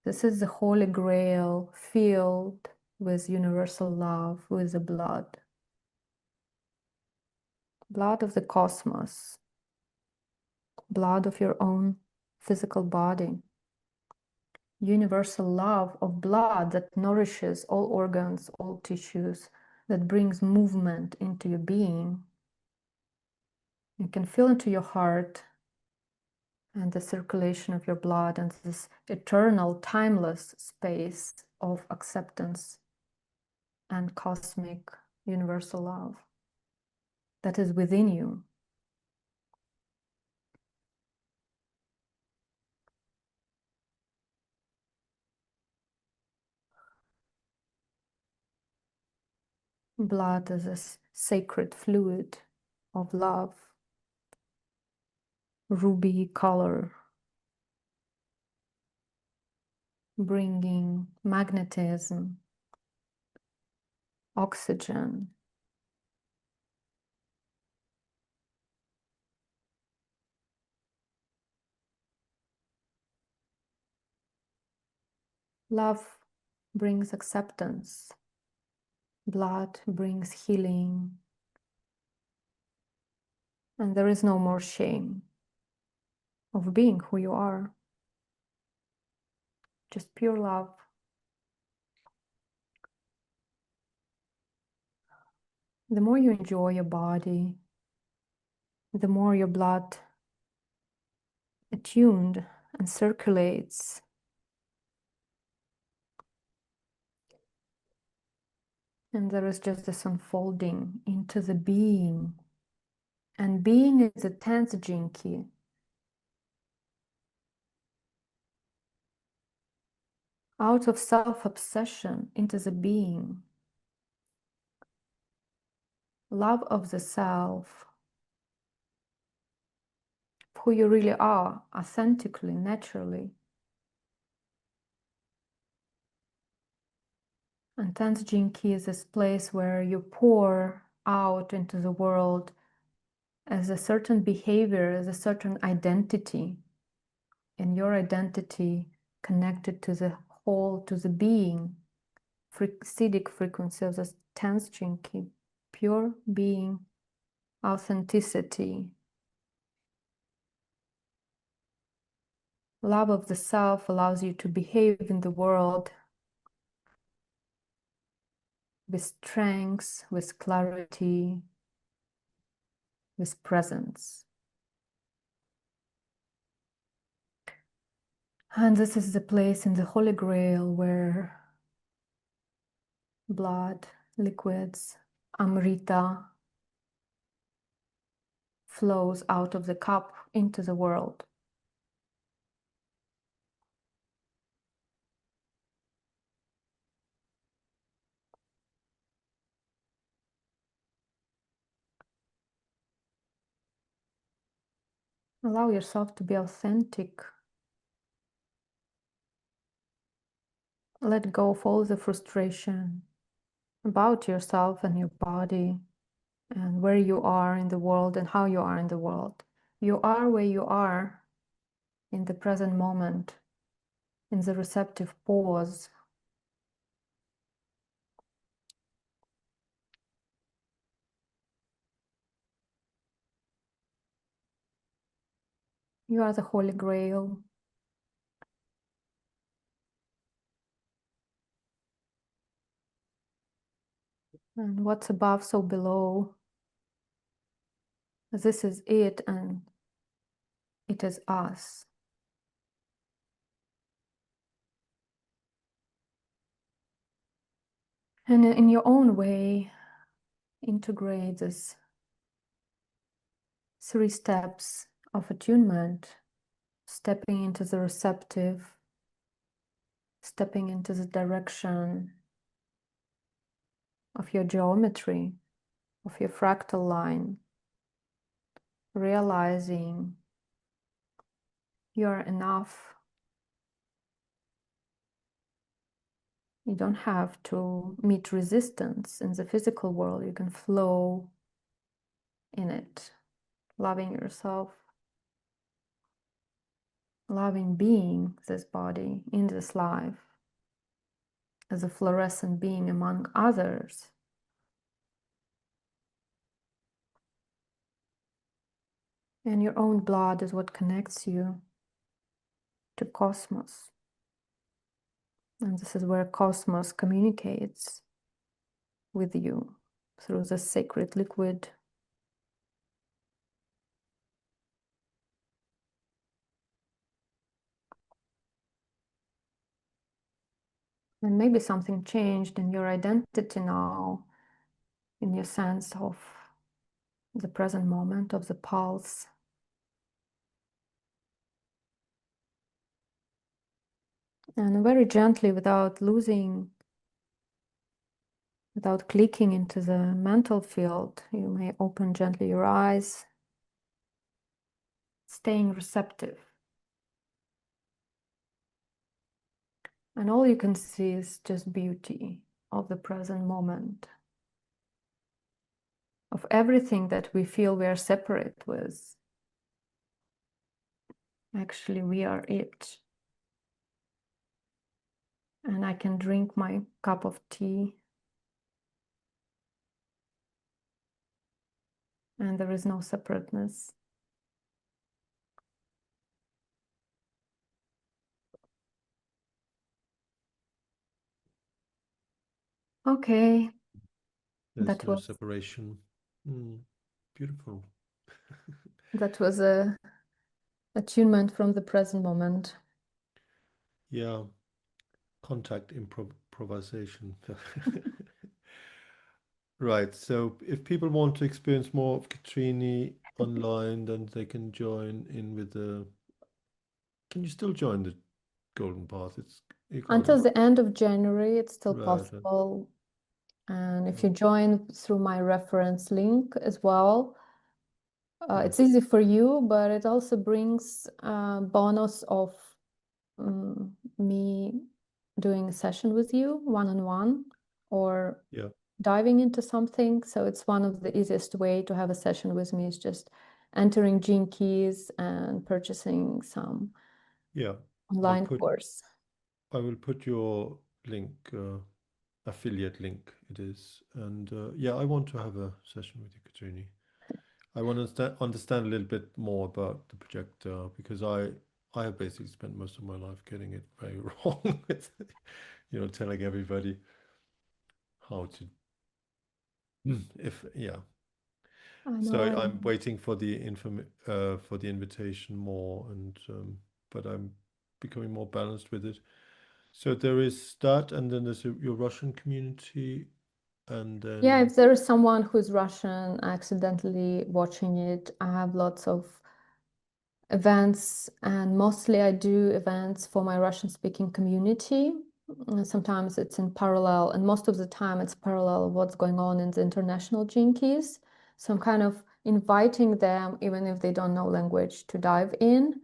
This is the Holy Grail filled with universal love, with the blood. Blood of the cosmos, blood of your own physical body. Universal love of blood that nourishes all organs, all tissues, that brings movement into your being. You can feel into your heart and the circulation of your blood and this eternal, timeless space of acceptance and cosmic universal love that is within you. Blood is a sacred fluid of love, ruby color, bringing magnetism, oxygen, love brings acceptance. Blood brings healing. And there is no more shame of being who you are. Just pure love. The more you enjoy your body, the more your blood attuned and circulates. And there is just this unfolding into the being. And being is the 10th Jinki. Out of self-obsession into the being. Love of the self. Who you really are, authentically, naturally. And 10th Jinki is this place where you pour out into the world as a certain behavior, as a certain identity. And your identity connected to the whole, to the being, Siddhic frequency of the 10th Jinki, pure being, authenticity. Love of the self allows you to behave in the world with strength, with clarity, with presence. And this is the place in the Holy Grail where blood, liquids, Amrita flows out of the cup into the world. Allow yourself to be authentic. Let go of all the frustration about yourself and your body and where you are in the world and how you are in the world. You are where you are in the present moment, in the receptive pause. You are the Holy Grail. And what's above, so below. This is it, and it is us. And in your own way, integrate this 3 steps of attunement, stepping into the receptive, stepping into the direction of your geometry, of your fractal line, realizing you are enough. You don't have to meet resistance in the physical world. You can flow in it, loving yourself, loving being this body in this life as a fluorescent being among others. And your own blood is what connects you to cosmos. And this is where cosmos communicates with you through the sacred liquid. And maybe something changed in your identity now, in your sense of the present moment, of the pulse. And very gently, without clicking into the mental field, you may open gently your eyes, staying receptive. And all you can see is just beauty of the present moment, of everything that we feel we are separate with. Actually, we are it. And I can drink my cup of tea, and there is no separateness. Okay, There's that no was separation. Beautiful. a attunement from the present moment. Yeah, contact improvisation. Right. So if people want to experience more of Katreni online, then they can join in with the. Can you still join the Golden Path? You can't. Until the end of January, it's still Right. possible. And if you join through my reference link as well, Yeah. it's easy for you, but it also brings a bonus of me doing a session with you one-on-one or Yeah. diving into something. So it's one of the easiest way to have a session with me is just entering Gene Keys and purchasing some Yeah. online course. I will put your link, affiliate link it is. And yeah, I want to have a session with you, Katreni. I want to understand a little bit more about the projector because I have basically spent most of my life getting it very wrong with, telling everybody how to, if, yeah. I know. So I'm waiting for the for the invitation more, and but I'm becoming more balanced with it. So there is that, and then there's your Russian community, and Yeah, then if there is someone who's Russian accidentally watching it, I have lots of events, and mostly I do events for my Russian speaking community. Sometimes it's in parallel, and most of the time it's parallel of what's going on in the international Gene Keys. So I'm kind of inviting them, even if they don't know language, to dive in.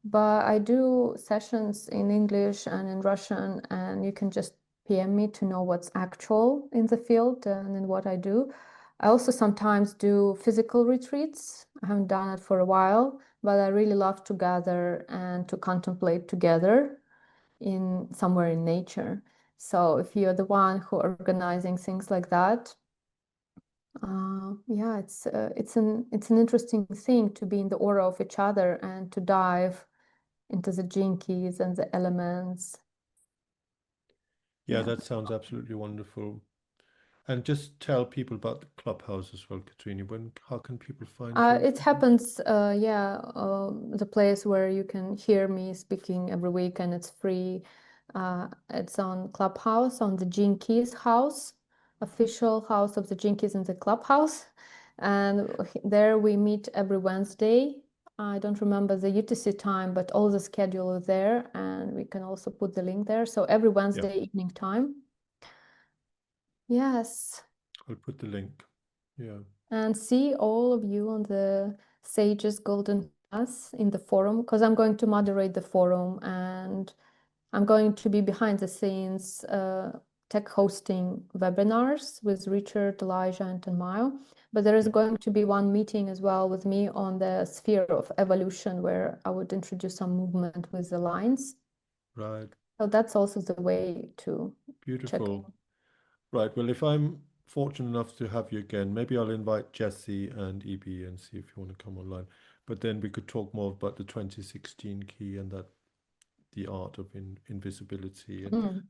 But I do sessions in English and in Russian, and you can just PM me to know what's actual in the field and in what I do. I also sometimes do physical retreats. I haven't done it for a while, but I really love to gather and to contemplate together in somewhere in nature. So if you're the one who organizing things like that, yeah, it's an interesting thing to be in the aura of each other and to dive into the Gene Keys and the elements. yeah, Yeah. that sounds absolutely wonderful. And just tell people about the clubhouse as well, Katrina. How can people find you? It happens, yeah, the place where you can hear me speaking every week and it's free. It's on Clubhouse, on the Gene Keys house. official house of the Jinkies in the clubhouse. And there we meet every Wednesday. I don't remember the UTC time, but all the schedule is there, and we can also put the link there. So every Wednesday evening time. Yes. I'll put the link. Yeah. And see all of you on the Sage's Golden Path in the forum, because I'm going to moderate the forum, and I'm going to be behind the scenes tech hosting webinars with Richard, Elijah, and Tanmayo. But there is going to be one meeting as well with me on the sphere of evolution, where I would introduce some movement with the lines. Right. So that's also the way to Beautiful. check. Right. Well, if I'm fortunate enough to have you again, maybe I'll invite Jesse and EB and see if you want to come online. But then we could talk more about the 2016 key and that the art of invisibility and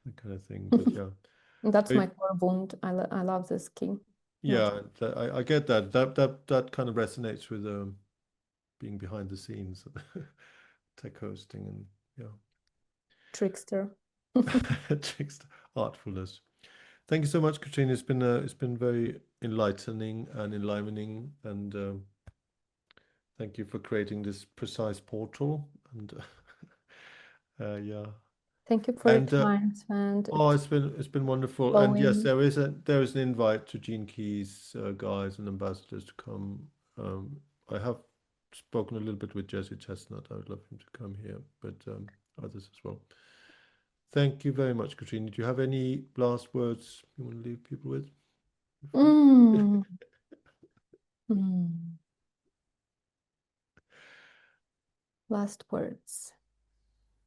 that kind of thing. But yeah, That's so my core wound. I love this key. Yeah, I get that. That kind of resonates with being behind the scenes, tech hosting, and yeah, Trickster. trickster, artfulness. Thank you so much, Katrina. It's been very enlightening and enlivening, and thank you for creating this precise portal. And yeah, Thank you for your time, Svend. oh, it's been wonderful. And yes, there is an invite to Gene Key's guides and ambassadors to come. I have spoken a little bit with Jesse Chestnut. I would love him to come here, but others as well. Thank you very much, Katrina. Do you have any last words you want to leave people with? Last words.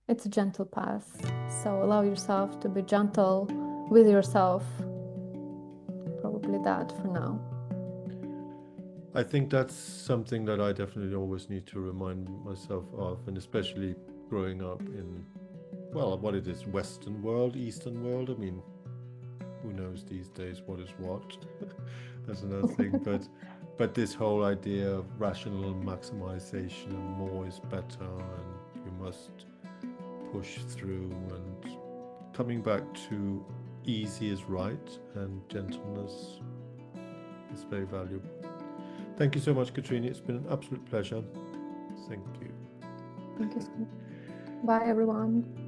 It's a gentle path, so allow yourself to be gentle with yourself. Probably that for now. I think that's something that I definitely always need to remind myself of, and especially growing up in, well, what it is, Western world, Eastern world. I mean, who knows these days what is what? That's another thing. But this whole idea of rational maximization and more is better, and you must push through, and coming back to easy is right and gentleness is very valuable. Thank you so much, Katrina. It's been an absolute pleasure. Thank you. Thank you so much. Bye, everyone.